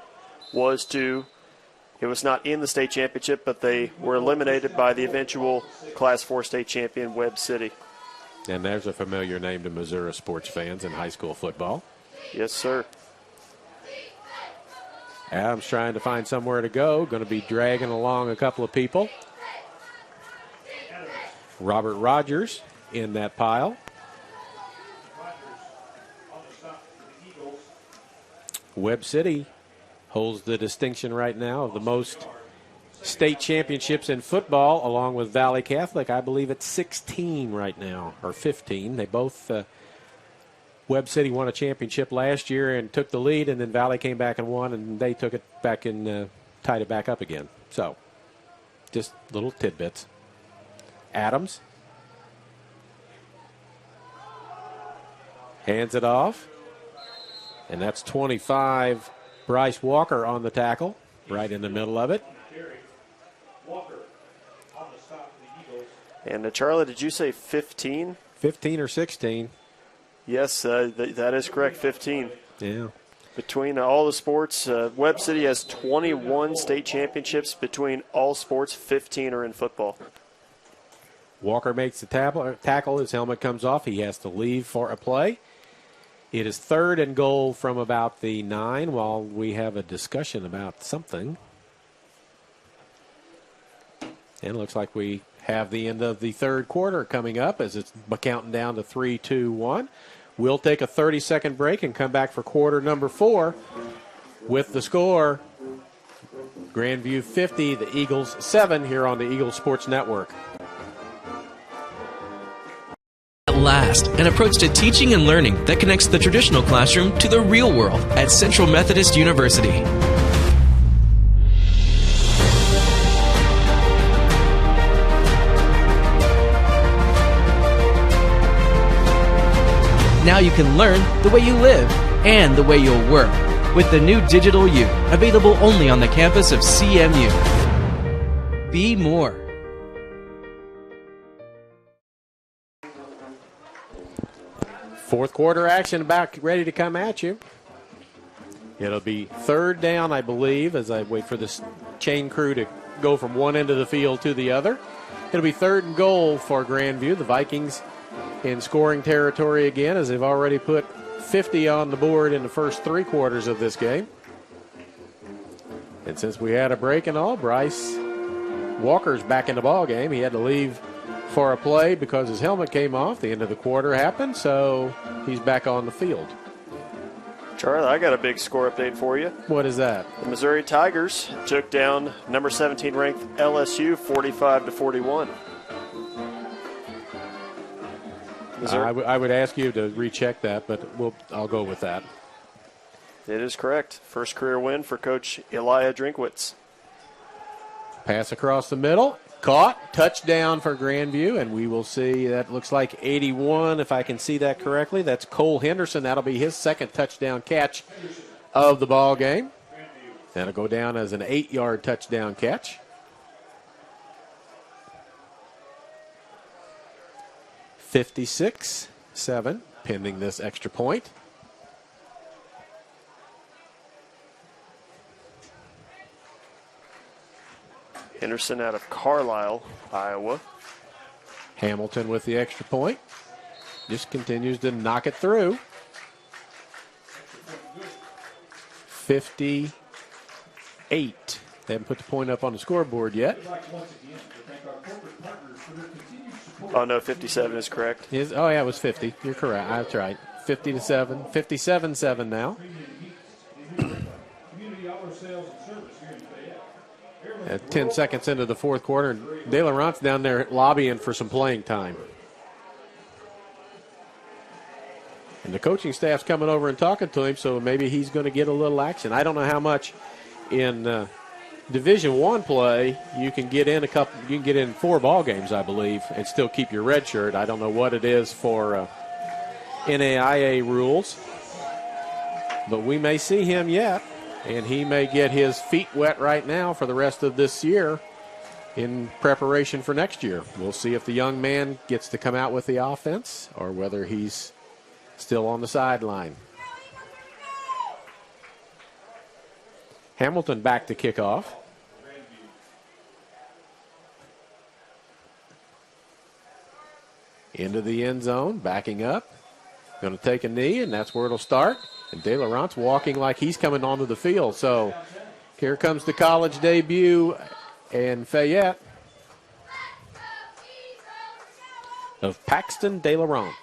was it was not in the state championship, but they were eliminated by the eventual Class 4 state champion, Webb City. And there's a familiar name to Missouri sports fans in high school football. Yes, sir. Adams trying to find somewhere to go. Going to be dragging along a couple of people. Robert Rogers in that pile. Webb City holds the distinction right now of the most state championships in football, along with Valley Catholic. I believe it's 16 right now, or 15. They both, Webb City won a championship last year and took the lead, and then Valley came back and won, and they took it back and tied it back up again. So, just little tidbits. Adams hands it off, and that's 25. Bryce Walker on the tackle, right in the middle of it. And Charlie, did you say 15? 15 or 16. Yes, that is correct, 15. Yeah. Between all the sports, Webb City has 21 state championships. Between all sports, 15 are in football. Walker makes the tackle. His helmet comes off. He has to leave for a play. It is 3rd and goal from about the 9 while we have a discussion about something. And it looks like we have the end of the 3rd quarter coming up as it's counting down to 3, 2, 1. We'll take a 30-second break and come back for quarter number 4 with the score. Grandview 50, the Eagles 7 here on the Eagles Sports Network. At last, an approach to teaching and learning that connects the traditional classroom to the real world at Central Methodist University. Now you can learn the way you live and the way you'll work with the new Digital U, available only on the campus of CMU. Be more. Fourth quarter action about ready to come at you. It'll be 3rd down, I believe, as I wait for this chain crew to go from one end of the field to the other. It'll be 3rd and goal for Grandview. The Vikings in scoring territory again, as they've already put 50 on the board in the first 3 quarters of this game. And since we had a break and all, Bryce Walker's back in the ball game. He had to leave for a play because his helmet came off. The end of the quarter happened, so he's back on the field. Charlie, I got a big score update for you. What is that? The Missouri Tigers took down number 17 ranked LSU 45-41. I would ask you to recheck that, but I'll go with that. It is correct. First career win for Coach Elijah Drinkwitz. Pass across the middle. Caught. Touchdown for Grandview, and we will see. That looks like 81, if I can see that correctly. That's Cole Henderson. That'll be his 2nd touchdown catch of the ball game. That'll go down as an 8-yard touchdown catch. 56-7, pending this extra point. Henderson out of Carlisle, Iowa. Hamilton with the extra point. Just continues to knock it through. 58. They haven't put the point up on the scoreboard yet. Oh, no, 57 is correct. It was 50. You're correct. That's right. 50-7. 57-7 now. 10 seconds into the 4th quarter, De Laurent's down there lobbying for some playing time. And the coaching staff's coming over and talking to him, so maybe he's going to get a little action. I don't know how much in Division I play you can get in You can get in 4 ball games, I believe, and still keep your red shirt. I don't know what it is for NAIA rules, but we may see him yet. And he may get his feet wet right now for the rest of this year in preparation for next year. We'll see if the young man gets to come out with the offense or whether he's still on the sideline. Hamilton back to kickoff. Into the end zone, backing up. Going to take a knee, and that's where it'll start. And De Laurent's walking like he's coming onto the field. So here comes the college debut in Fayette of Paxton De Laurent.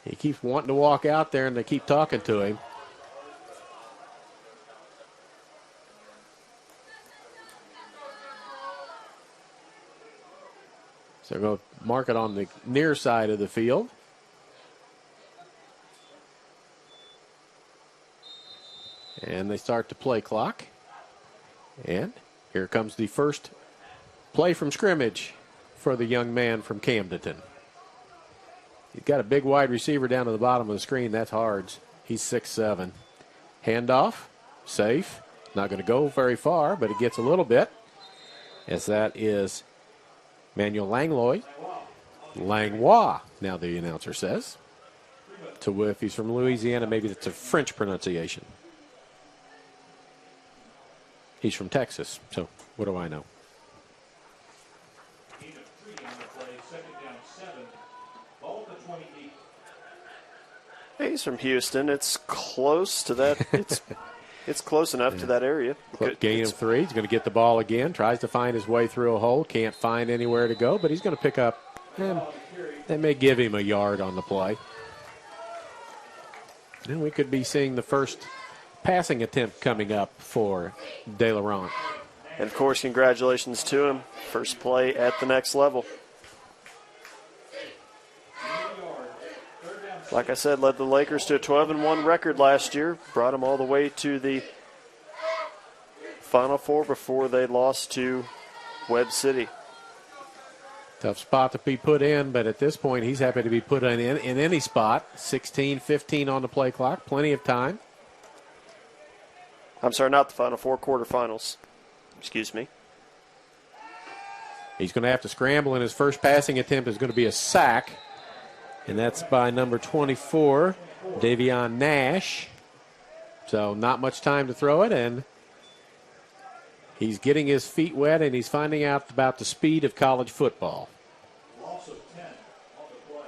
He keeps wanting to walk out there, and they keep talking to him. So they're going to mark it on the near side of the field. And they start the play clock. And here comes the first play from scrimmage for the young man from Camdenton. He's got a big wide receiver down to the bottom of the screen. That's Hards. He's 6'7". Handoff, safe. Not going to go very far, but it gets a little bit. as that is Manuel Langlois, now the announcer says. So if he's from Louisiana, maybe that's a French pronunciation. He's from Texas, so what do I know? Gain of 3 on the play, second down 7. Ball at the 28. Hey, he's from Houston. It's close to that. It's close enough to that area. Gain of 3. He's going to get the ball again. Tries to find his way through a hole. Can't find anywhere to go, but he's going to pick up. They may give him a yard on the play. And we could be seeing the first passing attempt coming up for De Laurent. And, of course, congratulations to him. First play at the next level. Like I said, led the Lakers to a 12-1 record last year. Brought them all the way to the Final Four before they lost to Webb City. Tough spot to be put in, but at this point, he's happy to be put in any spot. 16-15 on the play clock. Plenty of time. I'm sorry, not the Final Four, quarterfinals. Excuse me. He's going to have to scramble, and his first passing attempt is going to be a sack. And that's by number 24, Davion Nash. So not much time to throw it, and he's getting his feet wet, and he's finding out about the speed of college football. Loss of 10 on the play.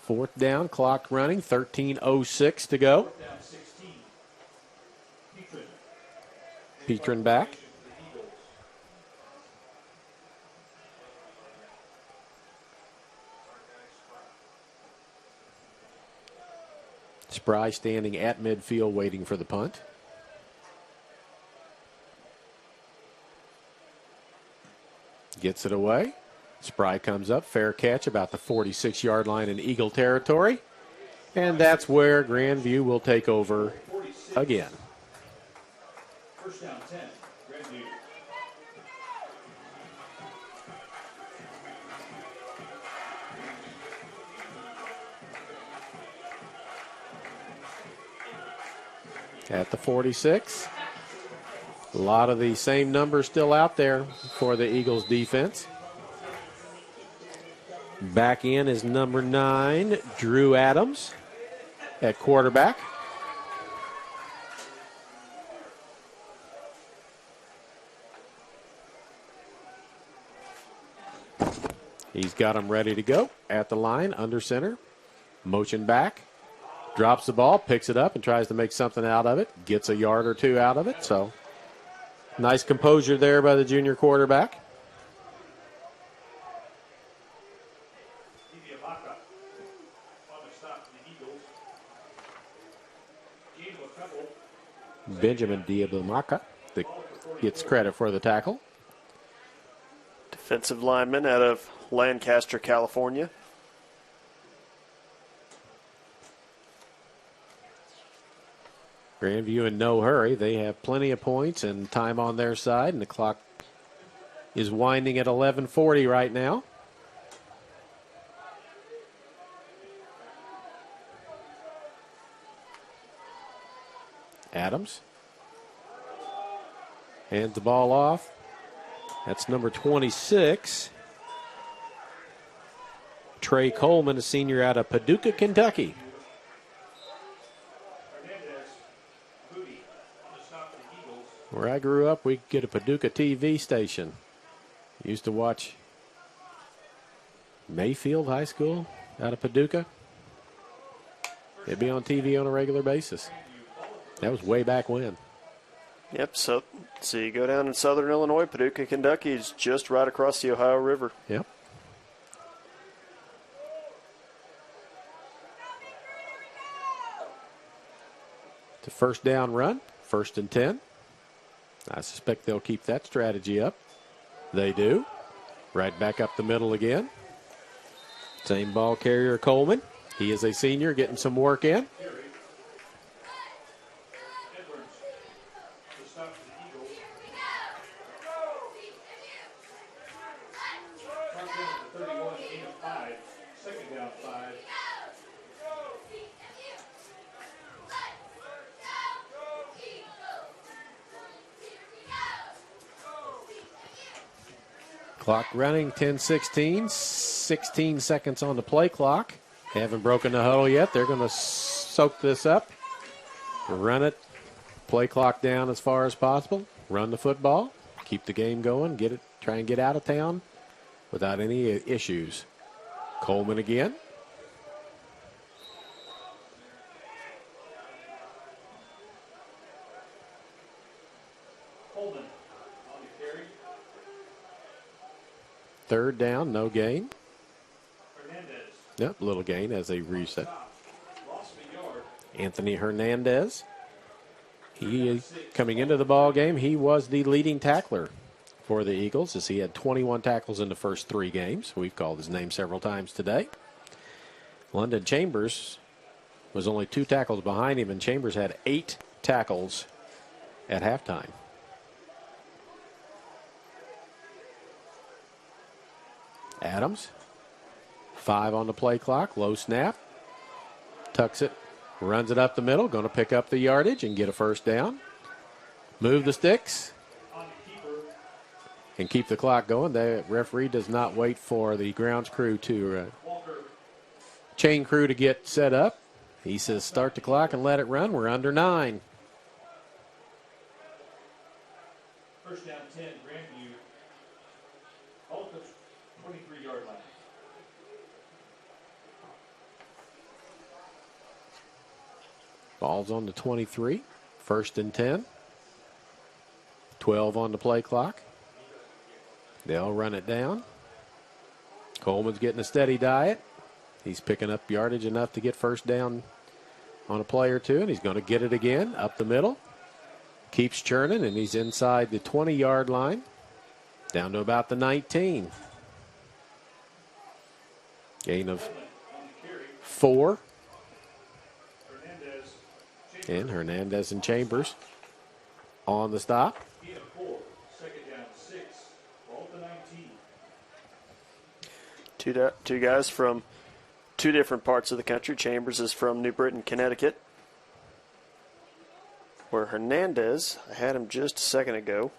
Fourth down, clock running, 13:06 to go. Fourth down 16. Petrin back. Spry standing at midfield waiting for the punt. Gets it away. Spry comes up. Fair catch about the 46-yard line in Eagle territory. And that's where Grandview will take over again. First down 10, Grandview. At the 46. A lot of the same numbers still out there for the Eagles defense. Back in is number 9, Drew Adams at quarterback. He's got him ready to go at the line, under center. Motion back. Drops the ball, picks it up, and tries to make something out of it. Gets a yard or two out of it. So nice composure there by the junior quarterback. Benjamin Diabamaka gets credit for the tackle. Defensive lineman out of Lancaster, California. Grandview in no hurry. They have plenty of points and time on their side, and the clock is winding at 11:40 right now. Adams hands the ball off. That's number 26. Trey Coleman, a senior out of Paducah, Kentucky. Where I grew up, we get a Paducah TV station. Used to watch Mayfield High School out of Paducah. They'd be on TV on a regular basis. That was way back when. Yep, so you go down in southern Illinois, Paducah, Kentucky is just right across the Ohio River. Yep. The first down run, 1st and 10. I suspect they'll keep that strategy up. They do. Right back up the middle again. Same ball carrier, Coleman. He is a senior getting some work in. Clock running, 10:16, 16 seconds on the play clock. Haven't broken the huddle yet. They're going to soak this up, run it, play clock down as far as possible, run the football, keep the game going, try and get out of town without any issues. Coleman again. Third down, no gain. Yep, little gain as they reset. Anthony Hernandez. He is coming into the ball game. He was the leading tackler for the Eagles as he had 21 tackles in the first 3 games. We've called his name several times today. London Chambers was only 2 tackles behind him, and Chambers had 8 tackles at halftime. Adams, 5 on the play clock, low snap, tucks it, runs it up the middle, going to pick up the yardage and get a first down. Move the sticks and keep the clock going. The referee does not wait for the grounds crew to chain crew to get set up. He says start the clock and let it run. We're under 9. First down 10, Grandview. All the 23-yard line. Ball's on the 23. First and 10. 12 on the play clock. They'll run it down. Coleman's getting a steady diet. He's picking up yardage enough to get first down on a play or two, and he's going to get it again up the middle. Keeps churning, and he's inside the 20-yard line, down to about the 19. Gain of 4. And Hernandez and Chambers on the stop. Second down 6, ball to 19. Two guys from 2 different parts of the country. Chambers is from New Britain, Connecticut, where Hernandez, I had him just a second ago,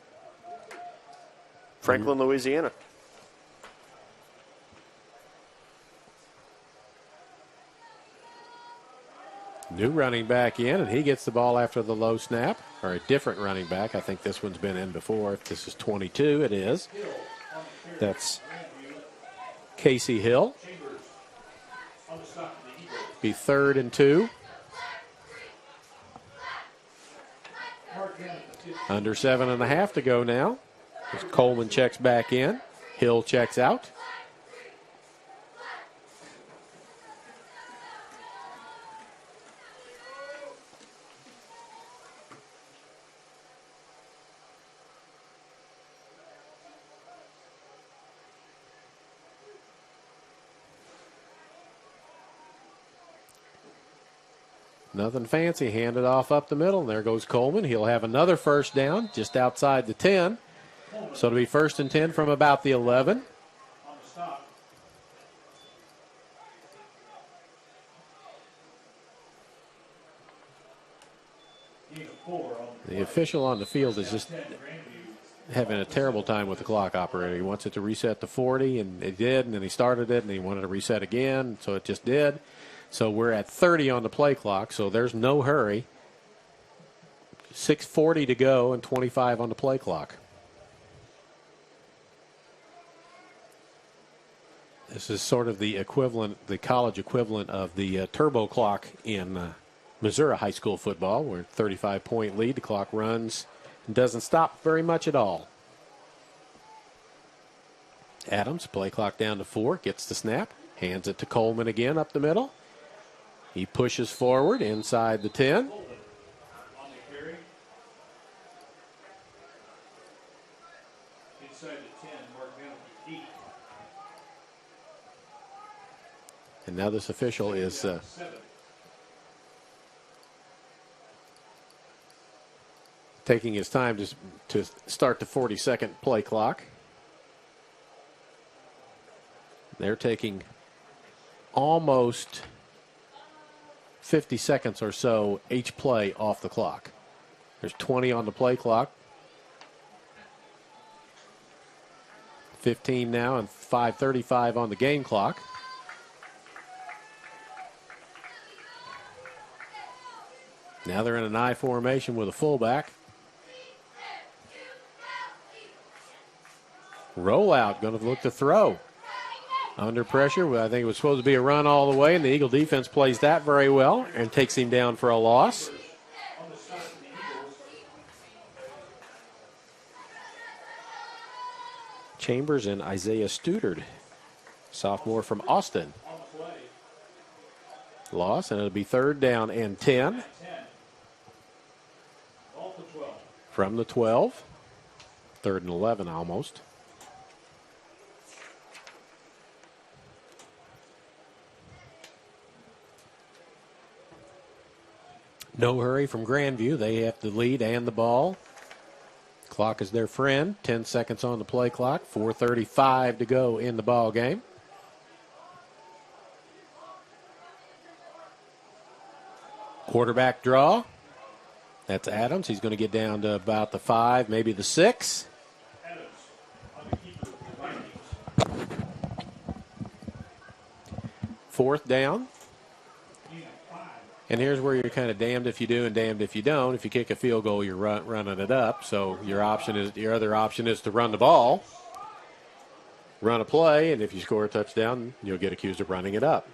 Franklin, Louisiana. New running back in, and he gets the ball after the low snap, or a different running back. I think this one's been in before. If this is 22, it is. That's Casey Hill. Be 3rd and 2. Under 7.5 to go now. As Coleman checks back in. Hill checks out. Nothing fancy. Handed off up the middle. And there goes Coleman. He'll have another first down just outside the 10. So it'll be 1st and 10 from about the 11. The official on the field is just having a terrible time with the clock operator. He wants it to reset to 40, and it did, and then he started it, and he wanted to reset again, so it just did. So we're at 30 on the play clock, so there's no hurry. 6:40 to go and 25 on the play clock. This is sort of the equivalent, the college equivalent of the turbo clock in Missouri high school football. We're 35-point lead. The clock runs and doesn't stop very much at all. Adams, play clock down to 4, gets the snap, hands it to Coleman again up the middle. He pushes forward inside the 10. And now this official is taking his time to start the 40-second play clock. They're taking almost 50 seconds or so each play off the clock. There's 20 on the play clock. 4:15 now and 5:35 on the game clock. Now they're in an I formation with a fullback. Rollout, going to look to throw. Under pressure, I think it was supposed to be a run all the way, and the Eagle defense plays that very well and takes him down for a loss. Chambers and Isaiah Studard, sophomore from Austin. Loss, and it'll be 3rd down and 10. From the 12. 3rd and 11 almost. No hurry from Grandview. They have the lead and the ball. Clock is their friend. 10 seconds on the play clock. 4:35 to go in the ball game. Quarterback draw. That's Adams. He's going to get down to about the 5, maybe the 6. Fourth down. And here's where you're kind of damned if you do and damned if you don't. If you kick a field goal, you're running it up. So your other option is to run the ball, run a play, and if you score a touchdown, you'll get accused of running it up.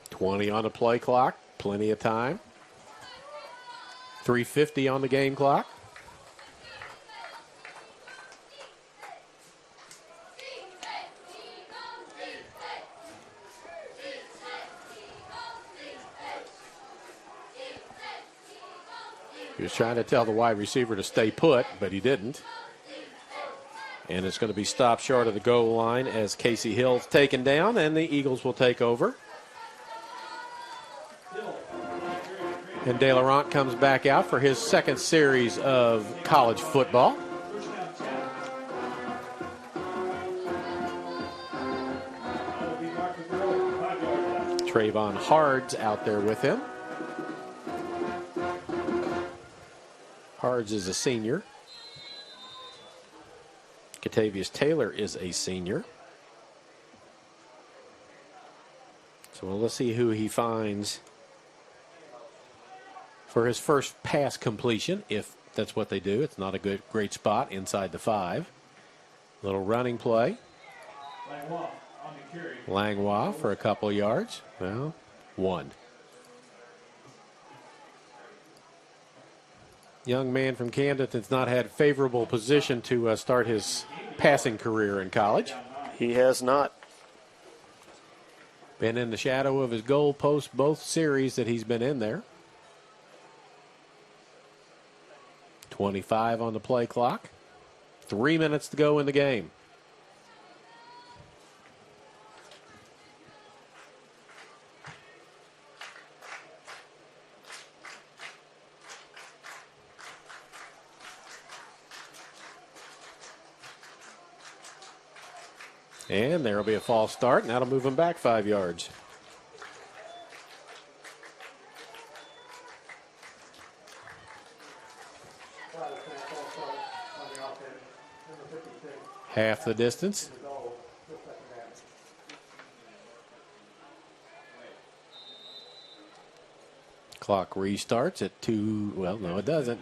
$20 on the play clock, plenty of time. 3:50 on the game clock. He was trying to tell the wide receiver to stay put, but he didn't. And it's going to be stopped short of the goal line as Casey Hill's taken down, and the Eagles will take over. And De Laurent comes back out for his second series of college football. Trayvon Hard's out there with him. Hards is a senior. Catavius Taylor is a senior. So let's see who he finds for his first pass completion, if that's what they do. It's not a great spot inside the 5. Little running play. Langlois for a couple yards. Well, 1. Young man from Camden that's not had favorable position to start his passing career in college. He has not. Been in the shadow of his goal post both series that he's been in there. 25 on the play clock. 3 minutes to go in the game. And there will be a false start, and that'll move him back 5 yards. Half the distance. Clock restarts at 2. Well, no, it doesn't.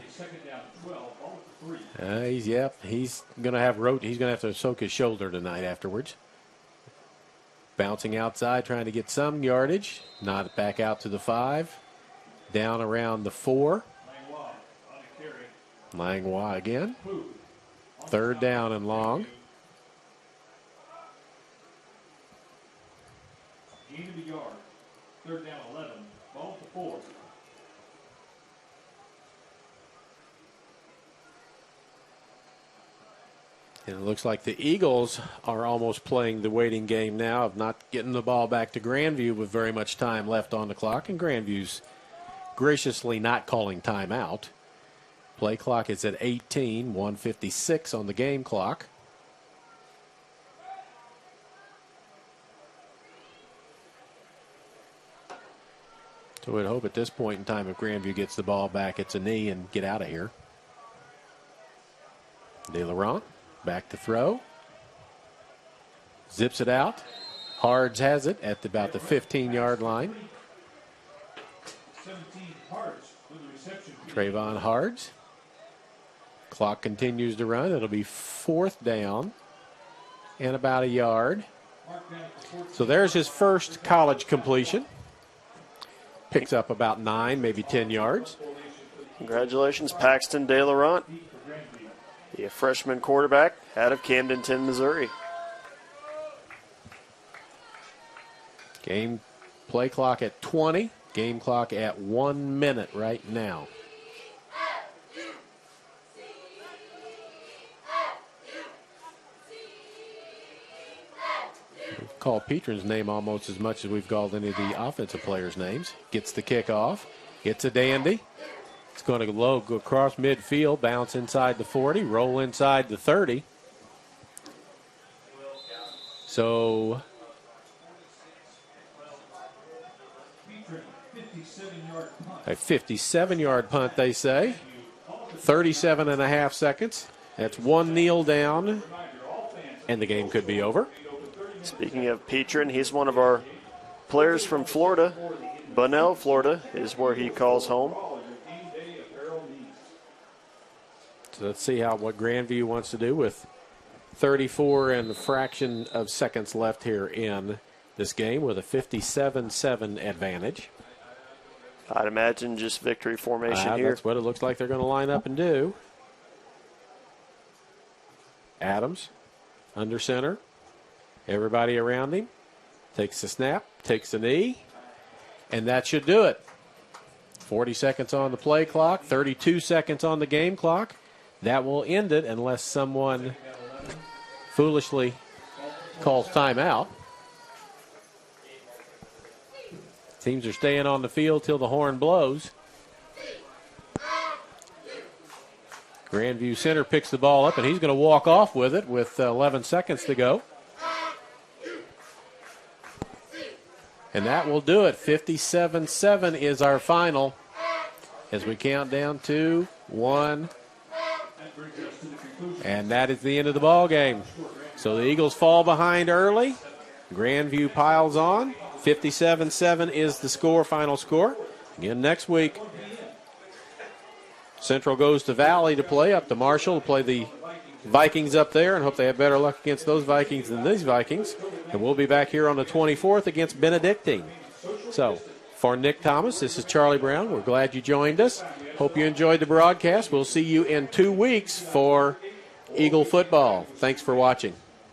He's going to have to soak his shoulder tonight afterwards. Bouncing outside, trying to get some yardage. Not back out to the 5. Down around the 4. Langlois again. 3rd down and long. Gain of a yard. 3rd down 11. Ball to 4. And it looks like the Eagles are almost playing the waiting game now of not getting the ball back to Grandview with very much time left on the clock. And Grandview's graciously not calling timeout. Play clock is at 18, 1:56 on the game clock. So we'd hope at this point in time, if Grandview gets the ball back, it's a knee and get out of here. De Laurent back to throw. Zips it out. Hards has it at about the 15-yard line. 17 Hards with the reception. Trayvon Hards. Clock continues to run. It'll be 4th down and about a yard. So there's his first college completion. Picks up about 9, maybe 10 yards. Congratulations, Paxton De Laurent, the freshman quarterback out of Camdenton, Missouri. Game play clock at 20. Game clock at 1 minute right now. We've called Petron's name almost as much as we've called any of the offensive players' names. Gets the kickoff. It's a dandy. It's going to go across midfield, bounce inside the 40, roll inside the 30. So a 57-yard punt, they say. 37.5 seconds. That's one kneel down, and the game could be over. Speaking of Petron, he's one of our players from Florida. Bunnell, Florida is where he calls home. So let's see what Grandview wants to do with 34 and a fraction of seconds left here in this game with a 57-7 advantage. I'd imagine just victory formation here. That's what it looks like they're going to line up and do. Adams under center. Everybody around him. Takes the snap, takes the knee, and that should do it. 40 seconds on the play clock, 32 seconds on the game clock. That will end it unless someone foolishly calls timeout. Teams are staying on the field till the horn blows. Grandview center picks the ball up, and he's going to walk off with it with 11 seconds to go. And that will do it. 57-7 is our final as we count down to 1. And that is the end of the ball game. So the Eagles fall behind early. Grandview piles on. 57-7 is the final score. Again next week, Central goes to Valley to play, up to Marshall to play the Vikings up there, and hope they have better luck against those Vikings than these Vikings. And we'll be back here on the 24th against Benedictine. So, for Nick Thomas, this is Charlie Brown. We're glad you joined us. Hope you enjoyed the broadcast. We'll see you in 2 weeks for Eagle football. Thanks for watching.